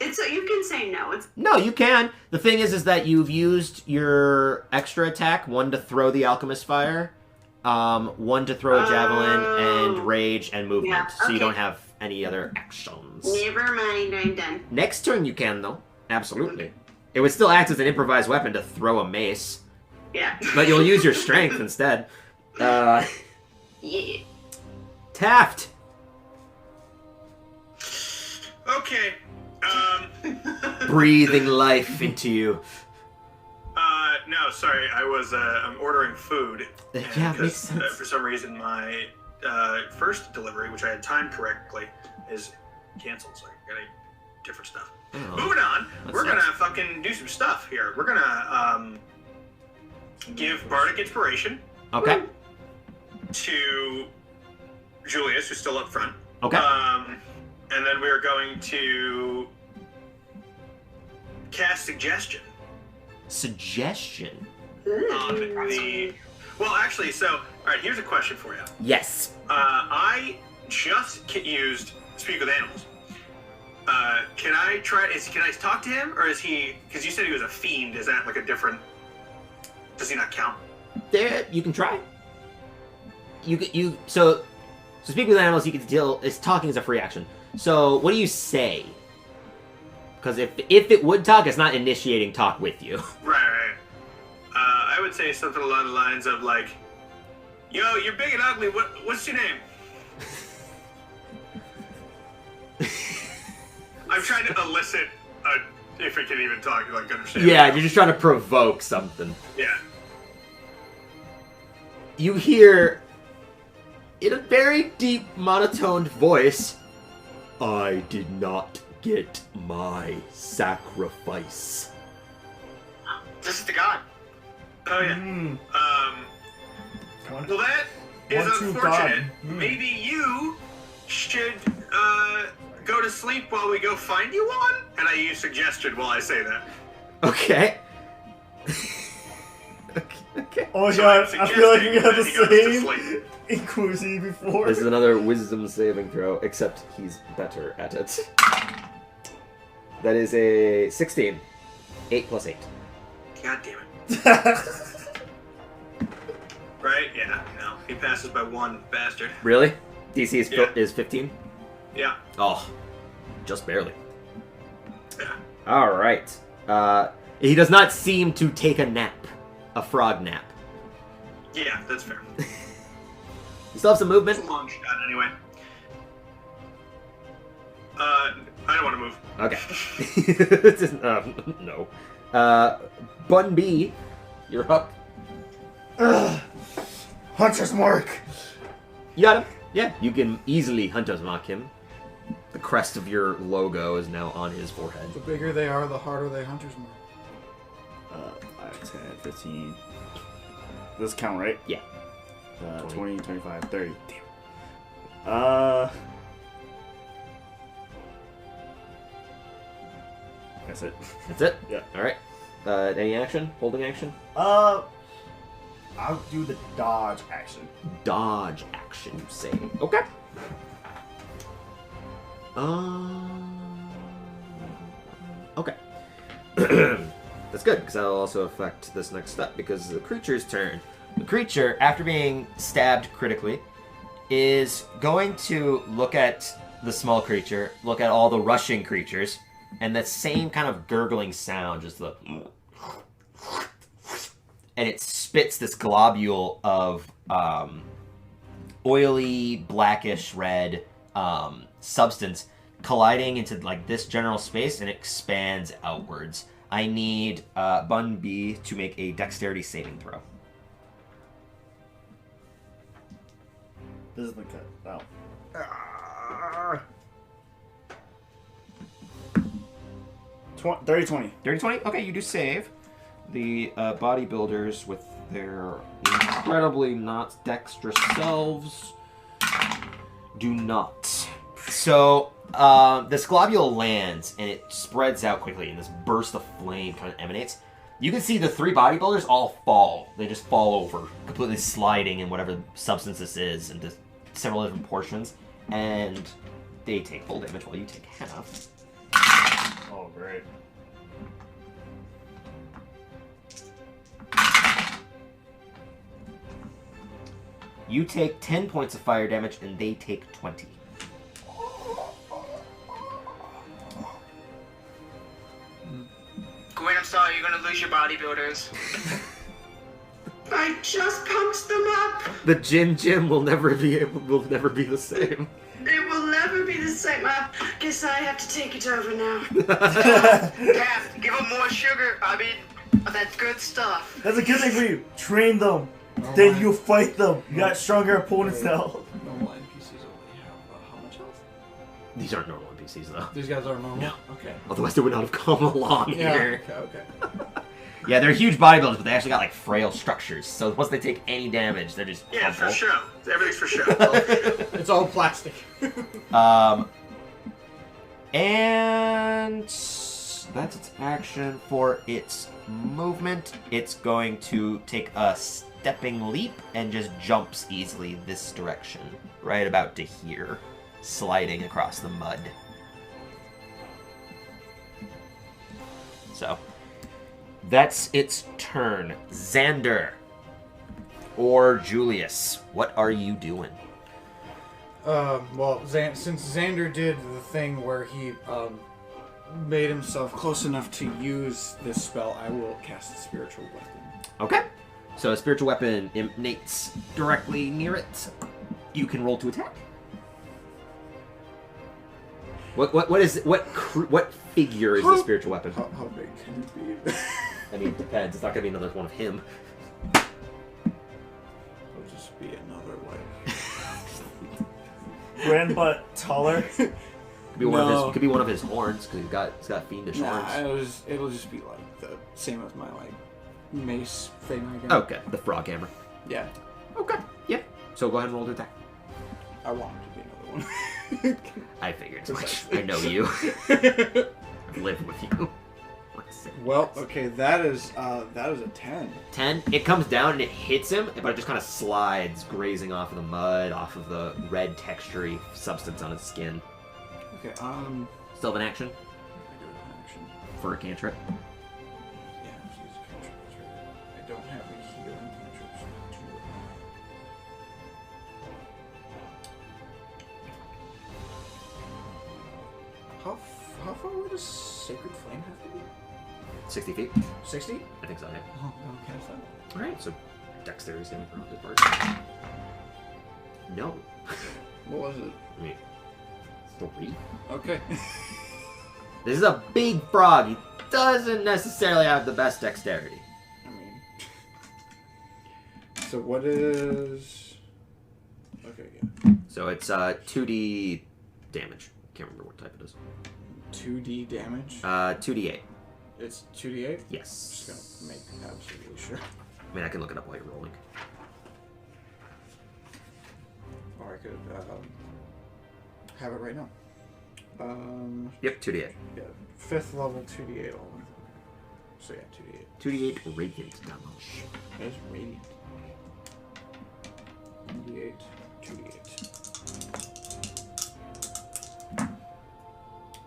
You can say no. No, you can. The thing is that you've used your extra attack, 1 to throw the alchemist fire, 1 to throw a javelin, and rage and movement. Yeah, So you okay. don't have any other actions. Never mind, I'm done. Next turn you can, though. Absolutely. It would still act as an improvised weapon to throw a mace, Yeah. but you'll use your strength instead. Yeah. Taft! Okay. Breathing life into you. No, sorry. I'm ordering food. Yeah, because, makes sense. for some reason, my first delivery, which I had timed correctly, is canceled, so I got different stuff. Oh, Moving on, we're sucks. gonna fucking do some stuff here. We're gonna give Bardic Inspiration Okay. to Julius, who's still up front. Okay. And then we're going to cast Suggestion Suggestion. on the... Well, actually, so, alright, here's a question for you. Yes. I just used Speak with Animals. Can I talk to him, or is he... Because you said he was a fiend, is that like a different... Does he not count? There, you can try. So speak with animals. You can deal. It's talking is a free action. So what do you say? Because if it would talk, it's not initiating talk with you. Right. I would say something along the lines of like, "Yo, you're big and ugly. What's your name?" I'm trying to elicit if it can even talk, like understand. Yeah, you're just trying to provoke something. Yeah. You hear, in a very deep, monotoned voice, "I did not get my sacrifice." This is the god. Oh yeah. Well, that is One true unfortunate. God. Maybe you should go to sleep while we go find you one. And I use suggestion while I say that. Okay. Okay. Oh my So god, I'm I feel like we suggesting had that he goes to the sleep. same inquiry before. This is another wisdom saving throw, except he's better at it. That is a 16. 8 plus 8. God damn it. Right? Yeah. No. He passes by 1, bastard. Really? DC Yeah. is 15? Yeah. Oh, just barely. Yeah. Alright. He does not seem to take a nap. A frog nap. Yeah, that's fair. You still have some movement? It's a long shot anyway. I don't want to move. Okay. Just, no. Bun B, you're up. Hunter's mark. You got him. Yeah, you can easily Hunter's Mark him. The crest of your logo is now on his forehead. The bigger they are, the harder they Hunter's Mark. 5, 10, 15. Does this count, right? Yeah. 20, 25, 30. Damn. That's it. That's it? Yeah. Alright. Any action? Holding action? I'll do the dodge action. Dodge action, you say. Okay. Okay. That's good, because that'll also affect this next step, because it's the creature's turn. The creature, after being stabbed critically, is going to look at the small creature, look at all the rushing creatures, and that same kind of gurgling sound, just the... And it spits this globule of oily, blackish red substance colliding into like this general space and expands outwards. I need Bun B to make a dexterity saving throw. This is the cut. Wow. 30-20. 30-20? Okay, you do save. The bodybuilders with their incredibly not dexterous selves do not. So, this globule lands, and it spreads out quickly, and this burst of flame kind of emanates. You can see the 3 bodybuilders all fall. They just fall over, completely sliding in whatever substance this is into several different portions, and they take full damage while you take half. Oh, great. You take 10 points of fire damage, and they take 20. Gwen, I'm sorry, you're gonna lose your bodybuilders. I just pumped them up. The gym will never be the same. It will never be the same. I guess I have to take it over now. Yeah, give them more sugar. I mean, that's good stuff. That's a good thing for you. Train them. Then you fight them. You got stronger opponents now. Normal NPCs only have how much health? These aren't normal NPCs, though. These guys are normal? No. Okay. Otherwise, they would not have come along here. Okay. Yeah, they're huge bodybuilders, but they actually got, like, frail structures. So once they take any damage, they're just Yeah, for helpful. show. Everything's for show. It's all plastic. And that's its action. For its movement, it's going to take a stepping leap and just jumps easily this direction, right about to here, sliding across the mud. So, that's its turn. Xander or Julius, what are you doing? Well, since Xander did the thing where he made himself close enough to use this spell, I will cast a spiritual weapon. Okay. So a spiritual weapon emanates directly near it. You can roll to attack. What figure is the spiritual weapon? How big can it be? I mean, it depends. It's not gonna be another one of him. It'll just be another Grand but taller. Could be one of No. his. Could be one of his horns because he's got fiendish horns. It'll just be like the same as my mace thing. I guess. Okay, the frog hammer. Yeah, Okay, yeah. So go ahead and roll to attack. I want it to be another one. I figured as much. I know you. I've lived with you. Well, okay, that is a 10. 10. It comes down and it hits him, but it just kind of slides, grazing off of the mud, off of the red textury substance on his skin. Okay, Still have an action I do an action. for a cantrip. Yeah, she's a cantrip. That's right. I don't have a healing cantrip, so how far away does Sacred Flame have to be? 60 feet. 60? I think so, yeah. Oh, I'll cast that. Alright, so dexterity saving throw this part. No. What was it? I mean, 3. Okay. This is a big frog. He doesn't necessarily have the best dexterity. I mean, so what is? Okay, Okay, yeah. So it's 2d damage. Can't remember what type it is. 2d damage? 2d8. It's 2d8? Yes. Just gonna make absolutely sure. I mean, I can look it up while you're rolling. Or I could have it right now. Yep, 2d8. Yeah, 5th level 2d8 only. So yeah, 2d8. 2d8 radiant damage. That's radiant. 2d8, 2d8.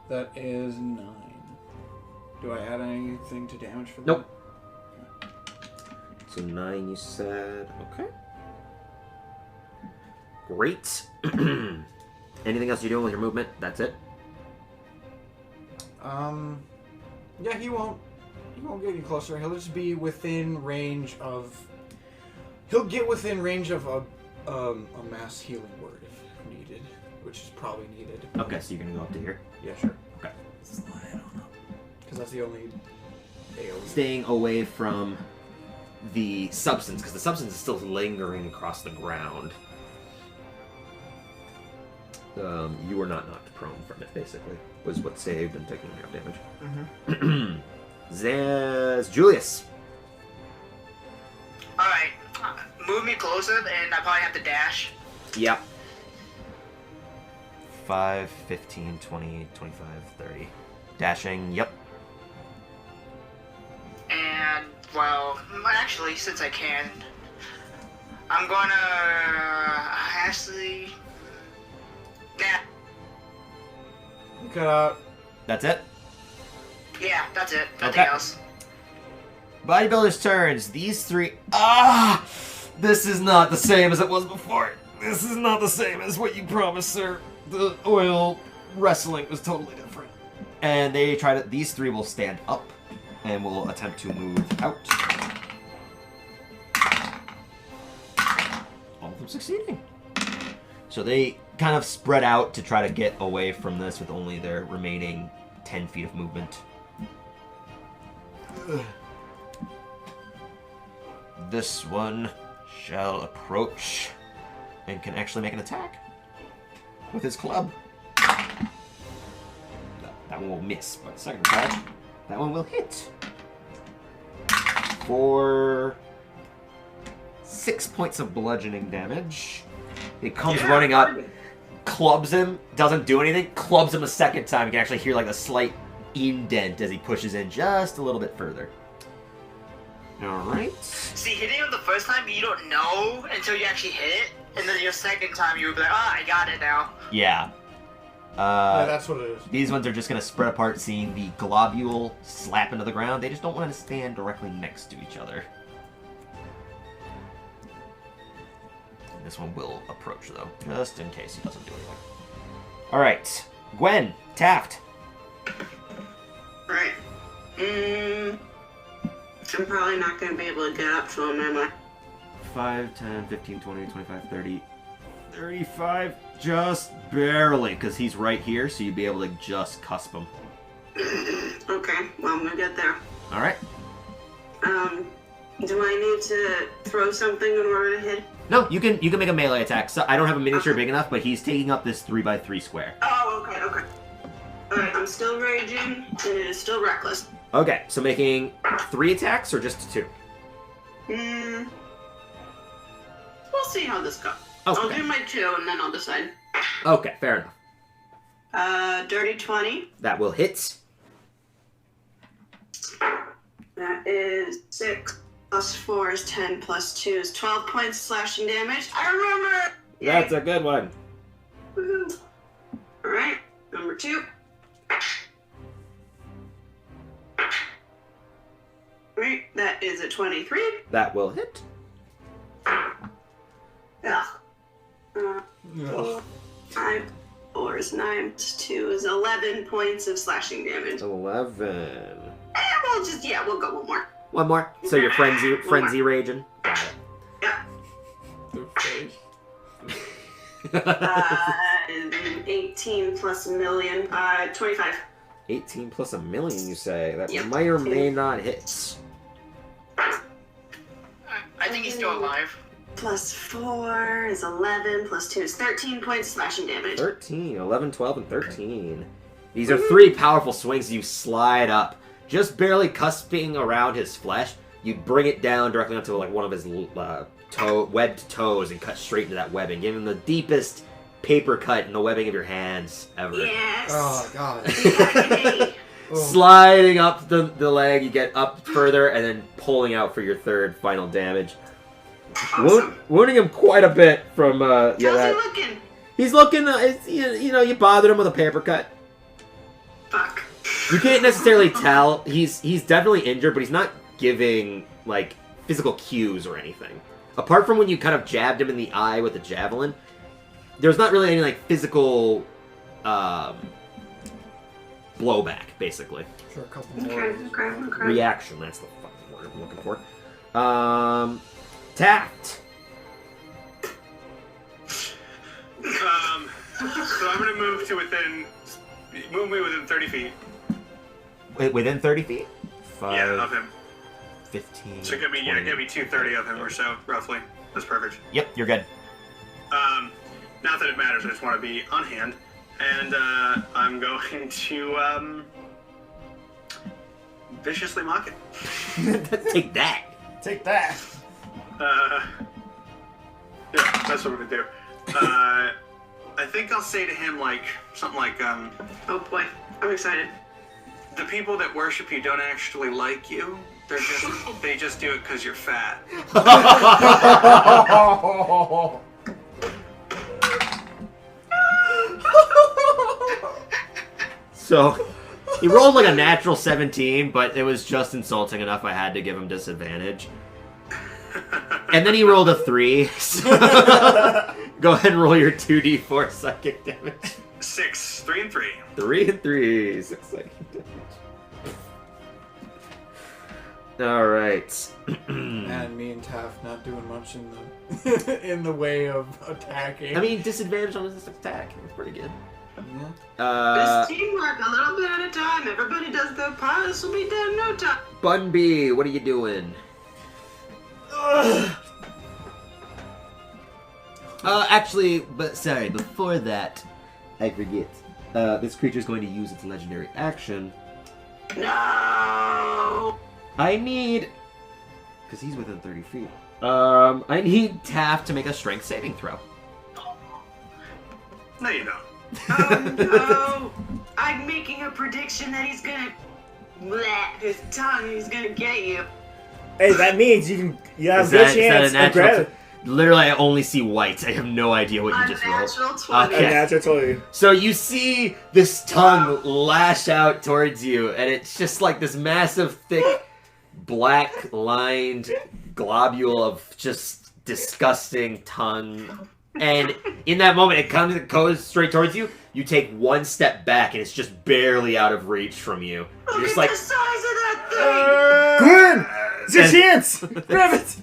That is 9. Do I add anything to damage for that? Nope. So 9 you said. Okay. Great. Anything else you're doing with your movement? That's it? Yeah, he won't get any closer. He'll just be within range of... He'll get within range of a mass healing word if needed, which is probably needed. Okay, so you're going to go up to here? Yeah, sure. Okay. Slide on up. Because that's the only AoE. Staying away from the substance, because the substance is still lingering across the ground. You were not knocked prone from it, basically, was what saved and taking out damage. Mm-hmm. Julius. Alright, move me closer, and I probably have to dash. Yep. 5, 15, 20, 25, 30. Dashing, yep. And, well, actually, since I can, I'm gonna actually... Yeah. Cut out. That's it? Yeah, that's it. Nothing Okay. else. Bodybuilder's turns. These three... This is not the same as it was before. This is not the same as what you promised, sir. The oil wrestling was totally different. And they try to... These three will stand up and will attempt to move out. All of them succeeding. So they kind of spread out to try to get away from this with only their remaining 10 feet of movement. This one shall approach and can actually make an attack with his club. That one will miss, but the second attack, that one will hit. For 6 points of bludgeoning damage. He comes running up, clubs him, doesn't do anything, clubs him a second time. You can actually hear like a slight indent as he pushes in just a little bit further. Alright. See, hitting him the first time, you don't know until you actually hit it, and then your second time, you'll be like, I got it now. Yeah. Yeah, that's what it is. These ones are just going to spread apart, seeing the globule slap into the ground. They just don't want to stand directly next to each other. This one will approach, though, just in case he doesn't do anything. Alright. Gwen, Taft. Right. I'm probably not going to be able to get up to him, am I? 5, 10, 15, 20, 25, 30, 35. Just barely, because he's right here, so you'd be able to just cusp him. Okay, well, I'm going to get there. Alright. Do I need to throw something in order to hit? No, you can make a melee attack. So I don't have a miniature big enough, but he's taking up this 3x3 square. Oh, okay. Alright, I'm still raging, and it is still reckless. Okay, so making 3 attacks or just 2? We'll see how this goes. Okay. I'll do my 2, and then I'll decide. Okay, fair enough. Dirty 20. That will hit. That is 6 plus 4 is 10 plus 2 is 12 points slashing damage. I remember! That's a good one. Woohoo. Alright, number 2. Alright, that is a 23. That will hit. Ugh. 5, 4 is 9 plus 2 is 11 points of slashing damage. 11. We'll go one more. One more. So you're frenzy raging. Got it. Yeah. The face. 18 plus a million. 25. 18 plus a million, you say. That Yep. may or may not hit. I think he's still alive. plus 4 is 11, plus 2 is 13 points slashing damage. 13, 11, 12, and 13. These are 3 powerful swings. You slide up, just barely cusping around his flesh. You bring it down directly onto like one of his webbed toes and cut straight into that webbing, giving him the deepest paper cut in the webbing of your hands ever. Yes! Oh, God. Sliding up the leg, you get up further, and then pulling out for your 3rd final damage. Awesome. Wounding him quite a bit from, How's he looking? He's looking, you bothered him with a paper cut. Fuck. You can't necessarily tell. He's definitely injured, but he's not giving, like, physical cues or anything. Apart from when you kind of jabbed him in the eye with the javelin, there's not really any, like, physical, blowback, basically. Sure, a couple more. Okay. Reaction, that's the fucking word I'm looking for. Tact. So I'm gonna move to move me within 30 feet. Wait, within 30 feet? 5, Yeah, of him. 15. So give me 230 of him or so, roughly. That's perfect. Yep, you're good. Not that it matters, I just want to be on hand. And I'm going to viciously mock it. Take that. Take that. Yeah, that's what I'm gonna do. I think I'll say to him something like, Oh boy, I'm excited. the people that worship you don't actually like you. They just do it because you're fat. So, he rolled like a natural 17, but it was just insulting enough I had to give him disadvantage. And then he rolled a 3. So go ahead and roll your 2d4 psychic damage. 6, 3 and 3. 3 and 3. 6 psychic damage. Alright. And me and Taft not doing much in the in the way of attacking. I mean, disadvantage on his attack. It's pretty good. Yeah. Just teamwork, a little bit at a time. Everybody does their part. This will be done in no time. Bunby, what are you doing? Actually, sorry, before that, I forget. This creature is going to use its legendary action. No. I need... Because he's within 30 feet. I need Taft to make a strength saving throw. No, you don't. Oh no! I'm making a prediction that he's gonna his tongue. He's gonna get you. Hey, that means you have Is a good that chance a natural? of grabbing. Literally, I only see white. I have no idea what you just rolled. Unnatural 20. Okay. A natural 20. So you see this tongue lash out towards you, and it's just like this massive, thick, black-lined globule of just disgusting tongue. And in that moment, it goes straight towards you. You take one step back, and it's just barely out of reach from you. You're Look just at like, the size of that Gwen! It's your chance! Grab it!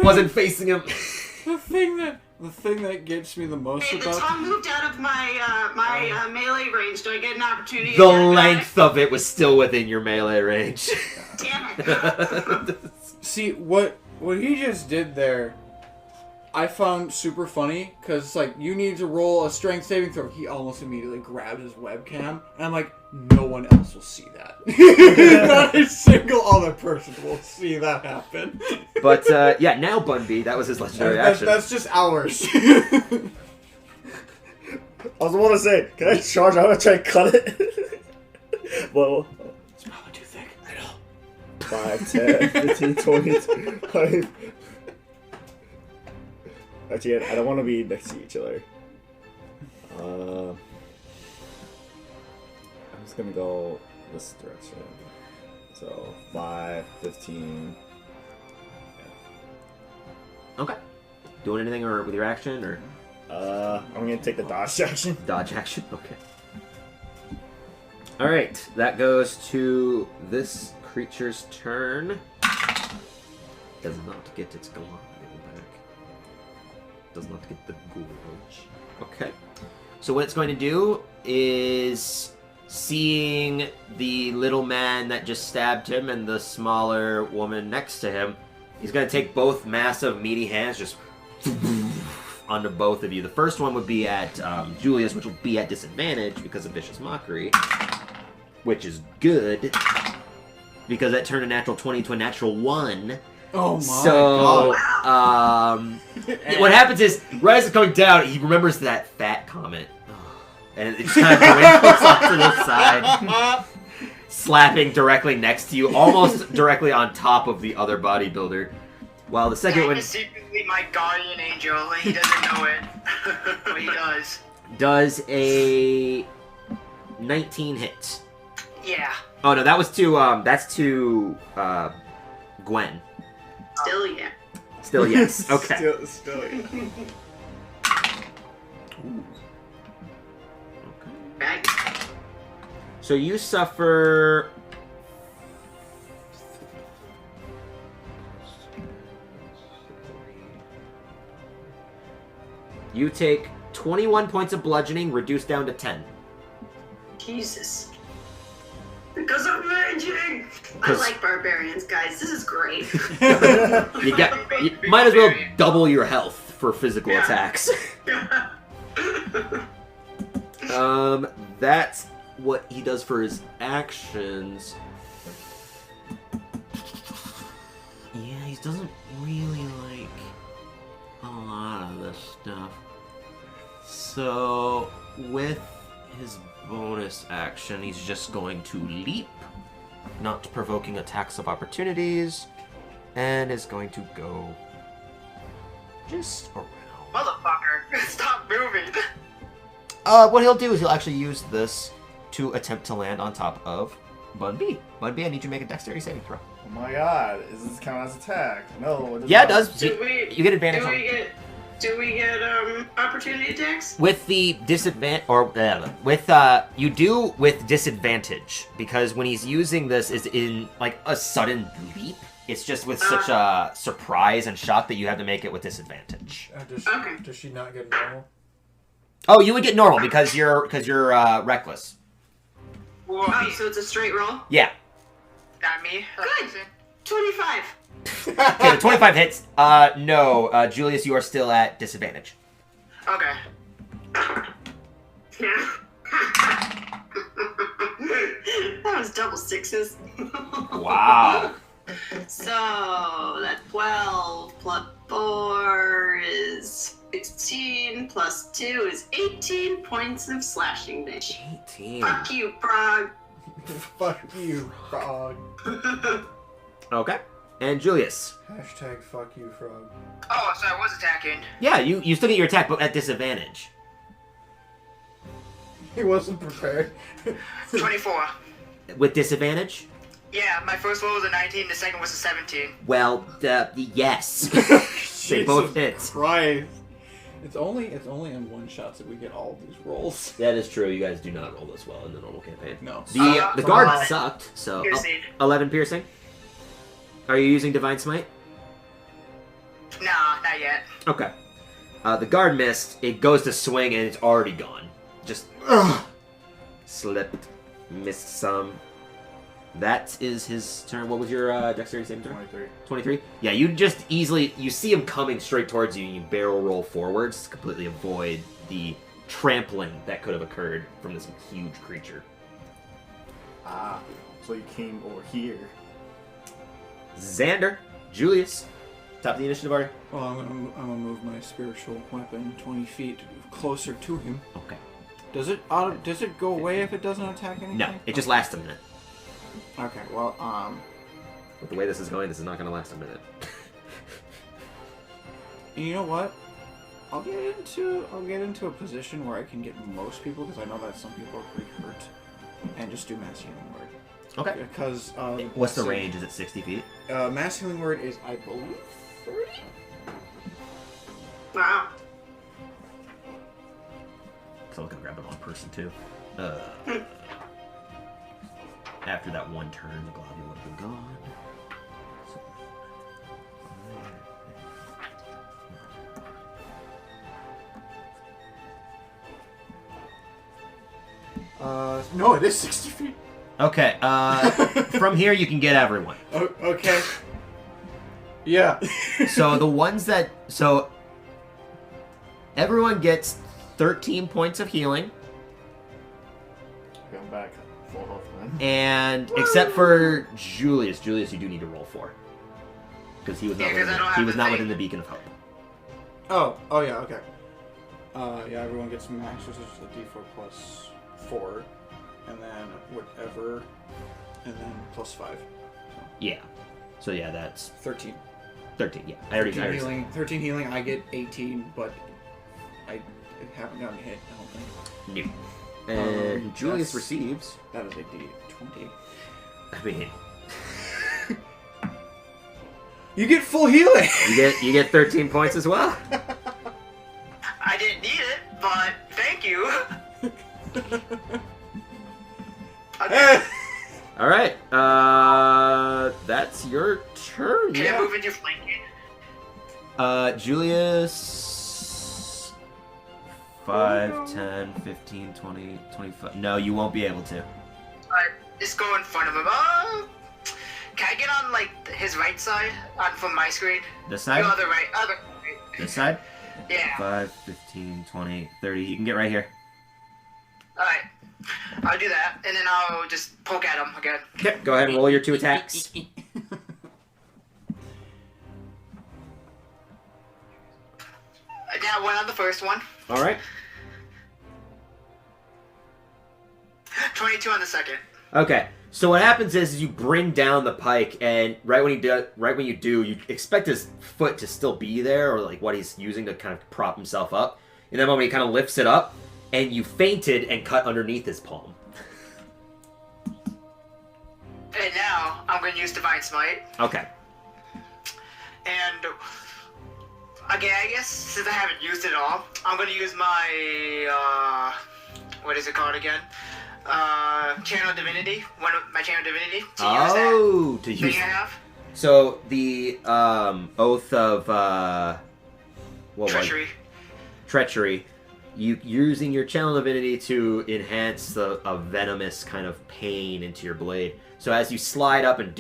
wasn't facing him. The thing that gets me the most thing. Hey, the about tongue moved out of my melee range. Do I get an opportunity? The to attack length of it was still within your melee range. back? Damn it! see what he just did there. I found super funny because it's like you need to roll a strength saving throw. He almost immediately grabbed his webcam, and I'm like, no one else will see that. Not a single other person will see that happen. But yeah, now Bunby, that was his legendary action. That's just ours. I was about to say, can I charge out and try to cut it? Well, It's probably too thick. I know. 5, 10, 15, 20, 25. Actually, I don't want to be next to each other. I'm just gonna go this direction. So 5, 15. Okay. Doing anything or with your action or I'm gonna take the dodge action. dodge action? Okay. Alright, that goes to this creature's turn. Does not get its glove back. Does not get the gorge. Okay. So what it's going to do is, seeing the little man that just stabbed him and the smaller woman next to him He's going to take both massive, meaty hands, just onto both of you. The first one would be at Julius, which will be at disadvantage because of Vicious Mockery, which is good because that turned a natural 20 to a natural 1. Oh my so, what happens is, right as it's going down, he remembers that fat comment. And it just kind of dwindles off to the side, slapping directly next to you, almost directly on top of the other bodybuilder. While the second one is secretly my guardian angel, and he doesn't know it, but he does. Does a 19 hit. Yeah. Oh no, that was to that's to Gwen. Still, yeah. Still yes. Okay. Still, yeah. Right. So you suffer. You take 21 points of bludgeoning, reduced down to 10. Jesus. Because I'm raging! I like barbarians, guys. This is great. You might as well double your health for physical attacks. That's what he does for his actions. Yeah, he doesn't really like a lot of this stuff. So, with his bonus action, he's just going to leap, not provoking attacks of opportunities, and is going to go just around. Motherfucker, stop moving. What he'll do is he'll actually use this to attempt to land on top of Bun B. Bun B, I need you to make a dexterity saving throw. Oh my god, does this count as attack? No, it does Yeah, not. it does. You get advantage on it. Do we get opportunity attacks? With the disadvantage, you do with disadvantage, because when he's using this is in, like, a sudden leap, it's just with such a surprise and shock that you have to make it with disadvantage. Does she not get normal? Oh, you would get normal because you're reckless. Oh, so it's a straight roll? Yeah. Not me. Good. 25. Okay, the 25 hits. No, Julius, you are still at disadvantage. Okay. That was double sixes. Wow. So, that's 12 plus 4 is 16 plus 2 is 18 points of slashing damage. 18. Fuck you, Frog. Fuck you, frog. Okay. And Julius. Hashtag fuck you, frog. Oh, so I was attacking. Yeah, you still get your attack, but at disadvantage. He wasn't prepared. 24. With disadvantage? Yeah, my first roll was a 19, the second was a 17. Well, yes. They both hit. Christ. It's only in one shots that we get all of these rolls. That is true. You guys do not roll this well in the normal campaign. No. The guard sucked, so... Piercing. 11 piercing. Are you using Divine Smite? Nah, not yet. Okay. The guard missed. It goes to swing, and it's already gone. Just... slipped. Missed some. That is his turn. What was your dexterity saving throw? 23. 23? Yeah, you just easily... You see him coming straight towards you, and you barrel roll forwards to completely avoid the trampling that could have occurred from this huge creature. Ah, so you came over here. Xander, Julius, top of the initiative order. Well, I'm gonna move my spiritual weapon 20 feet closer to him. Okay. Does it go away if it doesn't attack anything? No, it just lasts a minute. Okay, well, With the way this is going, this is not going to last a minute. you know what? I'll get into a position where I can get most people, because I know that some people are pretty hurt, and just do mass healing word. Okay. Because What's the range? Is it 60 feet? Mass healing word is, I believe, 30. Wow. Someone can grab it on person too. After that one turn, the globule would have been gone. No, it is 60 feet. Okay, from here you can get everyone. Okay. Yeah. So the ones that... So everyone gets 13 points of healing. Going back full health, man. And except for Julius. Julius, you do need to roll 4. Because he was not, within the beacon of hope. Oh yeah, okay. Yeah, everyone gets max, which is a d4 plus 4. And then whatever. And then plus 5. Yeah. So yeah, that's 13. 13, yeah. I already 13 healing, I get 18, but I haven't gotten hit, I don't think. No. And Julius receives... That is a d20. I mean... You get full healing! You get 13 points as well. I didn't need it, but thank you. Okay. All right. That's your turn. Can I move into flanking? Julius... 5, 10, 15, 20, 25... No, you won't be able to. Just go in front of him. Can I get on, like, his right side from my screen? This side? The other right. This side? Yeah. 5, 15, 20, 30. You can get right here. Alright. I'll do that, and then I'll just poke at him again. Yep. Go ahead and roll your 2 attacks. I got 1 on the first one. All right. 22 on the second. Okay. So what happens is you bring down the pike, and right when you do, you expect his foot to still be there, or like what he's using to kind of prop himself up. In that moment, he kind of lifts it up, and you feinted and cut underneath his palm. And now I'm going to use Divine Smite. Okay. And again, I guess since I haven't used it all, I'm going to use my what is it called again? Channel Divinity. My Channel Divinity. To use that to use. Thing I have. So the oath of treachery. You using your channel divinity to enhance a venomous kind of pain into your blade. So as you slide up and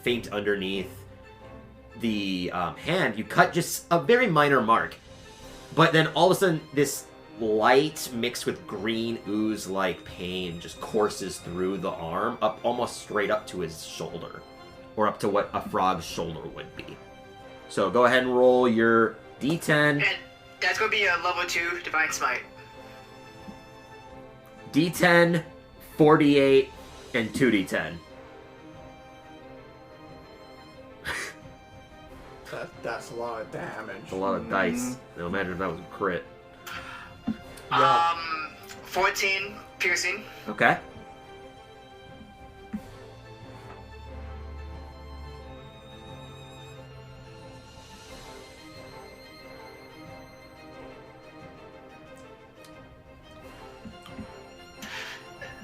feint underneath the hand, you cut just a very minor mark. But then all of a sudden, this light mixed with green ooze-like pain just courses through the arm, up almost straight up to his shoulder, or up to what a frog's shoulder would be. So go ahead and roll your D10. And that's going to be a level 2 Divine Smite. D10, 48, and 2D10. That's a lot of damage. A lot of dice. Now imagine if that was a crit. 14 piercing. Okay.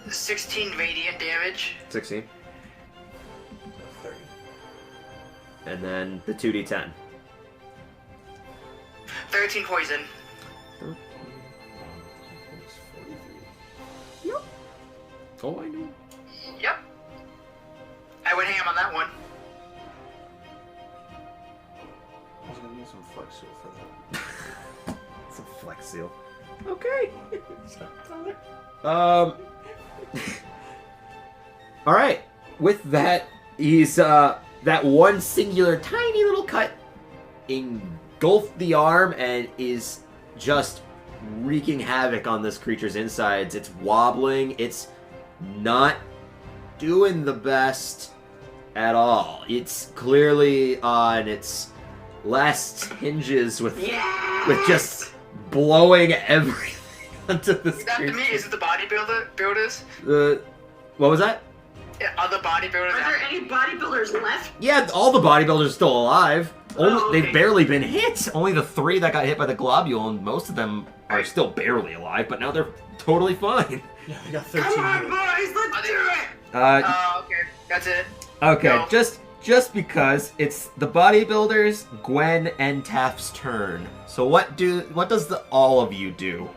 $16 radiant damage. 16. 30. And then the 2D10. 13 poison. Yep. Oh, I know. Yep. I went ham on that one. I was gonna need some Flex Seal for that. Some Flex Seal. Okay. All right. With that, he's that one singular tiny little cut engulfed the arm and is just wreaking havoc on this creature's insides. It's wobbling. It's not doing the best at all. It's clearly on its last hinges with just blowing everything onto this Is that to creature. me? Is it the bodybuilders? What was that? Yeah, are the bodybuilders? Are there any bodybuilders left? Yeah, all the bodybuilders are still alive. Okay. They've barely been hit. Only the 3 that got hit by the globule, and most of them are still barely alive, but now they're totally fine. Yeah, I got 13. Come on, hit. boys, let's do it! Okay, that's it. Okay, No. just because it's the bodybuilders, Gwen, and Taft's turn. So what does all of you do?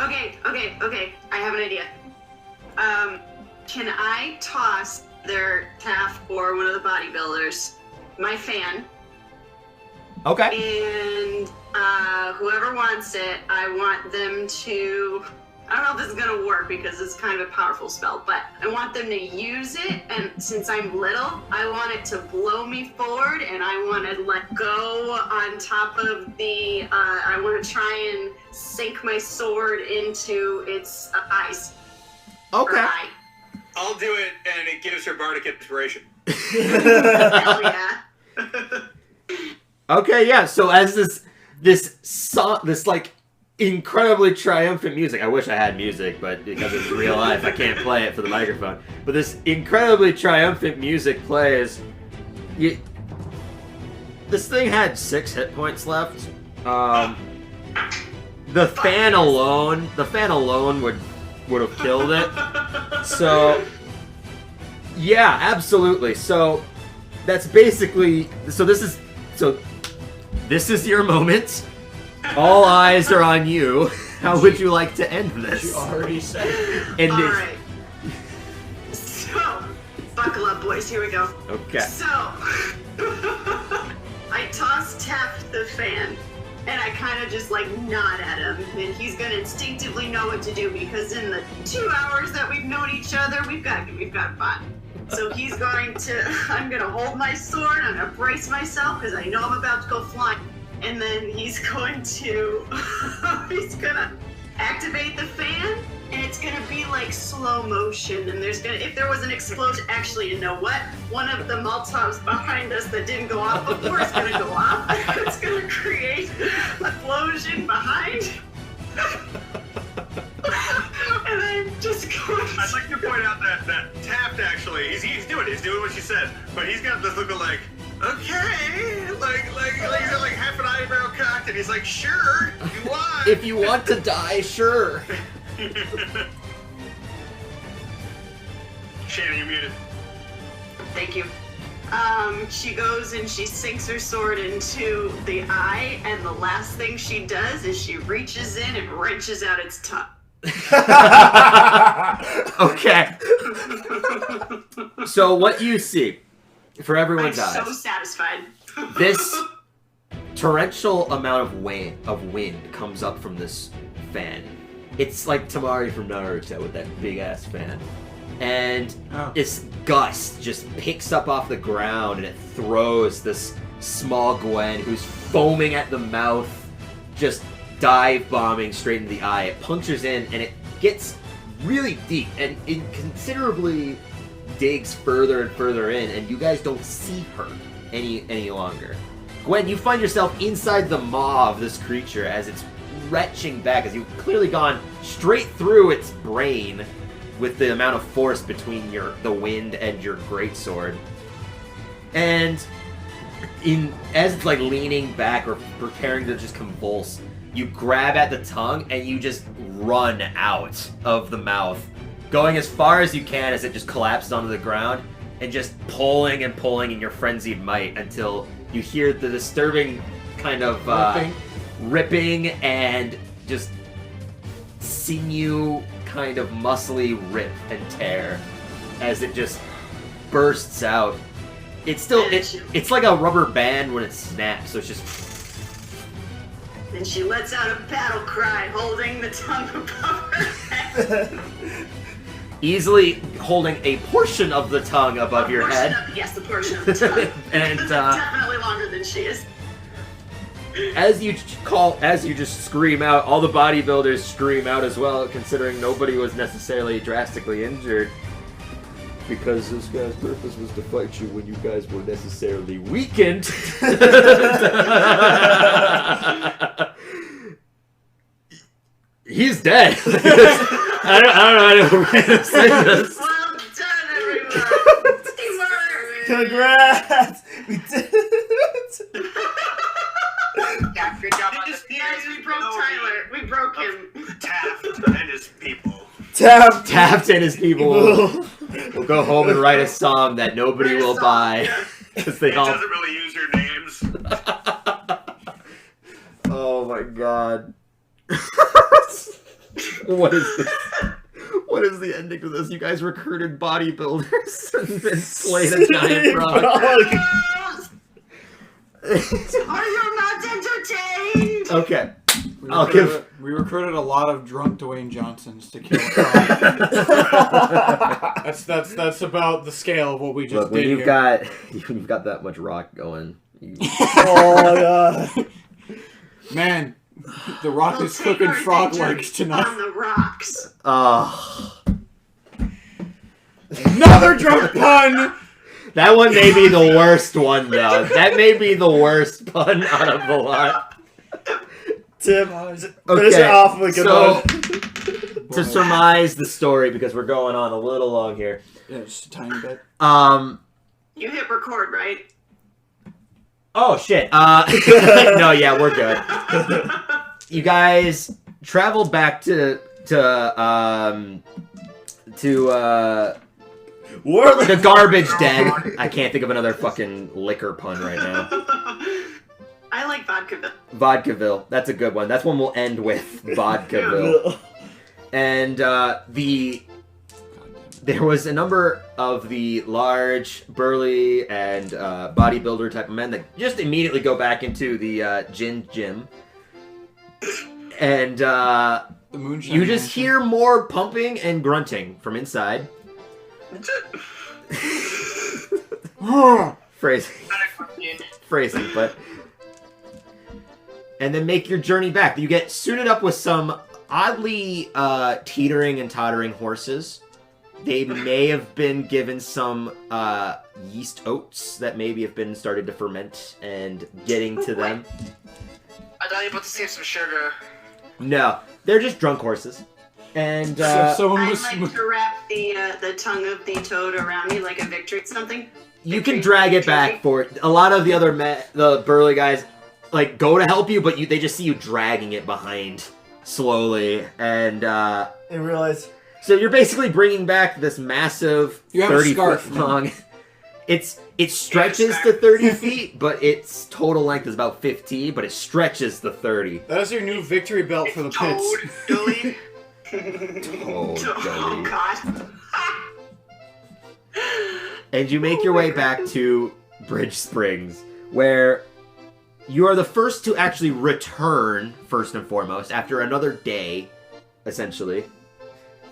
Okay, I have an idea. Can I toss their Taff or one of the bodybuilders my fan. Okay. And whoever wants it, I want them to... I don't know if this is going to work because it's kind of a powerful spell, but I want them to use it, and since I'm little, I want it to blow me forward, and I want to let go on top of the... I want to try and sink my sword into its eyes. Okay. Eye. I'll do it, and it gives her bardic inspiration. Hell yeah. Okay, yeah. So as this song, this like incredibly triumphant music. I wish I had music, but because it's real life, I can't play it for the microphone. But this incredibly triumphant music plays. This thing had 6 hit points left. The fan alone would have killed it. So yeah, absolutely. So that's basically this is your moment. All eyes are on you. How would you like to end this? You already said it. And Alright. So, buckle up, boys. Here we go. Okay. So, I toss Taft the fan, and I kind of just like nod at him, and he's gonna instinctively know what to do because in the 2 hours that we've known each other, we've got fun. So he's going to, I'm gonna hold my sword, I'm gonna brace myself because I know I'm about to go flying. And then he's going to, he's gonna activate the fan, and it's gonna be like slow motion. And there's gonna, if there was an explosion, actually, you know what? One of the Molotovs behind us that didn't go off before is gonna go off. It's gonna create an explosion behind. And I'm just going to... I'd like to point out that Taft actually, he's doing what she said, but he's got this look of like, okay, like he's got like half an eyebrow cocked, and he's like, sure, if you want. If you want to die, sure. Shannon, you're muted. Thank you. She goes and she sinks her sword into the eye, and the last thing she does is she reaches in and wrenches out its tongue. Okay. So what you see, for everyone's I'm eyes, so satisfied. this torrential amount of wind comes up from this fan. It's like Tamari from Naruto with that big ass fan. And this gust just picks up off the ground and it throws this small Gwen who's foaming at the mouth, just dive bombing straight into the eye. It punctures in and it gets really deep and it considerably digs further and further in, and you guys don't see her any longer. Gwen, you find yourself inside the maw of this creature as it's retching back, as you've clearly gone straight through its brain with the amount of force between the wind and your greatsword. And as it's like leaning back or preparing to just convulse, you grab at the tongue and you just run out of the mouth, going as far as you can as it just collapses onto the ground, and just pulling and pulling in your frenzied might until you hear the disturbing kind of ripping and just sinew kind of muscly rip and tear as it just bursts out. It's still it's like a rubber band when it snaps, so it's just. And she lets out a battle cry, holding the tongue above her head. Easily holding a portion of the tongue above your head. Yes, the portion of the tongue. And definitely longer than she is. As you just scream out, all the bodybuilders scream out as well, considering nobody was necessarily drastically injured. Because this guy's purpose was to fight you when you guys were necessarily weakened. He's dead. I don't know how to say this. Well done, everyone. Teamwork. Congrats! We did it! Yeah, good job on the Guys, we broke Tyler. We broke him. Taft and his people. Taft and his people will go home and write a song that nobody will buy. Because they all doesn't really use your names. Oh my god. What is this? What is the ending to this? You guys recruited bodybuilders and then slayed a giant frog. Are you not entertained? Okay. We recruited a lot of drunk Dwayne Johnsons to kill Frog. that's about the scale of what we just Look, when did you've here. got that much rock going. Oh my god. Man, the Rock We'll is take cooking our frog victory legs tonight. on the rocks. Another drunk pun! That one may be the worst one, though. That may be the worst pun out of the lot. Tim, finish it off with a good one. To surmise the story, because we're going on a little long here. Yeah, just a tiny bit. You hit record, right? Oh, shit. No, yeah, we're good. You guys traveled back to the garbage den. I can't think of another fucking liquor pun right now. I like Vodkaville. Vodkaville. That's a good one. That's one we'll end with. Vodkaville. And there was a number of the large, burly, and bodybuilder type of men that just immediately go back into the gin gym. And The moonshine you just mansion. hear more pumping and grunting from inside. Phrasing, but... And then make your journey back. You get suited up with some oddly teetering and tottering horses. They may have been given some yeast oats that maybe have been started to ferment and getting to them. I thought you were about to save some sugar. No, they're just drunk horses. And someone I'd was like to wrap the tongue of the toad around me like a victory something. you can drag it back for a lot of the other the burly guys. Like, go to help you, but they just see you dragging it behind slowly, and realize. So you're basically bringing back this massive 30-foot long. It stretches to 30 feet, but its total length is about 15, but it stretches to 30. That is your new victory belt for the pits. Dully. Oh, God. And you make your way back to Bridge Springs, where you are the first to actually return, first and foremost, after another day, essentially.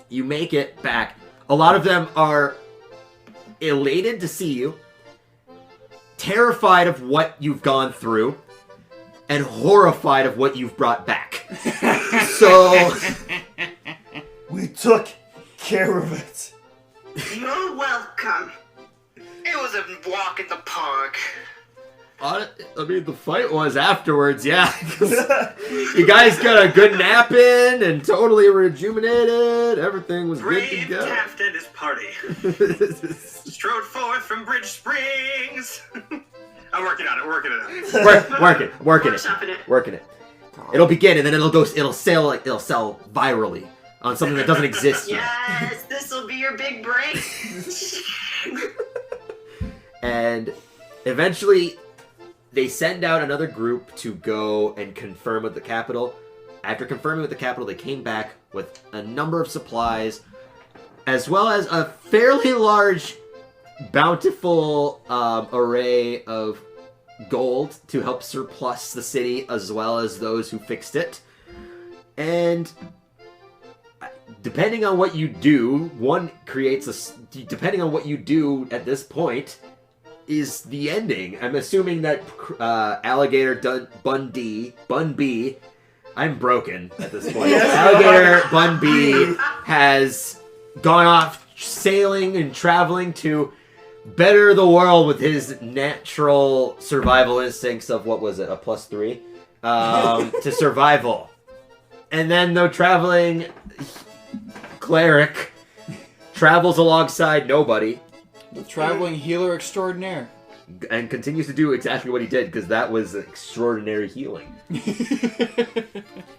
You make it back. A lot of them are elated to see you, terrified of what you've gone through, and horrified of what you've brought back. So... We took care of it. You're welcome. It was a walk in the park. I mean, the fight was afterwards, yeah. You guys got a good nap in and totally rejuvenated. Everything was good to Brave go. Taft and his party strode forth from Bridge Springs. I'm working on it. Working it. It'll begin and then it'll sell virally on something that doesn't exist yet. Yes, this'll be your big break. And eventually, they send out another group to go and confirm with the capital. After confirming with the capital, they came back with a number of supplies, as well as a fairly large, bountiful array of gold to help surplus the city, as well as those who fixed it. And depending on what you do, depending on what you do at this point, is the ending. I'm assuming that Alligator Bun B, I'm broken at this point. Alligator Bun B has gone off sailing and traveling to better the world with his natural survival instincts of, what was it, a +3? To survival. And then the traveling cleric travels alongside nobody. The traveling healer extraordinaire. And continues to do exactly what he did, because that was extraordinary healing.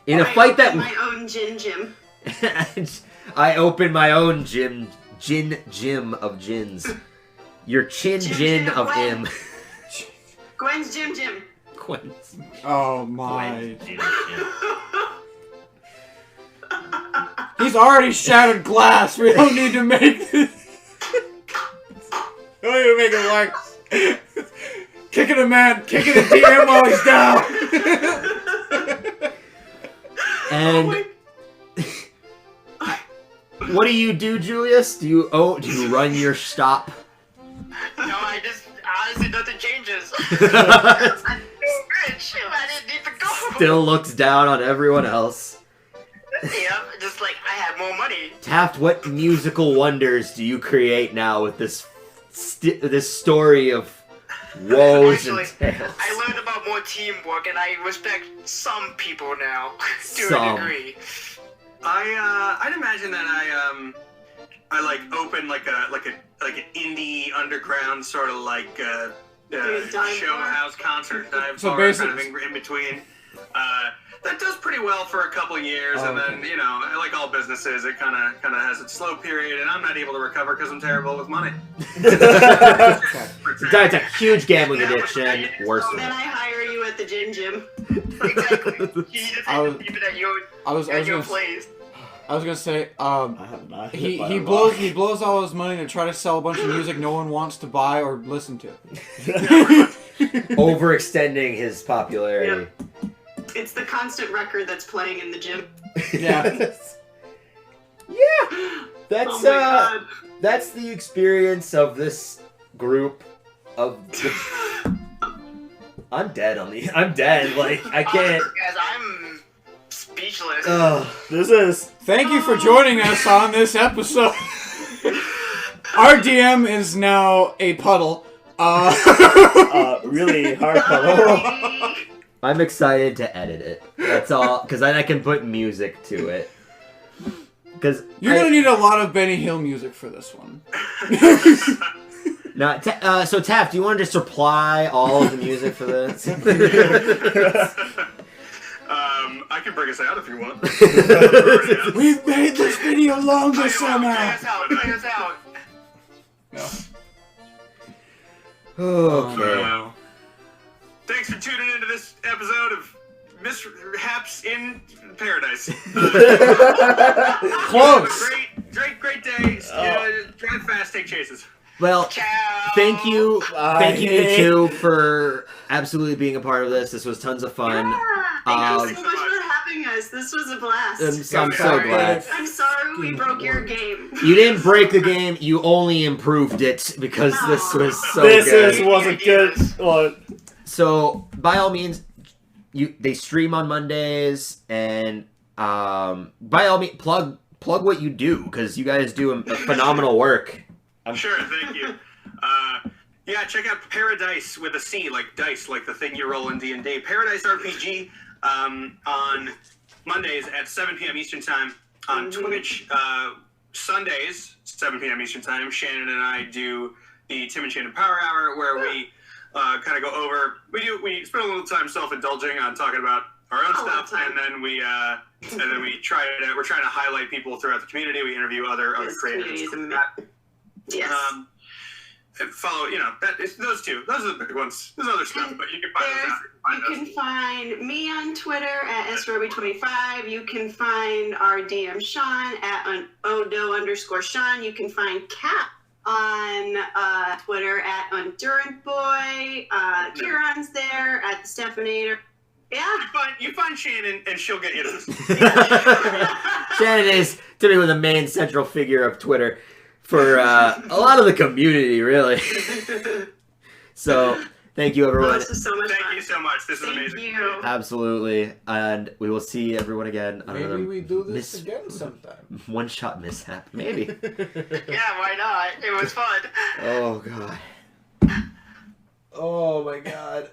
In a fight that... my own gin. I open my own gin of gins. Your gin of him. Gwen's Jim. Gwen's. Oh my. Gin. He's already shattered glass. We don't need to make this. We don't need to make it worse. Kicking a man, kicking a DM while he's down. And what do you do, Julius? Do you run your stop? No, I just honestly nothing changes. I'm rich. I didn't need to go. Still looks down on everyone else. Yep, just like I had more money. Taft, what musical wonders do you create now with this story of woes and tales? I learned about more teamwork, and I respect some people now to a degree. I'd imagine that I like open like an indie underground sort of like show house concert dive So bar basically, kind of in between. That does pretty well for a couple years, and then like all businesses, it kind of has its slow period, and I'm not able to recover because I'm terrible with money. It's a huge gambling addiction. Worse than Then I that. hire you at the gym. Exactly. He just had to keep it at your place. I was gonna say, I have not. he blows all his money to try to sell a bunch of music no one wants to buy or listen to. Overextending his popularity. Yep. It's the constant record that's playing in the gym. Yeah. Yeah. That's Oh my God. that's the experience of this group of. I'm dead. Like I can't. Guys, I'm speechless. This is. Thank you for joining us on this episode. Our DM is now a puddle. Really hard puddle. I'm excited to edit it. That's all, because then I can put music to it. Because You're gonna need a lot of Benny Hill music for this one. Now, so Taft, do you want to just supply all of the music for this? I can bring us out if you want. We've made this video longer somehow. Play us out. No. Okay. Thanks for tuning into this episode of Mishaps in Paradise. Close. Great day. Drive fast, take chases. Well, Ciao. thank you you two for absolutely being a part of this. This was tons of fun. Thank you so much for having us. This was a blast. I'm so glad. I'm sorry we broke your game. You didn't break the game. You only improved it because this was so This good. wasn't good. Well, So by all means, they stream on Mondays, and by all means, plug what you do, because you guys do a phenomenal work. Sure, thank you. Yeah, check out Paradise with a C, like dice, like the thing you roll in D&D. Paradise RPG on Mondays at 7 p.m. Eastern Time on Twitch. Sundays, 7 p.m. Eastern Time, Shannon and I do the Tim and Shannon Power Hour, where we kind of go over. We spend a little time self-indulging on talking about our own stuff, and then we're trying to highlight people throughout the community. We interview other creators. Yes. Follow, those two. Those are the big ones. There's other stuff, but you can find those out. You can find me on Twitter at sroby25. You can find our DM Sean at odo_Sean. You can find Kat on Twitter at undurantboy. Kieran's there at the Stephanator. Yeah. You find Shannon, and she'll get you to this. Shannon is typically the main central figure of Twitter for a lot of the community, really. So, thank you, everyone. This is so much fun. Thank you so much. This is amazing. Thank you. Absolutely. And we will see everyone again on another Maybe we do this again sometime. One-Shot Mishap. Maybe. Yeah, why not? It was fun. Oh, God. Oh my God.